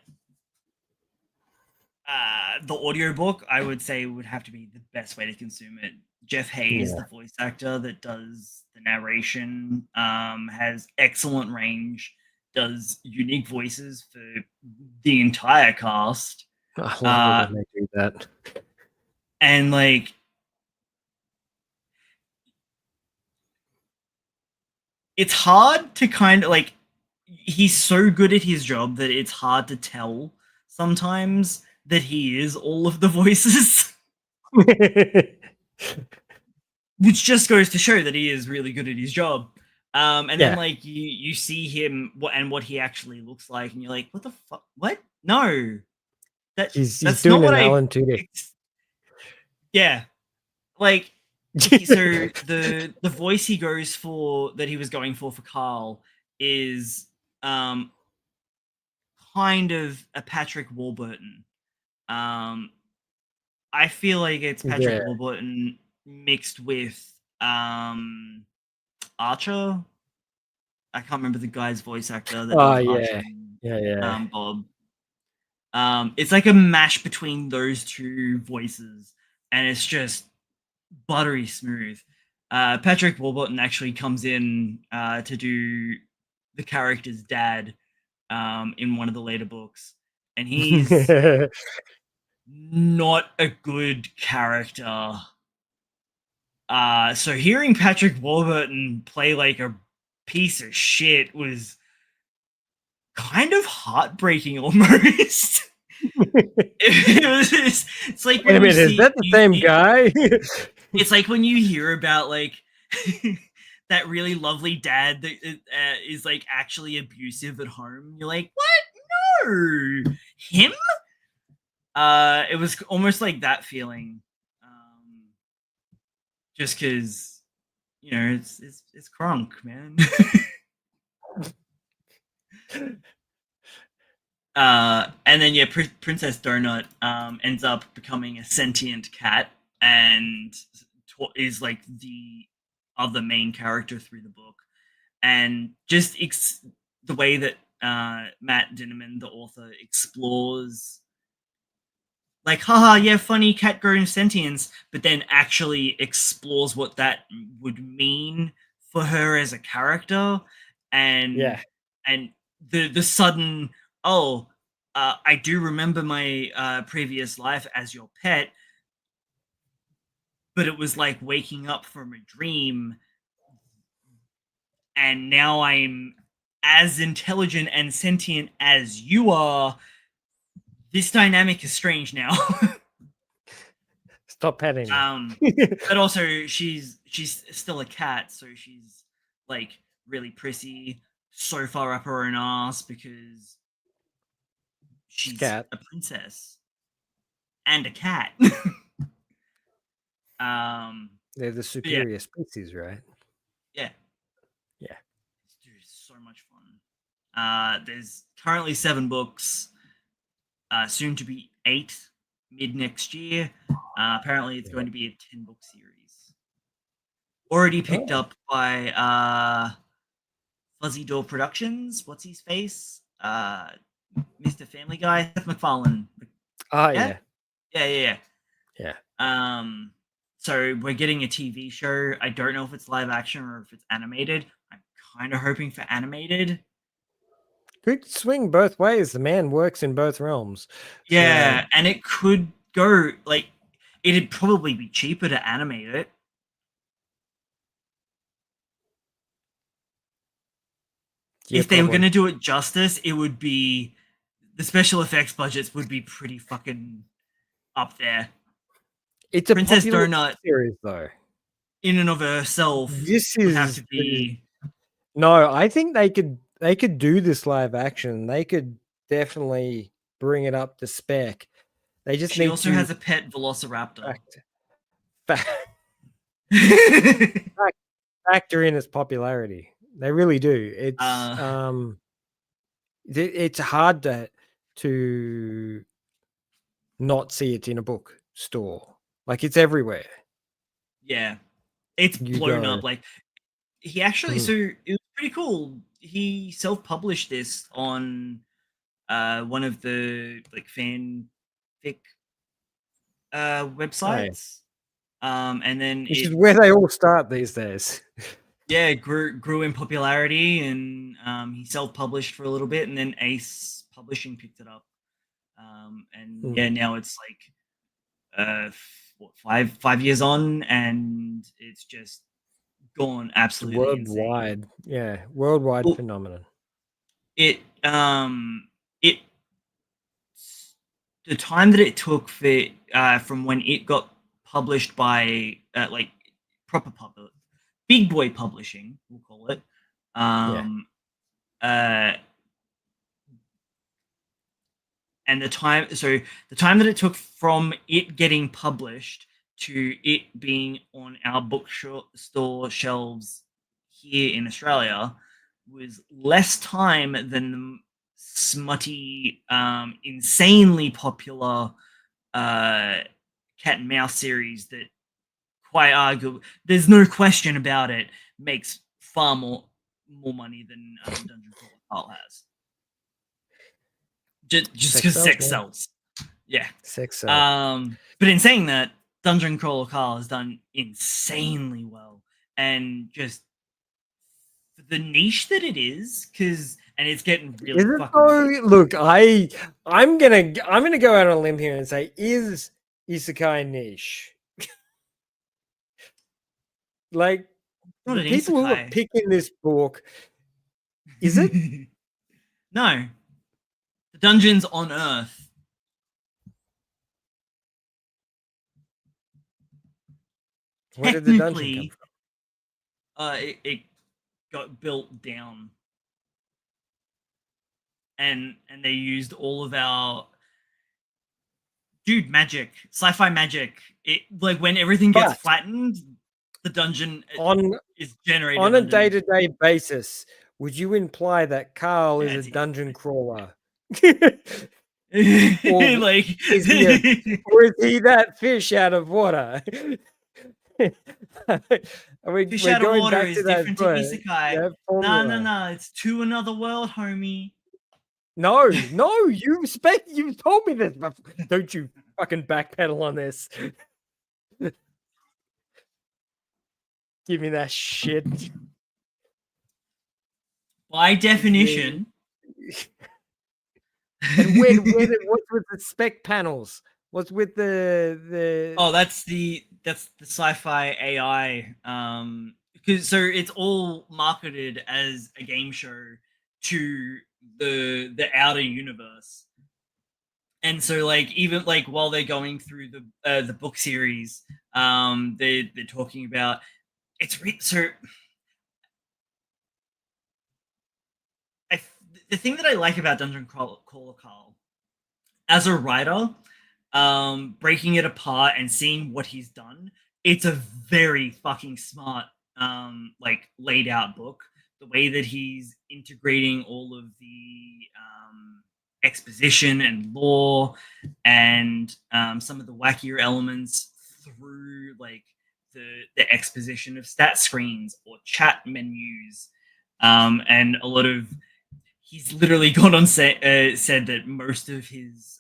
B: the audiobook, I would say, would have to be the best way to consume it. Jeff Hayes, the voice actor that does the narration, has excellent range, does unique voices for the entire cast.
A: I love it when they do that.
B: And like, it's hard to kind of like, he's so good at his job that it's hard to tell sometimes that he is all of the voices. Which just goes to show that he is really good at his job. And then like you see him what he actually looks like, and you're like, what the fuck? What? No.
A: He's
B: that's
A: doing
B: not
A: an
B: what
A: Alan Tudyk.
B: Yeah. Like, so the voice he goes for, that he was going for Carl, is kind of a Patrick Warburton. I feel like it's Patrick Warburton mixed with Archer. I can't remember the guy's voice actor that does Archer and, Bob. It's like a mash between those two voices, and it's just buttery smooth. Patrick Warburton actually comes in to do the character's dad in one of the later books, and he's not a good character. So hearing Patrick Warburton play like a piece of shit was kind of heartbreaking almost. It's like,
A: wait a minute, is that the same guy?
B: It's like when you hear about like that really lovely dad that is like actually abusive at home. You're like, what? No, him? It was almost like that feeling. Just because, you know, it's Kronk, man. And then Princess Donut ends up becoming a sentient cat and is like the other main character through the book, and just the way that Matt Dinneman, the author, explores like, haha, yeah, funny cat grown sentience, but then actually explores what that would mean for her as a character, and the sudden, I do remember my previous life as your pet, but it was like waking up from a dream, and now I'm as intelligent and sentient as you are. This dynamic is strange now.
A: Stop petting
B: but also she's still a cat, so she's like really prissy, so far up her own ass because she's a princess and a cat.
A: They're the superior species, right?
B: Yeah.
A: Yeah.
B: Dude, it's so much fun. There's currently 7 books. Soon to be 8 mid next year. Apparently it's going to be a 10-book series. Already picked up by Fuzzy Door Productions. What's his face? Mr. Family Guy, Seth MacFarlane,
A: Oh
B: Yeah?
A: yeah.
B: So we're getting a TV show. I don't know if it's live action or if it's animated. I'm kind of hoping for animated.
A: Could swing both ways. The man works in both realms.
B: Yeah, and it could go like it'd probably be cheaper to animate it.
A: Yeah,
B: if they were
A: probably.
B: going to do it justice, it would be the special effects budgets would be pretty fucking up there.
A: It's a
B: Princess
A: popular
B: Donut
A: series, though.
B: in and of herself
A: This
B: would
A: is
B: have to be.
A: No, I think they could do this live action. They could definitely bring it up to spec. They just
B: She
A: need
B: also
A: to
B: has a pet velociraptor.
A: factor in its popularity. They really do. It's hard to not see it in a bookstore. Like it's everywhere.
B: Yeah, it's blown up. Like he actually, so it was pretty cool. He self-published this on one of the like fanfic websites. And then
A: which is where they all start these days.
B: Yeah, grew in popularity, and he self-published for a little bit, and then Ace Publishing picked it up. And yeah, now it's like 5 years on, and it's just gone absolutely
A: worldwide. Insane. Yeah, worldwide phenomenon.
B: The time that it took for from when it got published by like proper public big boy publishing, we'll call it. And the time that it took from it getting published to it being on our bookstore shelves here in Australia was less time than the smutty, insanely popular Cat and Mouse series that quite arguable. There's no question about it. Makes far more money than Dungeon Crawler Carl has. Just because sex sells. Yeah.
A: Sex sells.
B: But in saying that, Dungeon Crawler Carl has done insanely well, and just the niche that it is, and it's getting really fucking.
A: Look, I'm gonna go out on a limb here and say, is isekai niche? Like the people who are picking this book, is it?
B: No. The dungeons on Earth.
A: Where did the dungeon come from?
B: It got built down, and they used all of our magic, sci-fi magic. It like when everything gets flattened. The dungeon is generated
A: on a day-to-day basis. Would you imply that Carl is a dungeon crawler? or is he that fish out of water?
B: Fish out of water is different to isekai. No, it's to another world, homie.
A: No, you told me this. Don't you fucking backpedal on this. Give me that shit.
B: By definition.
A: And what's with the spec panels? What's with the?
B: Oh, that's the sci-fi AI. Because so it's all marketed as a game show to the outer universe. And so, like, even like while they're going through the book series, they're talking about. The thing that I like about Dungeon Crawler Carl, as a writer, breaking it apart and seeing what he's done, it's a very fucking smart, like laid out book. The way that he's integrating all of the exposition and lore and some of the wackier elements through like the exposition of stat screens or chat menus, and a lot of he's literally gone on said that most of his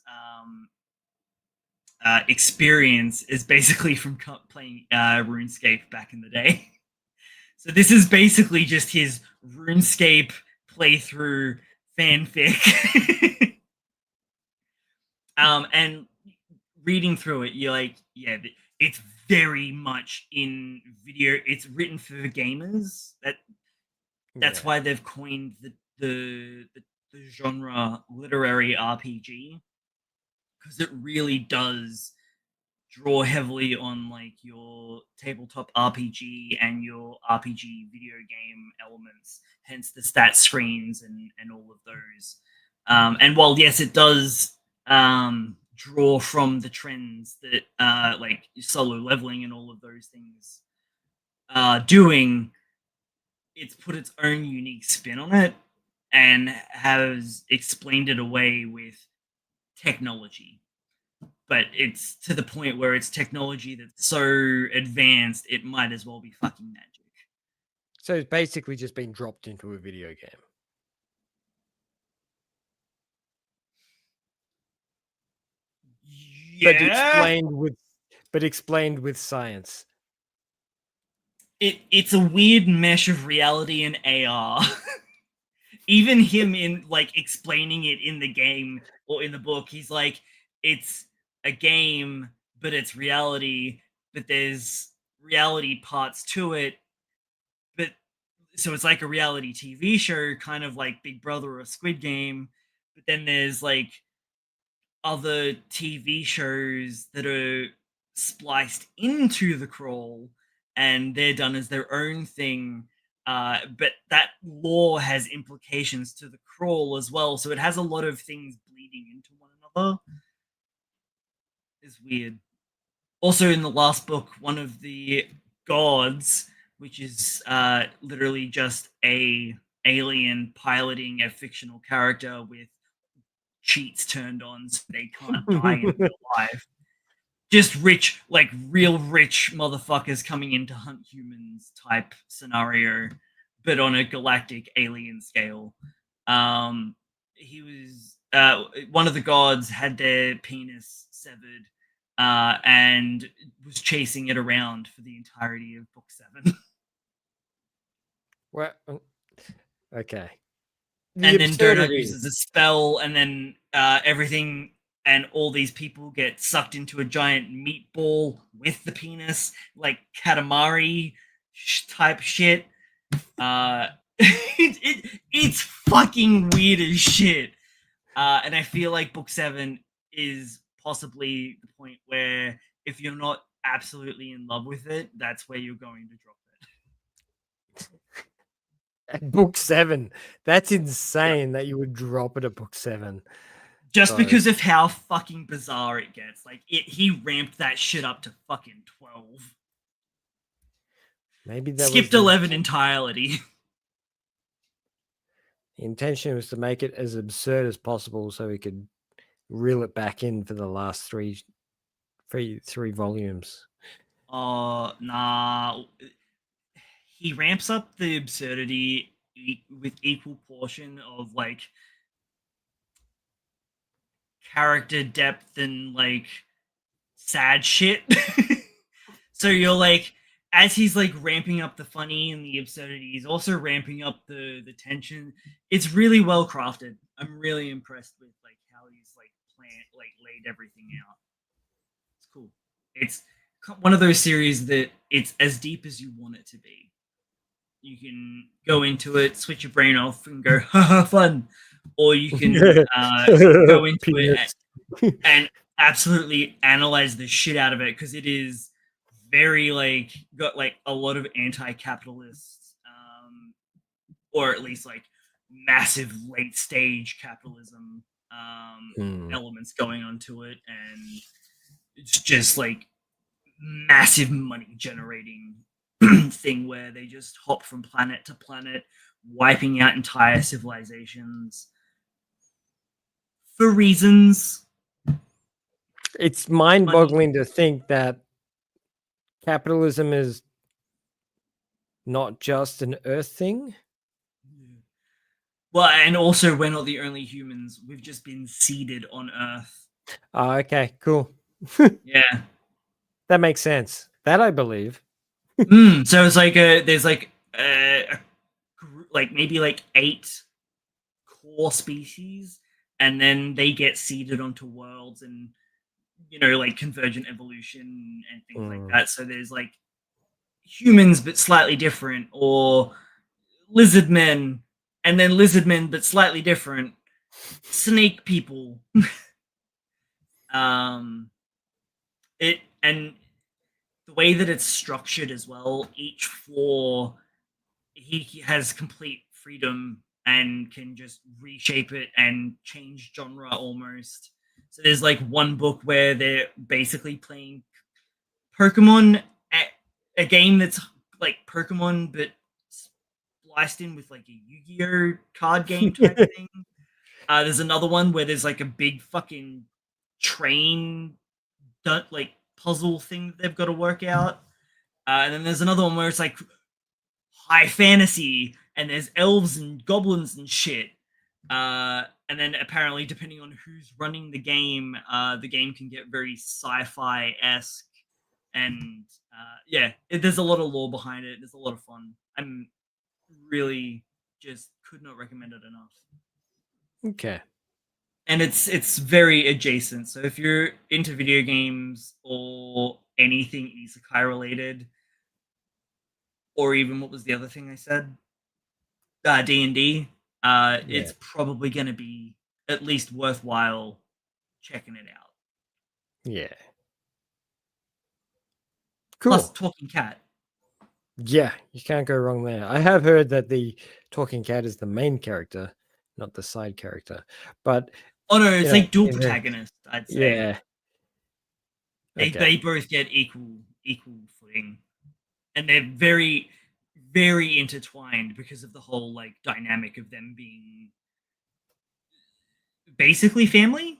B: experience is basically from playing RuneScape back in the day. So this is basically just his RuneScape playthrough fanfic. And reading through it, you're like, yeah, it's very much in video. It's written for the gamers. That's why they've coined the genre literary RPG, because it really does draw heavily on like your tabletop RPG and your RPG video game elements, hence the stat screens and all of those. And while yes, it does draw from the trends that like solo leveling and all of those things are doing, it's put its own unique spin on it and has explained it away with technology. But it's to the point where it's technology that's so advanced, it might as well be fucking magic.
A: So it's basically just been dropped into a video game.
B: Yeah.
A: But explained with science.
B: It's a weird mesh of reality and AR. Even him in like explaining it in the game or in the book, he's like, it's a game, but it's reality, but there's reality parts to it. But so it's like a reality TV show, kind of like Big Brother or Squid Game. But then there's like other TV shows that are spliced into the crawl, and they're done as their own thing. But that lore has implications to the crawl as well, so it has a lot of things bleeding into one another. It's weird. Also, in the last book, one of the gods, which is literally just a alien piloting a fictional character with cheats turned on so they can't die in real life. Just rich, like real rich motherfuckers coming in to hunt humans type scenario, but on a galactic alien scale. He was one of the gods had their penis severed and was chasing it around for the entirety of book 7.
A: What? Okay.
B: And then Donut uses a spell, and then everything and all these people get sucked into a giant meatball with the penis, like Katamari type shit. It's fucking weird as shit. And I feel like book 7 is possibly the point where if you're not absolutely in love with it, that's where you're going to drop it.
A: At book 7, that's insane that you would drop it at book 7.
B: Just because of how fucking bizarre it gets. Like, he ramped that shit up to fucking 12.
A: Maybe that
B: skipped 11 entirely.
A: The intention was to make it as absurd as possible so we could reel it back in for the last three volumes.
B: Nah. He ramps up the absurdity with equal portion of like character depth and like sad shit. So you're like, as he's like ramping up the funny and the absurdity, he's also ramping up the tension. It's really well crafted. I'm really impressed with like how he's like laid everything out. It's cool. It's one of those series that it's as deep as you want it to be. You can go into it, switch your brain off, and go, haha, fun. Or you can go into it and absolutely analyze the shit out of it, because it is very like got like a lot of anti-capitalist or at least like massive late stage capitalism elements going onto it, and it's just like massive money generating thing where they just hop from planet to planet, wiping out entire civilizations for reasons.
A: It's mind-boggling to think that capitalism is not just an Earth thing.
B: Well, and also we're not the only humans. We've just been seeded on Earth.
A: Oh, okay, cool.
B: Yeah.
A: That makes sense. That I believe.
B: So it's like there's like like maybe like 8 core species, and then they get seeded onto worlds and like convergent evolution and things like that. So there's like humans but slightly different, or lizard men, and then lizard men but slightly different, snake people. It and the way that it's structured as well, each floor he has complete freedom and can just reshape it and change genre almost. So there's like one book where they're basically playing Pokemon, a game that's like Pokemon but spliced in with like a Yu-Gi-Oh card game type thing. There's another one where there's like a big fucking train like puzzle thing that they've got to work out. And then there's another one where it's like high fantasy and there's elves and goblins and shit. And then apparently, depending on who's running the game can get very sci-fi-esque. And there's a lot of lore behind it. There's a lot of fun. I'm really just could not recommend it enough.
A: Okay.
B: And it's very adjacent. So if you're into video games or anything isekai related, or even what was the other thing I said? D&D. It's probably going to be at least worthwhile checking it out.
A: Yeah. Cool.
B: Plus talking cat.
A: Yeah, you can't go wrong there. I have heard that the talking cat is the main character, not the side character. But
B: no, it's like dual protagonist, I'd say.
A: Yeah.
B: They both get equal footing. And they're very, very intertwined because of the whole like dynamic of them being basically family.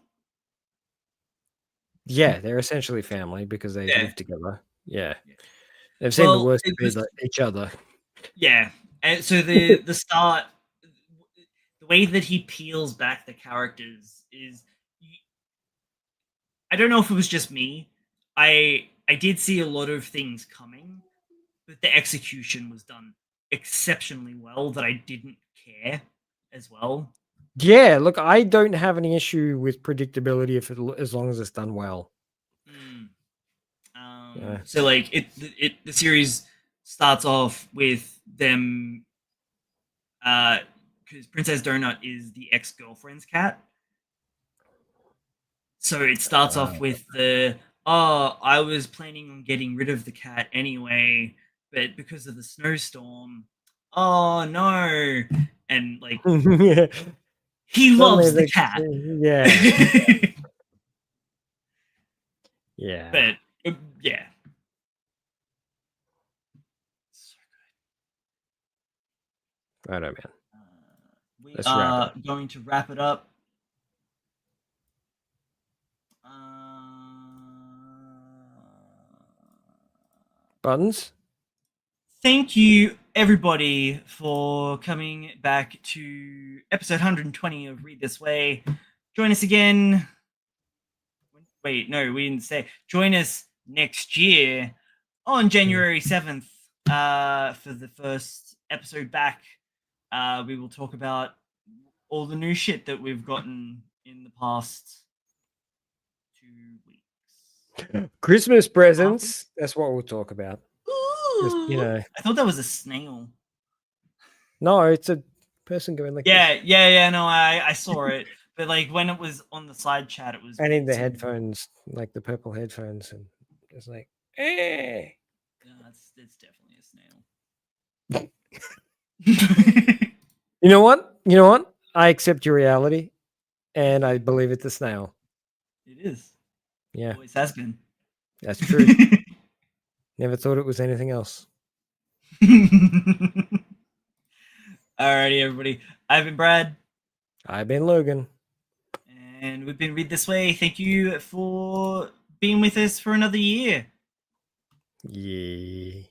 A: Yeah, they're essentially family because they live together. Yeah. They've seen the worst of each other.
B: Yeah. And so the start, the way that he peels back the characters is, I don't know if it was just me. I did see a lot of things coming, but the execution was done exceptionally well that I didn't care as well.
A: Yeah, look, I don't have any issue with predictability as long as it's done well.
B: So like the series starts off with them because Princess Donut is the ex-girlfriend's cat. So it starts off with I was planning on getting rid of the cat anyway, but because of the snowstorm, oh no. And like he loves the cat.
A: Yeah. Yeah.
B: But yeah. So
A: good. Right on, man.
B: We are going to wrap it up.
A: Buttons?
B: Thank you, everybody, for coming back to episode 120 of Read This Way. Join us again. Wait, no, we didn't say. Join us next year on January 7th for the first episode back. We will talk about all the new shit that we've gotten in the past 2 weeks.
A: Christmas presents. That's what we'll talk about. Just,
B: I thought that was a snail.
A: No, it's a person going like
B: this. No, I saw it. But like when it was on the side chat, it was.
A: And in the headphones, like the purple headphones, and it's like, eh.
B: Yeah, it's definitely a snail.
A: You know what? I accept your reality, and I believe it's a snail.
B: It is.
A: Yeah.
B: Always has been.
A: That's true. Never thought it was anything else.
B: Alrighty, everybody. I've been Brad.
A: I've been Logan.
B: And we've been Read This Way. Thank you for being with us for another year.
A: Yeah.